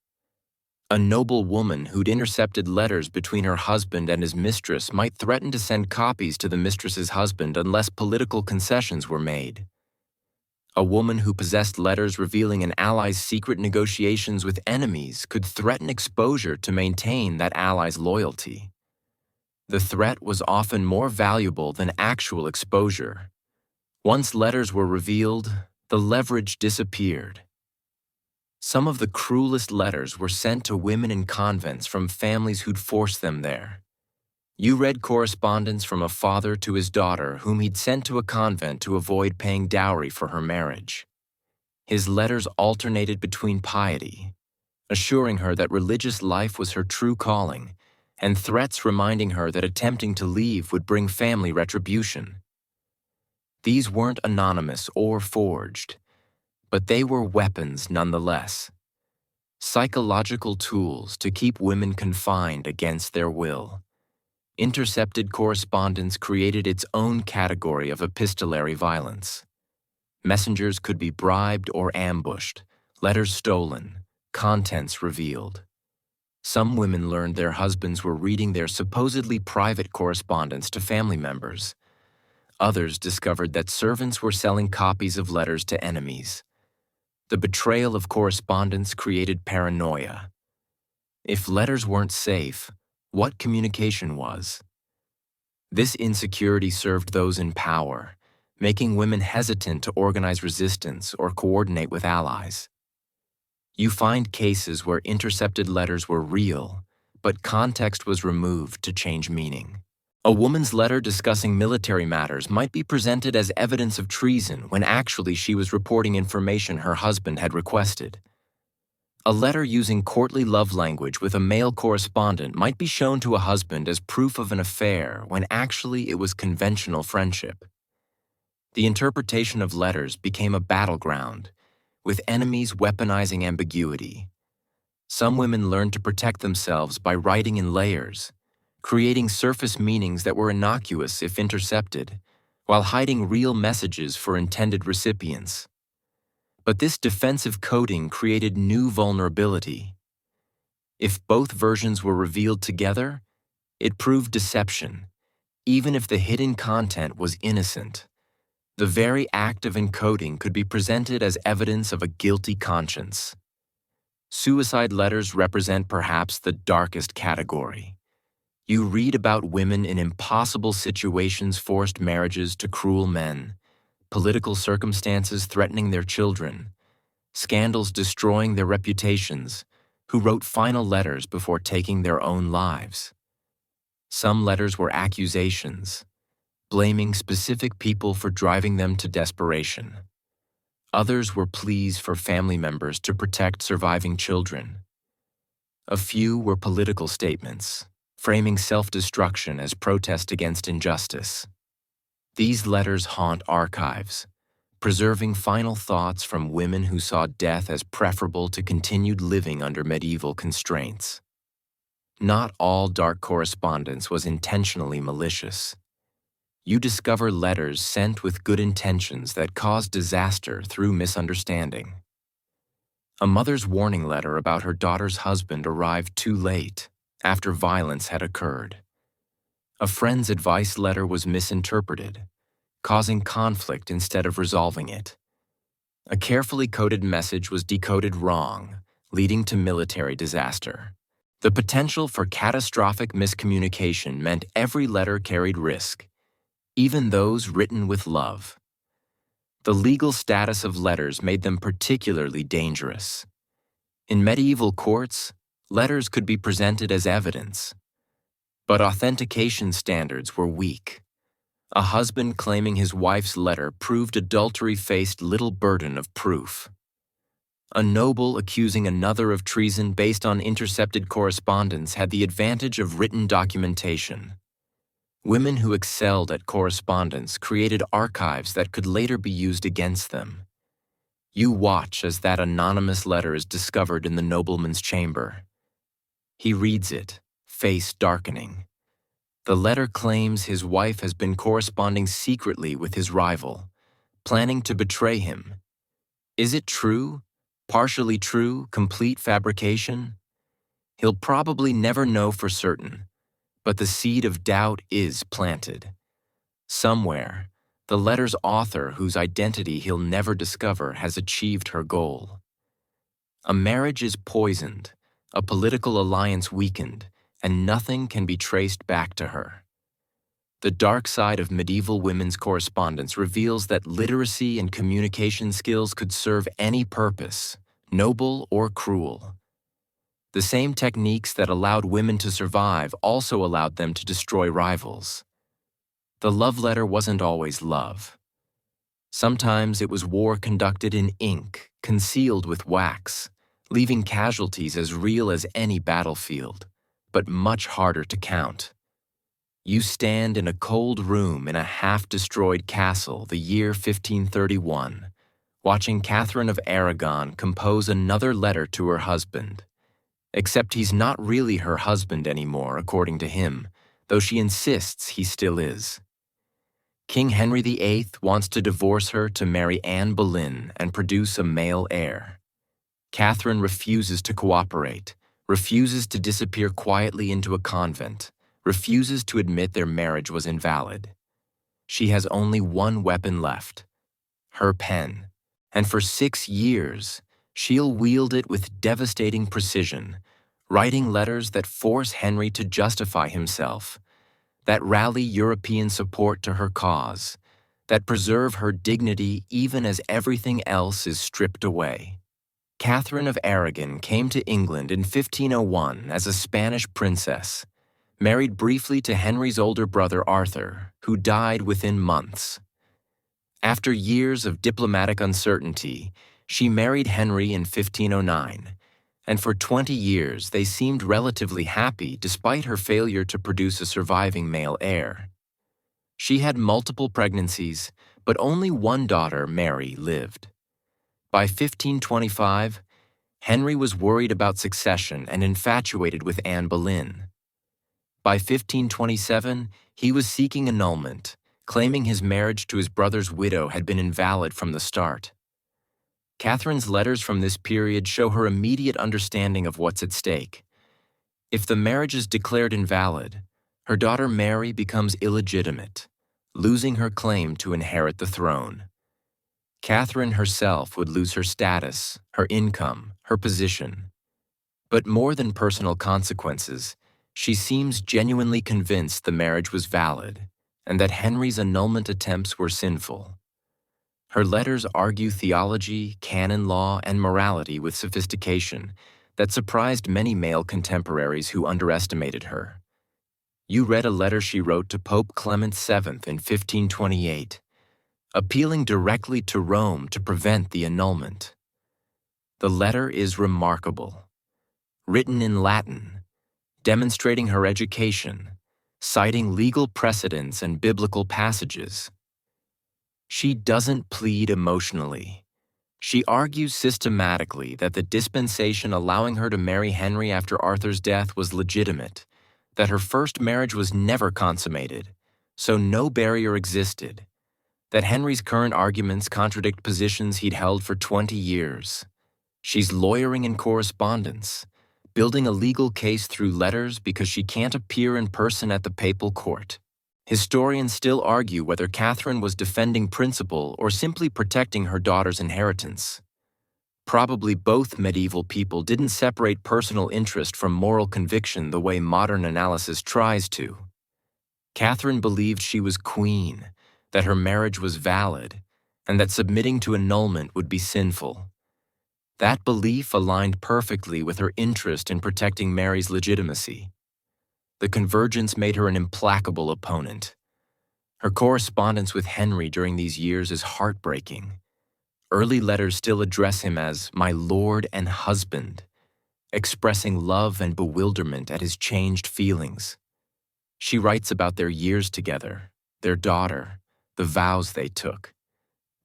A noble woman who'd intercepted letters between her husband and his mistress might threaten to send copies to the mistress's husband unless political concessions were made. A woman who possessed letters revealing an ally's secret negotiations with enemies could threaten exposure to maintain that ally's loyalty. The threat was often more valuable than actual exposure. Once letters were revealed, the leverage disappeared. Some of the cruelest letters were sent to women in convents from families who'd forced them there. You read correspondence from a father to his daughter whom he'd sent to a convent to avoid paying dowry for her marriage. His letters alternated between piety, assuring her that religious life was her true calling, and threats reminding her that attempting to leave would bring family retribution. These weren't anonymous or forged, but they were weapons nonetheless. Psychological tools to keep women confined against their will. Intercepted correspondence created its own category of epistolary violence. Messengers could be bribed or ambushed, letters stolen, contents revealed. Some women learned their husbands were reading their supposedly private correspondence to family members. Others discovered that servants were selling copies of letters to enemies. The betrayal of correspondence created paranoia. If letters weren't safe, what communication was? This insecurity served those in power, making women hesitant to organize resistance or coordinate with allies. You find cases where intercepted letters were real, but context was removed to change meaning. A woman's letter discussing military matters might be presented as evidence of treason when actually she was reporting information her husband had requested. A letter using courtly love language with a male correspondent might be shown to a husband as proof of an affair when actually it was conventional friendship. The interpretation of letters became a battleground, with enemies weaponizing ambiguity. Some women learned to protect themselves by writing in layers, creating surface meanings that were innocuous if intercepted, while hiding real messages for intended recipients. But this defensive coding created new vulnerability. If both versions were revealed together, it proved deception, even if the hidden content was innocent. The very act of encoding could be presented as evidence of a guilty conscience. Suicide letters represent perhaps the darkest category. You read about women in impossible situations, forced marriages to cruel men, political circumstances threatening their children, scandals destroying their reputations, who wrote final letters before taking their own lives. Some letters were accusations, blaming specific people for driving them to desperation. Others were pleas for family members to protect surviving children. A few were political statements, framing self-destruction as protest against injustice. These letters haunt archives, preserving final thoughts from women who saw death as preferable to continued living under medieval constraints. Not all dark correspondence was intentionally malicious. You discover letters sent with good intentions that caused disaster through misunderstanding. A mother's warning letter about her daughter's husband arrived too late, after violence had occurred. A friend's advice letter was misinterpreted, causing conflict instead of resolving it. A carefully coded message was decoded wrong, leading to military disaster. The potential for catastrophic miscommunication meant every letter carried risk, even those written with love. The legal status of letters made them particularly dangerous. In medieval courts, letters could be presented as evidence, but authentication standards were weak. A husband claiming his wife's letter proved adultery faced little burden of proof. A noble accusing another of treason based on intercepted correspondence had the advantage of written documentation. Women who excelled at correspondence created archives that could later be used against them. You watch as that anonymous letter is discovered in the nobleman's chamber. He reads it, face darkening. The letter claims his wife has been corresponding secretly with his rival, planning to betray him. Is it true? Partially true? Complete fabrication? He'll probably never know for certain, but the seed of doubt is planted. Somewhere, the letter's author, whose identity he'll never discover, has achieved her goal. A marriage is poisoned, a political alliance weakened, and nothing can be traced back to her. The dark side of medieval women's correspondence reveals that literacy and communication skills could serve any purpose, noble or cruel. The same techniques that allowed women to survive also allowed them to destroy rivals. The love letter wasn't always love. Sometimes it was war conducted in ink, concealed with wax, leaving casualties as real as any battlefield, but much harder to count. You stand in a cold room in a half-destroyed castle the year 1531, watching Catherine of Aragon compose another letter to her husband. Except he's not really her husband anymore, according to him, though she insists he still is. King Henry VIII wants to divorce her to marry Anne Boleyn and produce a male heir. Catherine refuses to cooperate, refuses to disappear quietly into a convent, refuses to admit their marriage was invalid. She has only one weapon left, her pen, and for 6 years, she'll wield it with devastating precision, writing letters that force Henry to justify himself, that rally European support to her cause, that preserve her dignity even as everything else is stripped away. Catherine of Aragon came to England in 1501 as a Spanish princess, married briefly to Henry's older brother Arthur, who died within months. After years of diplomatic uncertainty, she married Henry in 1509, and for 20 years they seemed relatively happy despite her failure to produce a surviving male heir. She had multiple pregnancies, but only one daughter, Mary, lived. By 1525, Henry was worried about succession and infatuated with Anne Boleyn. By 1527, he was seeking annulment, claiming his marriage to his brother's widow had been invalid from the start. Catherine's letters from this period show her immediate understanding of what's at stake. If the marriage is declared invalid, her daughter Mary becomes illegitimate, losing her claim to inherit the throne. Catherine herself would lose her status, her income, her position. But more than personal consequences, she seems genuinely convinced the marriage was valid and that Henry's annulment attempts were sinful. Her letters argue theology, canon law, and morality with sophistication that surprised many male contemporaries who underestimated her. You read a letter she wrote to Pope Clement VII in 1528, appealing directly to Rome to prevent the annulment. The letter is remarkable. Written in Latin, demonstrating her education, citing legal precedents and biblical passages. She doesn't plead emotionally. She argues systematically that the dispensation allowing her to marry Henry after Arthur's death was legitimate, that her first marriage was never consummated, so no barrier existed, that Henry's current arguments contradict positions he'd held for 20 years. She's lawyering in correspondence, building a legal case through letters because she can't appear in person at the papal court. Historians still argue whether Catherine was defending principle or simply protecting her daughter's inheritance. Probably both medieval people didn't separate personal interest from moral conviction the way modern analysis tries to. Catherine believed she was queen, that her marriage was valid, and that submitting to annulment would be sinful. That belief aligned perfectly with her interest in protecting Mary's legitimacy. The convergence made her an implacable opponent. Her correspondence with Henry during these years is heartbreaking. Early letters still address him as "my lord and husband," expressing love and bewilderment at his changed feelings. She writes about their years together, their daughter, the vows they took.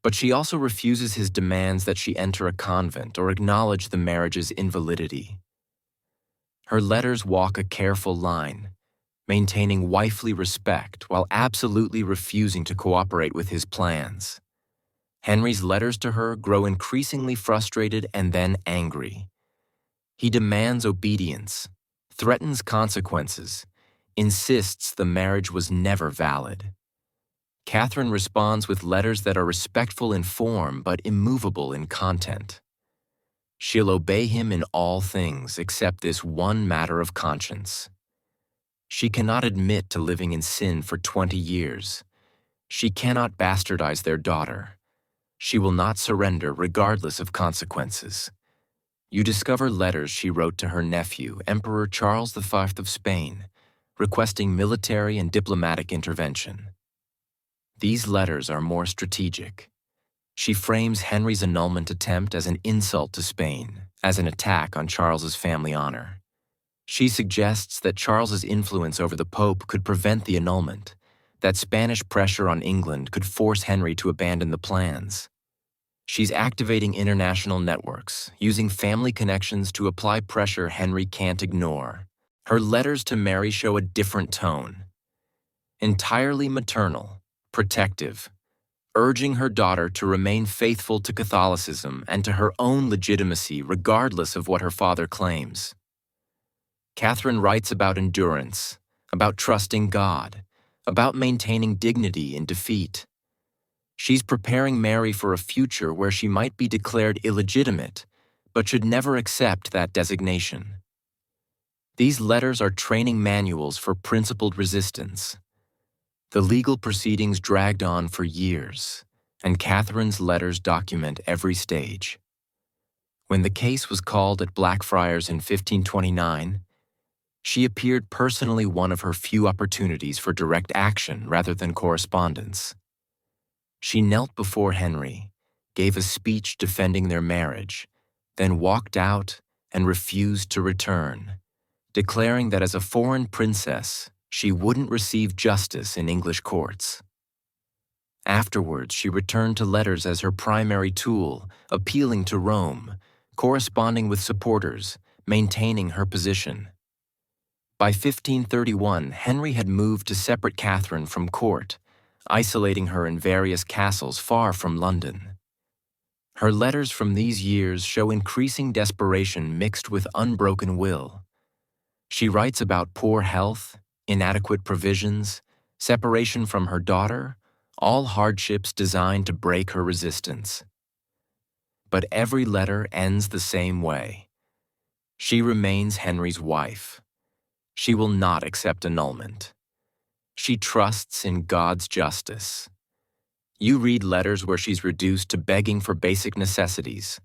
But she also refuses his demands that she enter a convent or acknowledge the marriage's invalidity. Her letters walk a careful line, maintaining wifely respect while absolutely refusing to cooperate with his plans. Henry's letters to her grow increasingly frustrated and then angry. He demands obedience, threatens consequences, insists the marriage was never valid. Catherine responds with letters that are respectful in form but immovable in content. She'll obey him in all things except this one matter of conscience. She cannot admit to living in sin for 20 years. She cannot bastardize their daughter. She will not surrender regardless of consequences. You discover letters she wrote to her nephew, Emperor Charles V of Spain, requesting military and diplomatic intervention. These letters are more strategic. She frames Henry's annulment attempt as an insult to Spain, as an attack on Charles's family honor. She suggests that Charles's influence over the Pope could prevent the annulment, that Spanish pressure on England could force Henry to abandon the plans. She's activating international networks, using family connections to apply pressure Henry can't ignore. Her letters to Mary show a different tone. Entirely maternal, protective, urging her daughter to remain faithful to Catholicism and to her own legitimacy regardless of what her father claims. Catherine writes about endurance, about trusting God, about maintaining dignity in defeat. She's preparing Mary for a future where she might be declared illegitimate, but should never accept that designation. These letters are training manuals for principled resistance. The legal proceedings dragged on for years, and Catherine's letters document every stage. When the case was called at Blackfriars in 1529, she appeared personally one of her few opportunities for direct action rather than correspondence. She knelt before Henry, gave a speech defending their marriage, then walked out and refused to return, declaring that as a foreign princess, she wouldn't receive justice in English courts. Afterwards, she returned to letters as her primary tool, appealing to Rome, corresponding with supporters, maintaining her position. By 1531, Henry had moved to separate Catherine from court, isolating her in various castles far from London. Her letters from these years show increasing desperation mixed with unbroken will. She writes about poor health, inadequate provisions, separation from her daughter, all hardships designed to break her resistance. But every letter ends the same way. She remains Henry's wife. She will not accept annulment. She trusts in God's justice. You read letters where she's reduced to begging for basic necessities: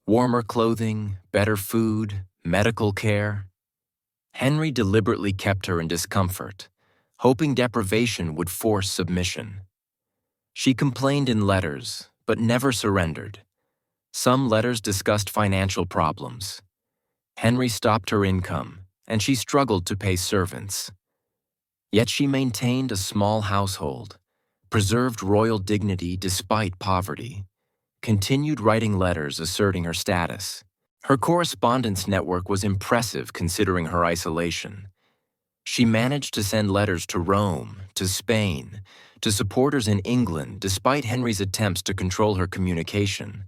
warmer clothing, better food, medical care. Henry deliberately kept her in discomfort, hoping deprivation would force submission. She complained in letters, but never surrendered. Some letters discussed financial problems. Henry stopped her income, and she struggled to pay servants. Yet she maintained a small household, preserved royal dignity despite poverty, continued writing letters asserting her status. Her correspondence network was impressive considering her isolation. She managed to send letters to Rome, to Spain, to supporters in England despite Henry's attempts to control her communication.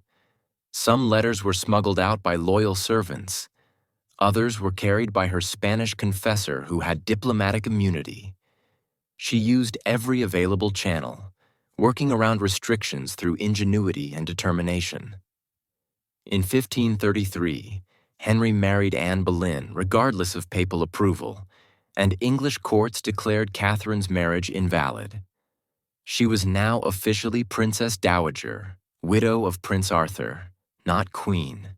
Some letters were smuggled out by loyal servants. Others were carried by her Spanish confessor who had diplomatic immunity. She used every available channel, working around restrictions through ingenuity and determination. In 1533, Henry married Anne Boleyn regardless of papal approval, and English courts declared Catherine's marriage invalid. She was now officially Princess Dowager, widow of Prince Arthur, not queen.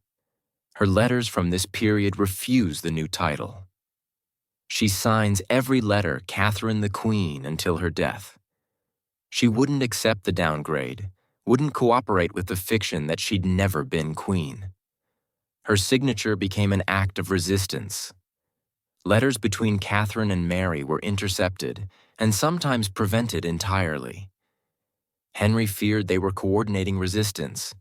Her letters from this period refuse the new title. She signs every letter Catherine the Queen until her death. She wouldn't accept the downgrade, wouldn't cooperate with the fiction that she'd never been queen. Her signature became an act of resistance. Letters between Catherine and Mary were intercepted and sometimes prevented entirely. Henry feared they were coordinating resistance.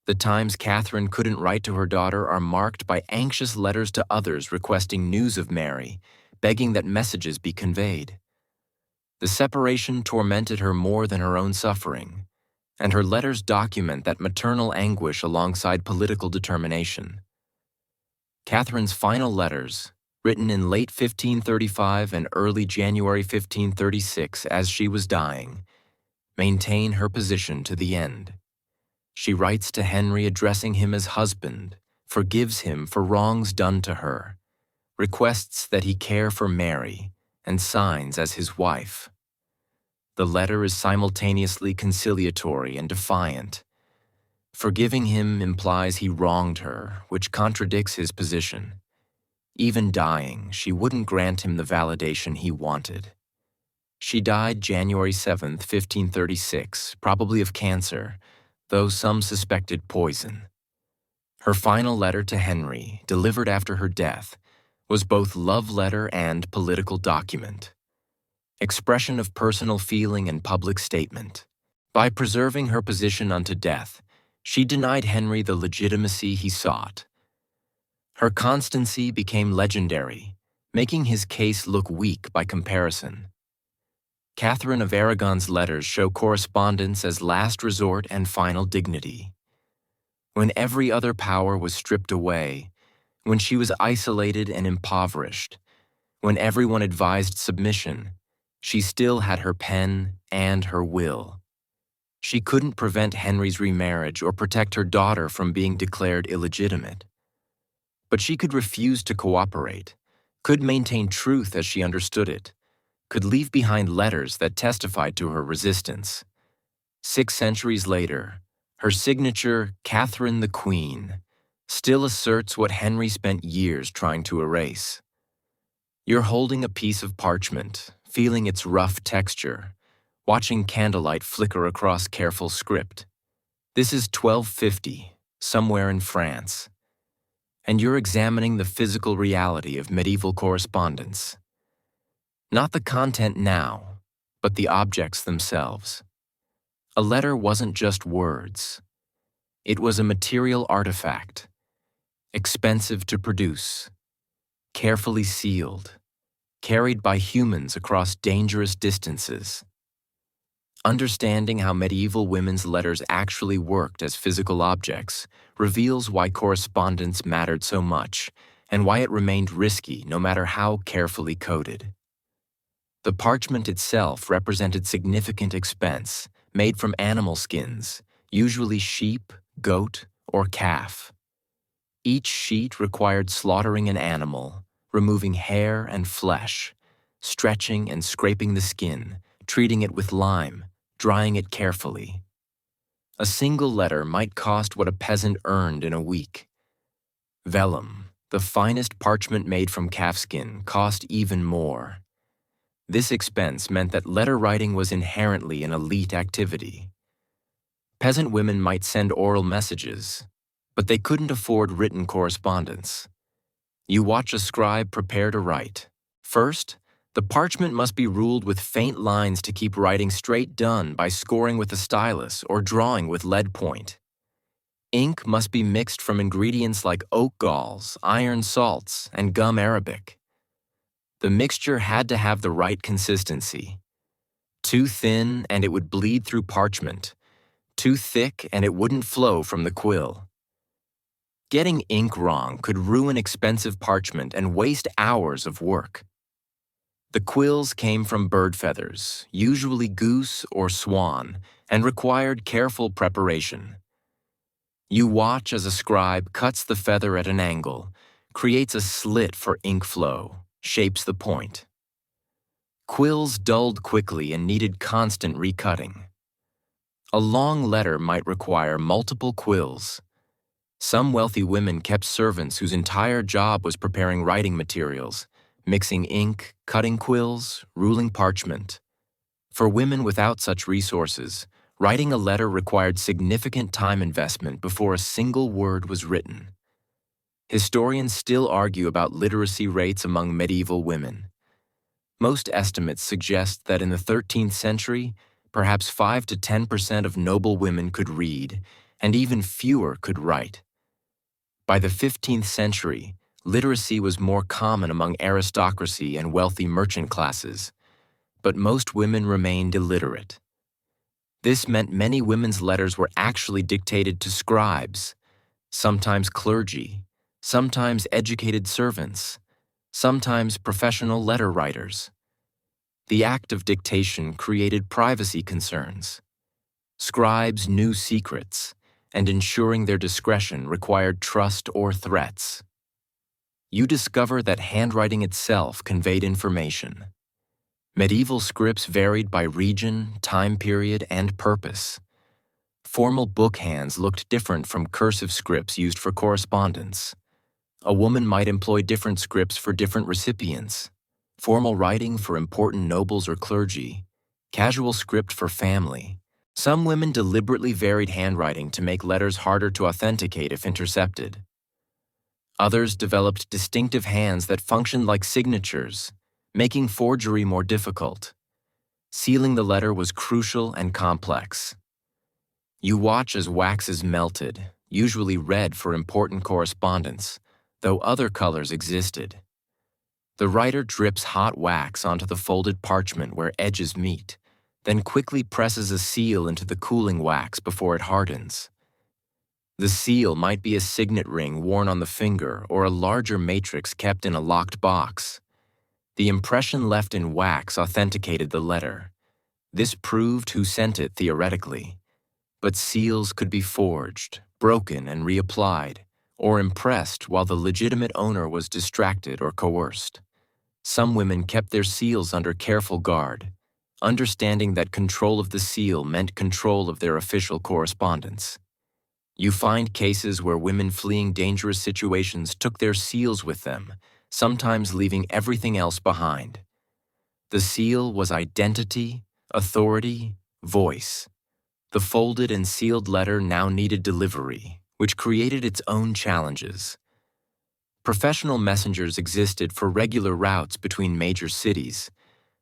The times Catherine couldn't write to her daughter are marked by anxious letters to others requesting news of Mary, begging that messages be conveyed. The separation tormented her more than her own suffering, and her letters document that maternal anguish alongside political determination. Catherine's final letters, written in late 1535 and early January 1536 as she was dying, maintain her position to the end. She writes to Henry addressing him as husband, forgives him for wrongs done to her, requests that he care for Mary, and signs as his wife. The letter is simultaneously conciliatory and defiant. Forgiving him implies he wronged her, which contradicts his position. Even dying, she wouldn't grant him the validation he wanted. She died January 7th, 1536, probably of cancer, though some suspected poison. Her final letter to Henry, delivered after her death, was both love letter and political document. Expression of personal feeling and public statement. By preserving her position unto death, she denied Henry the legitimacy he sought. Her constancy became legendary, making his case look weak by comparison. Catherine of Aragon's letters show correspondence as last resort and final dignity. When every other power was stripped away, when she was isolated and impoverished, when everyone advised submission, she still had her pen and her will. She couldn't prevent Henry's remarriage or protect her daughter from being declared illegitimate. But she could refuse to cooperate, could maintain truth as she understood it, could leave behind letters that testified to her resistance. 6 centuries later, her signature, Catherine the Queen, still asserts what Henry spent years trying to erase. You're holding a piece of parchment, feeling its rough texture, watching candlelight flicker across careful script. This is 1250, somewhere in France, and you're examining the physical reality of medieval correspondence. Not the content now, but the objects themselves. A letter wasn't just words. It was a material artifact, expensive to produce, carefully sealed, carried by humans across dangerous distances. Understanding how medieval women's letters actually worked as physical objects reveals why correspondence mattered so much and why it remained risky no matter how carefully coded. The parchment itself represented significant expense, made from animal skins, usually sheep, goat, or calf. Each sheet required slaughtering an animal, removing hair and flesh, stretching and scraping the skin, treating it with lime, drying it carefully. A single letter might cost what a peasant earned in a week. Vellum, the finest parchment made from calfskin, cost even more. This expense meant that letter writing was inherently an elite activity. Peasant women might send oral messages, but they couldn't afford written correspondence. You watch a scribe prepare to write. First, the parchment must be ruled with faint lines to keep writing straight done by scoring with a stylus or drawing with lead point. Ink must be mixed from ingredients like oak galls, iron salts, and gum arabic. The mixture had to have the right consistency. Too thin and it would bleed through parchment. Too thick and it wouldn't flow from the quill. Getting ink wrong could ruin expensive parchment and waste hours of work. The quills came from bird feathers, usually goose or swan, and required careful preparation. You watch as a scribe cuts the feather at an angle, creates a slit for ink flow, shapes the point. Quills dulled quickly and needed constant recutting. A long letter might require multiple quills. Some wealthy women kept servants whose entire job was preparing writing materials, mixing ink, cutting quills, ruling parchment. For women without such resources, writing a letter required significant time investment before a single word was written. Historians still argue about literacy rates among medieval women. Most estimates suggest that in the 13th century, perhaps 5 to 10% of noble women could read, and even fewer could write. By the 15th century, literacy was more common among aristocracy and wealthy merchant classes, but most women remained illiterate. This meant many women's letters were actually dictated to scribes, sometimes clergy, sometimes educated servants, sometimes professional letter writers. The act of dictation created privacy concerns. Scribes knew secrets, and ensuring their discretion required trust or threats. You discover that handwriting itself conveyed information. Medieval scripts varied by region, time period, and purpose. Formal book hands looked different from cursive scripts used for correspondence. A woman might employ different scripts for different recipients. Formal writing for important nobles or clergy, casual script for family. Some women deliberately varied handwriting to make letters harder to authenticate if intercepted. Others developed distinctive hands that functioned like signatures, making forgery more difficult. Sealing the letter was crucial and complex. You watch as waxes melted, usually red for important correspondence, though other colors existed. The writer drips hot wax onto the folded parchment where edges meet, then quickly presses a seal into the cooling wax before it hardens. The seal might be a signet ring worn on the finger or a larger matrix kept in a locked box. The impression left in wax authenticated the letter. This proved who sent it theoretically. But seals could be forged, broken, and reapplied, or impressed while the legitimate owner was distracted or coerced. Some women kept their seals under careful guard, understanding that control of the seal meant control of their official correspondence. You find cases where women fleeing dangerous situations took their seals with them, sometimes leaving everything else behind. The seal was identity, authority, voice. The folded and sealed letter now needed delivery, which created its own challenges. Professional messengers existed for regular routes between major cities,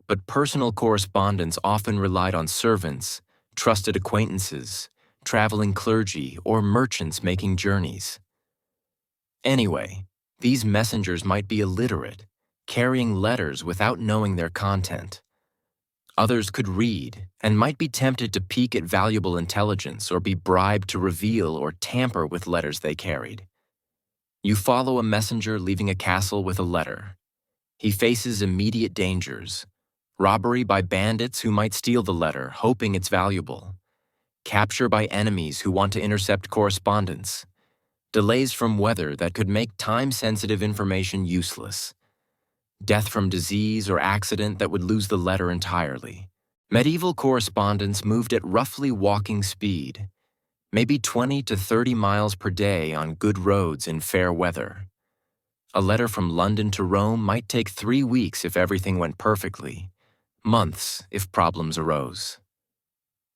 but personal correspondence often relied on servants, trusted acquaintances, traveling clergy, or merchants making journeys. Anyway, these messengers might be illiterate, carrying letters without knowing their content. Others could read and might be tempted to peek at valuable intelligence or be bribed to reveal or tamper with letters they carried. You follow a messenger leaving a castle with a letter. He faces immediate dangers: robbery by bandits who might steal the letter, hoping it's valuable; capture by enemies who want to intercept correspondence; delays from weather that could make time-sensitive information useless; death from disease or accident that would lose the letter entirely. Medieval correspondence moved at roughly walking speed, maybe 20 to 30 miles per day on good roads in fair weather. A letter from London to Rome might take 3 weeks if everything went perfectly, months if problems arose.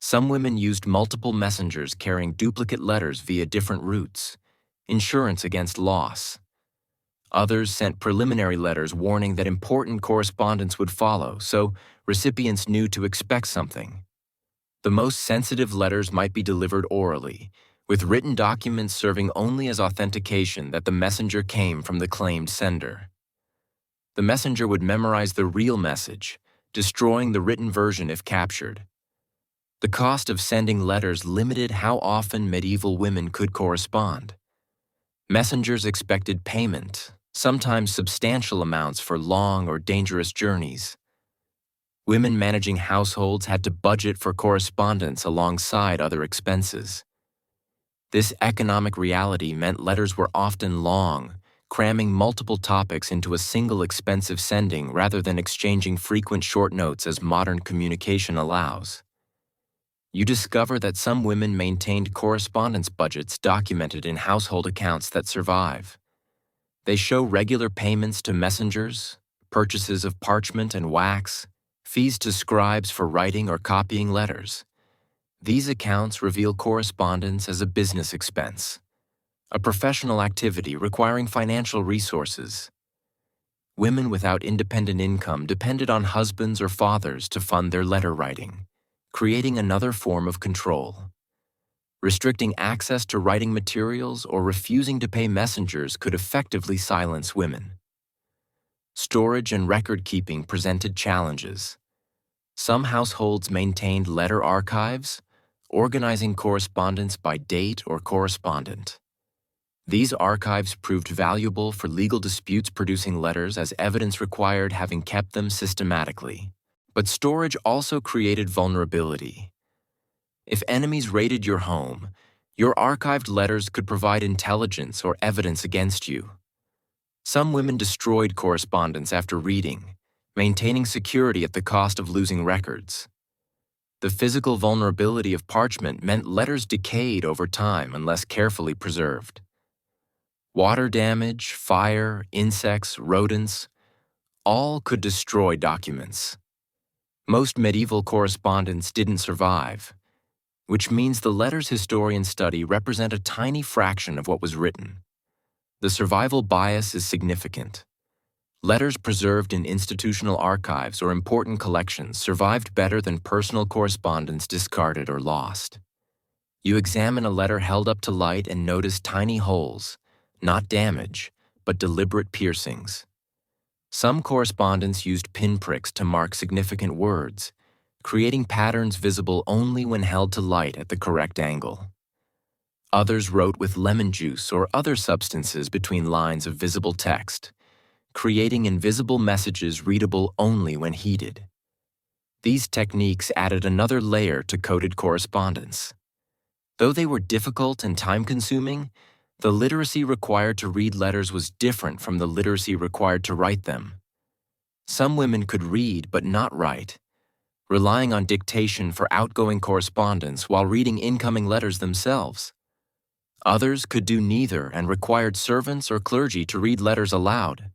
Some women used multiple messengers carrying duplicate letters via different routes, insurance against loss. Others sent preliminary letters warning that important correspondence would follow, so recipients knew to expect something. The most sensitive letters might be delivered orally, with written documents serving only as authentication that the messenger came from the claimed sender. The messenger would memorize the real message, destroying the written version if captured. The cost of sending letters limited how often medieval women could correspond. Messengers expected payment, sometimes substantial amounts for long or dangerous journeys. Women managing households had to budget for correspondence alongside other expenses. This economic reality meant letters were often long, cramming multiple topics into a single expensive sending rather than exchanging frequent short notes as modern communication allows. You discover that some women maintained correspondence budgets documented in household accounts that survive. They show regular payments to messengers, purchases of parchment and wax, fees to scribes for writing or copying letters. These accounts reveal correspondence as a business expense, a professional activity requiring financial resources. Women without independent income depended on husbands or fathers to fund their letter writing, creating another form of control. Restricting access to writing materials or refusing to pay messengers could effectively silence women. Storage and record-keeping presented challenges. Some households maintained letter archives, organizing correspondence by date or correspondent. These archives proved valuable for legal disputes producing letters as evidence required having kept them systematically. But storage also created vulnerability. If enemies raided your home, your archived letters could provide intelligence or evidence against you. Some women destroyed correspondence after reading, maintaining security at the cost of losing records. The physical vulnerability of parchment meant letters decayed over time unless carefully preserved. Water damage, fire, insects, rodents, all could destroy documents. Most medieval correspondence didn't survive, which means the letters historians study represent a tiny fraction of what was written. The survival bias is significant. Letters preserved in institutional archives or important collections survived better than personal correspondence discarded or lost. You examine a letter held up to light and notice tiny holes, not damage, but deliberate piercings. Some correspondents used pinpricks to mark significant words, creating patterns visible only when held to light at the correct angle. Others wrote with lemon juice or other substances between lines of visible text, creating invisible messages readable only when heated. These techniques added another layer to coded correspondence. Though they were difficult and time-consuming, the literacy required to read letters was different from the literacy required to write them. Some women could read but not write, relying on dictation for outgoing correspondence while reading incoming letters themselves. Others could do neither and required servants or clergy to read letters aloud.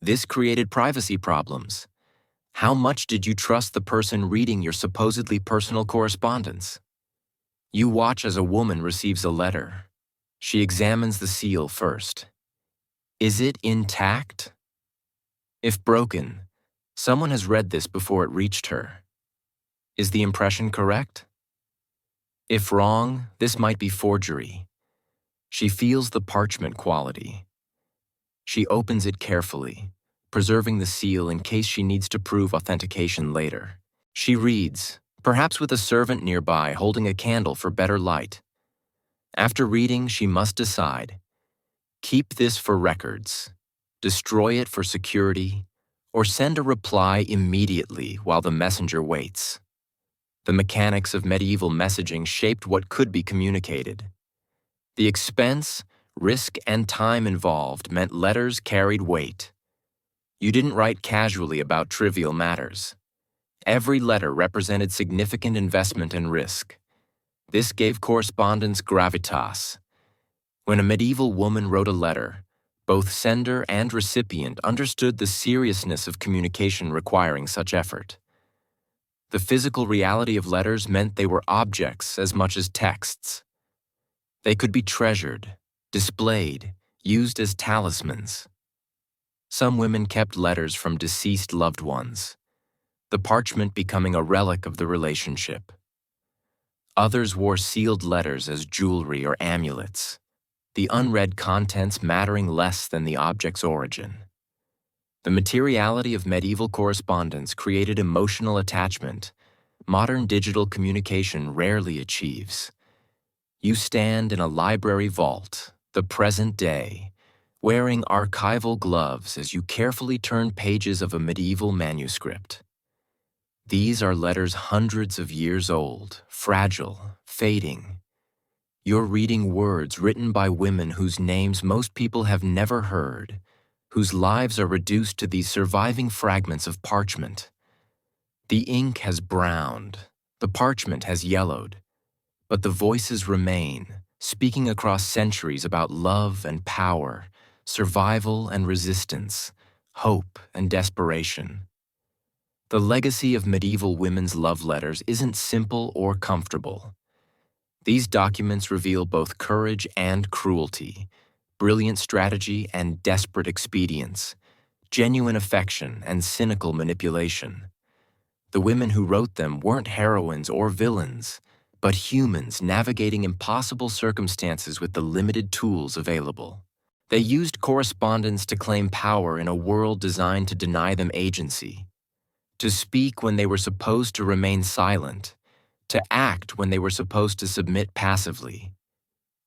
This created privacy problems. How much did you trust the person reading your supposedly personal correspondence? You watch as a woman receives a letter. She examines the seal first. Is it intact? If broken, someone has read this before it reached her. Is the impression correct? If wrong, this might be forgery. She feels the parchment quality. She opens it carefully, preserving the seal in case she needs to prove authentication later. She reads, perhaps with a servant nearby holding a candle for better light. After reading, she must decide, keep this for records, destroy it for security, or send a reply immediately while the messenger waits. The mechanics of medieval messaging shaped what could be communicated. The expense, risk, and time involved meant letters carried weight. You didn't write casually about trivial matters. Every letter represented significant investment and risk. This gave correspondence gravitas. When a medieval woman wrote a letter, both sender and recipient understood the seriousness of communication requiring such effort. The physical reality of letters meant they were objects as much as texts. They could be treasured, displayed, used as talismans. Some women kept letters from deceased loved ones, the parchment becoming a relic of the relationship. Others wore sealed letters as jewelry or amulets, the unread contents mattering less than the object's origin. The materiality of medieval correspondence created emotional attachment modern digital communication rarely achieves. You stand in a library vault, the present day, wearing archival gloves as you carefully turn pages of a medieval manuscript. These are letters hundreds of years old, fragile, fading. You're reading words written by women whose names most people have never heard, whose lives are reduced to these surviving fragments of parchment. The ink has browned, the parchment has yellowed, but the voices remain, speaking across centuries about love and power, survival and resistance, hope and desperation. The legacy of medieval women's love letters isn't simple or comfortable. These documents reveal both courage and cruelty, brilliant strategy and desperate expedience, genuine affection and cynical manipulation. The women who wrote them weren't heroines or villains, but humans navigating impossible circumstances with the limited tools available. They used correspondence to claim power in a world designed to deny them agency, to speak when they were supposed to remain silent, to act when they were supposed to submit passively.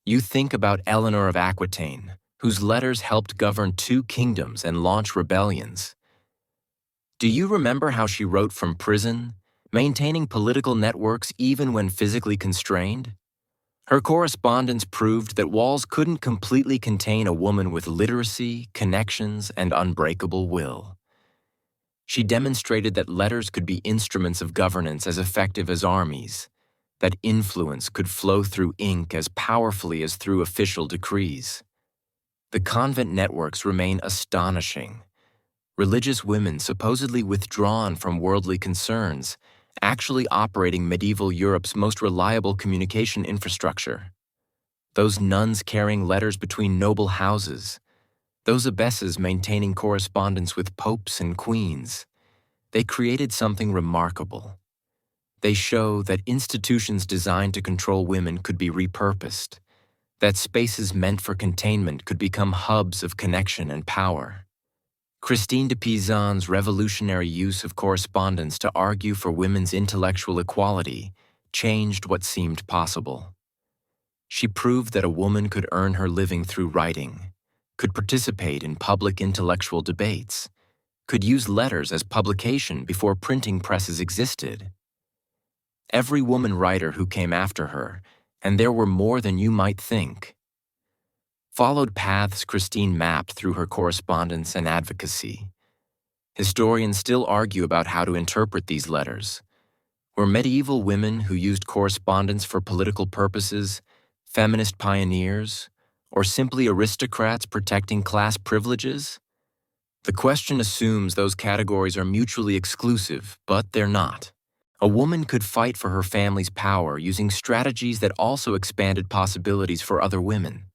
You think about Eleanor of Aquitaine, whose letters helped govern 2 kingdoms and launch rebellions. Do you remember how she wrote from prison, maintaining political networks even when physically constrained? Her correspondence proved that walls couldn't completely contain a woman with literacy, connections, and unbreakable will. She demonstrated that letters could be instruments of governance as effective as armies, that influence could flow through ink as powerfully as through official decrees. The convent networks remain astonishing. Religious women supposedly withdrawn from worldly concerns, actually operating medieval Europe's most reliable communication infrastructure. Those nuns carrying letters between noble houses, those abbesses maintaining correspondence with popes and queens. They created something remarkable. They show that institutions designed to control women could be repurposed, that spaces meant for containment could become hubs of connection and power. Christine de Pisan's revolutionary use of correspondence to argue for women's intellectual equality changed what seemed possible. She proved that a woman could earn her living through writing, could participate in public intellectual debates, could use letters as publication before printing presses existed. Every woman writer who came after her, and there were more than you might think, followed paths Christine mapped through her correspondence and advocacy. Historians still argue about how to interpret these letters. Were medieval women who used correspondence for political purposes feminist pioneers, or simply aristocrats protecting class privileges? The question assumes those categories are mutually exclusive, but they're not. A woman could fight for her family's power using strategies that also expanded possibilities for other women.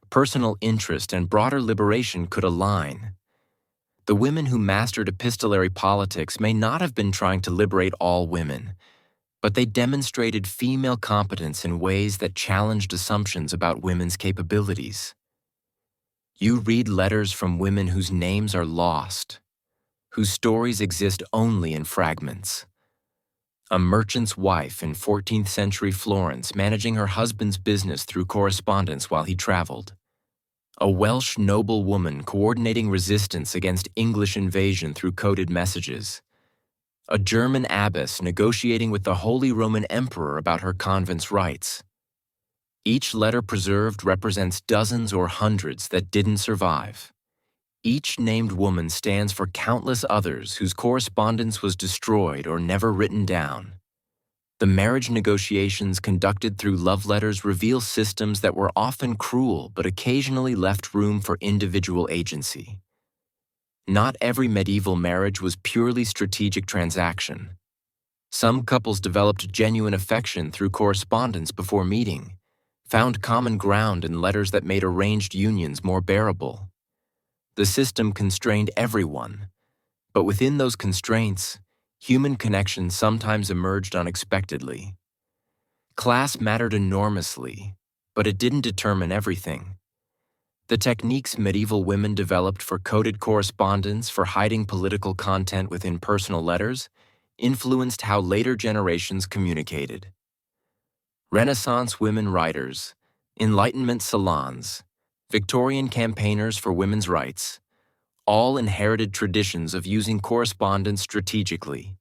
Personal interest and broader liberation could align. The women who mastered epistolary politics may not have been trying to liberate all women, but they demonstrated female competence in ways that challenged assumptions about women's capabilities. You read letters from women whose names are lost, whose stories exist only in fragments. A merchant's wife in 14th century Florence managing her husband's business through correspondence while he traveled. A Welsh noblewoman coordinating resistance against English invasion through coded messages. A German abbess negotiating with the Holy Roman Emperor about her convent's rights. Each letter preserved represents dozens or hundreds that didn't survive. Each named woman stands for countless others whose correspondence was destroyed or never written down. The marriage negotiations conducted through love letters reveal systems that were often cruel but occasionally left room for individual agency. Not every medieval marriage was purely strategic transaction. Some couples developed genuine affection through correspondence before meeting, found common ground in letters that made arranged unions more bearable. The system constrained everyone, but within those constraints, human connection sometimes emerged unexpectedly. Class mattered enormously, but it didn't determine everything. The techniques medieval women developed for coded correspondence for hiding political content within personal letters influenced how later generations communicated. Renaissance women writers, Enlightenment salons, Victorian campaigners for women's rights, all inherited traditions of using correspondence strategically,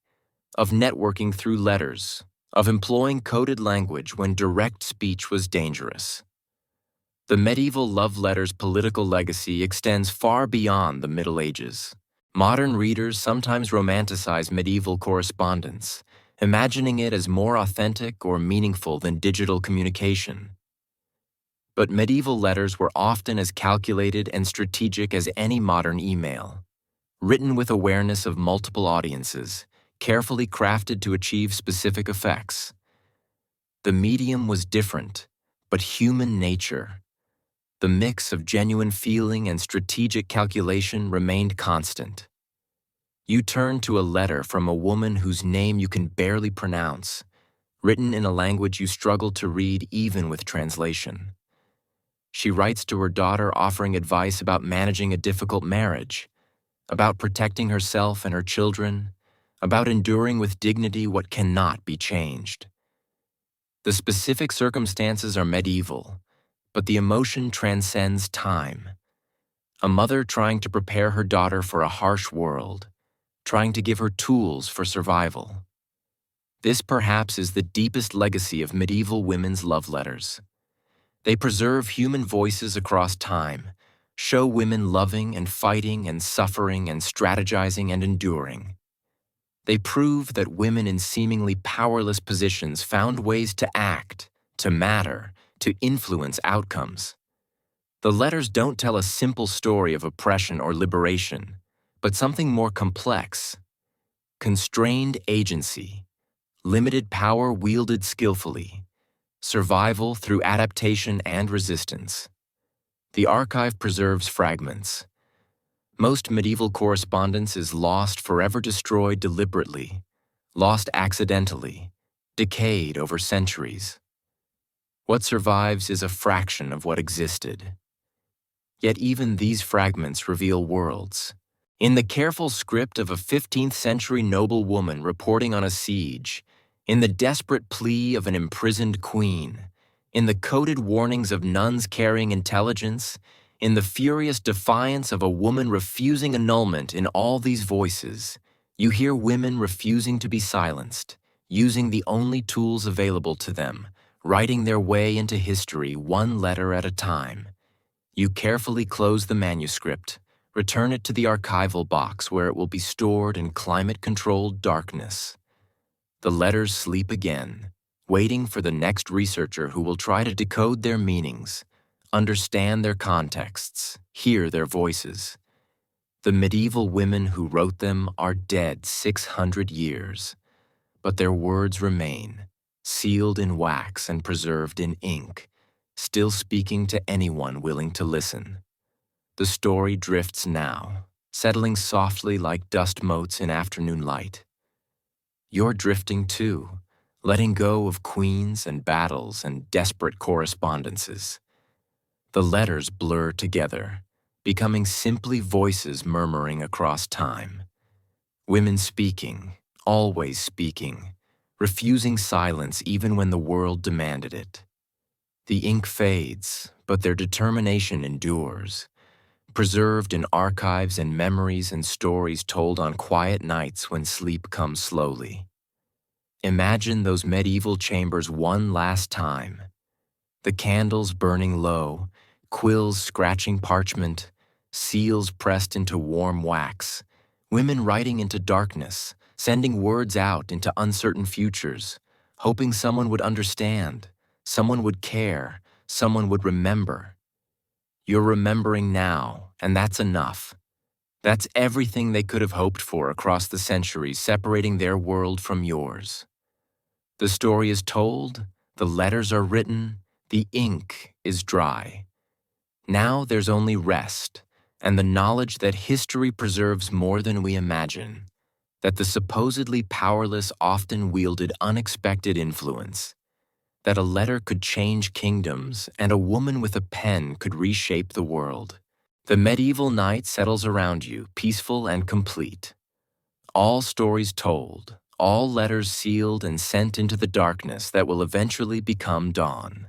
of networking through letters, of employing coded language when direct speech was dangerous. The medieval love letter's political legacy extends far beyond the Middle Ages. Modern readers sometimes romanticize medieval correspondence, imagining it as more authentic or meaningful than digital communication. But medieval letters were often as calculated and strategic as any modern email, written with awareness of multiple audiences, carefully crafted to achieve specific effects. The medium was different, but human nature. The mix of genuine feeling and strategic calculation remained constant. You turn to a letter from a woman whose name you can barely pronounce, written in a language you struggle to read even with translation. She writes to her daughter offering advice about managing a difficult marriage, about protecting herself and her children, about enduring with dignity what cannot be changed. The specific circumstances are medieval, but the emotion transcends time. A mother trying to prepare her daughter for a harsh world, trying to give her tools for survival. This perhaps is the deepest legacy of medieval women's love letters. They preserve human voices across time, show women loving and fighting and suffering and strategizing and enduring. They prove that women in seemingly powerless positions found ways to act, to matter, to influence outcomes. The letters don't tell a simple story of oppression or liberation, but something more complex. Constrained agency, limited power wielded skillfully, survival through adaptation and resistance. The archive preserves fragments. Most medieval correspondence is lost, forever destroyed deliberately, lost accidentally, decayed over centuries. What survives is a fraction of what existed. Yet even these fragments reveal worlds. In the careful script of a 15th century noblewoman reporting on a siege, in the desperate plea of an imprisoned queen, in the coded warnings of nuns carrying intelligence, in the furious defiance of a woman refusing annulment, in all these voices, you hear women refusing to be silenced, using the only tools available to them, writing their way into history one letter at a time. You carefully close the manuscript, return it to the archival box where it will be stored in climate-controlled darkness. The letters sleep again, waiting for the next researcher who will try to decode their meanings, understand their contexts, hear their voices. The medieval women who wrote them are dead 600 years, but their words remain, sealed in wax and preserved in ink, still speaking to anyone willing to listen. The story drifts now, settling softly like dust motes in afternoon light. You're drifting too, letting go of queens and battles and desperate correspondences. The letters blur together, becoming simply voices murmuring across time. Women speaking, always speaking, refusing silence even when the world demanded it. The ink fades, but their determination endures, preserved in archives and memories and stories told on quiet nights when sleep comes slowly. Imagine those medieval chambers one last time. The candles burning low, quills scratching parchment, seals pressed into warm wax, women writing into darkness, sending words out into uncertain futures, hoping someone would understand, someone would care, someone would remember. You're remembering now, and that's enough. That's everything they could have hoped for across the centuries, separating their world from yours. The story is told, the letters are written, the ink is dry. Now there's only rest, and the knowledge that history preserves more than we imagine, that the supposedly powerless often wielded unexpected influence, that a letter could change kingdoms and a woman with a pen could reshape the world. The medieval night settles around you, peaceful and complete. All stories told, all letters sealed and sent into the darkness that will eventually become dawn.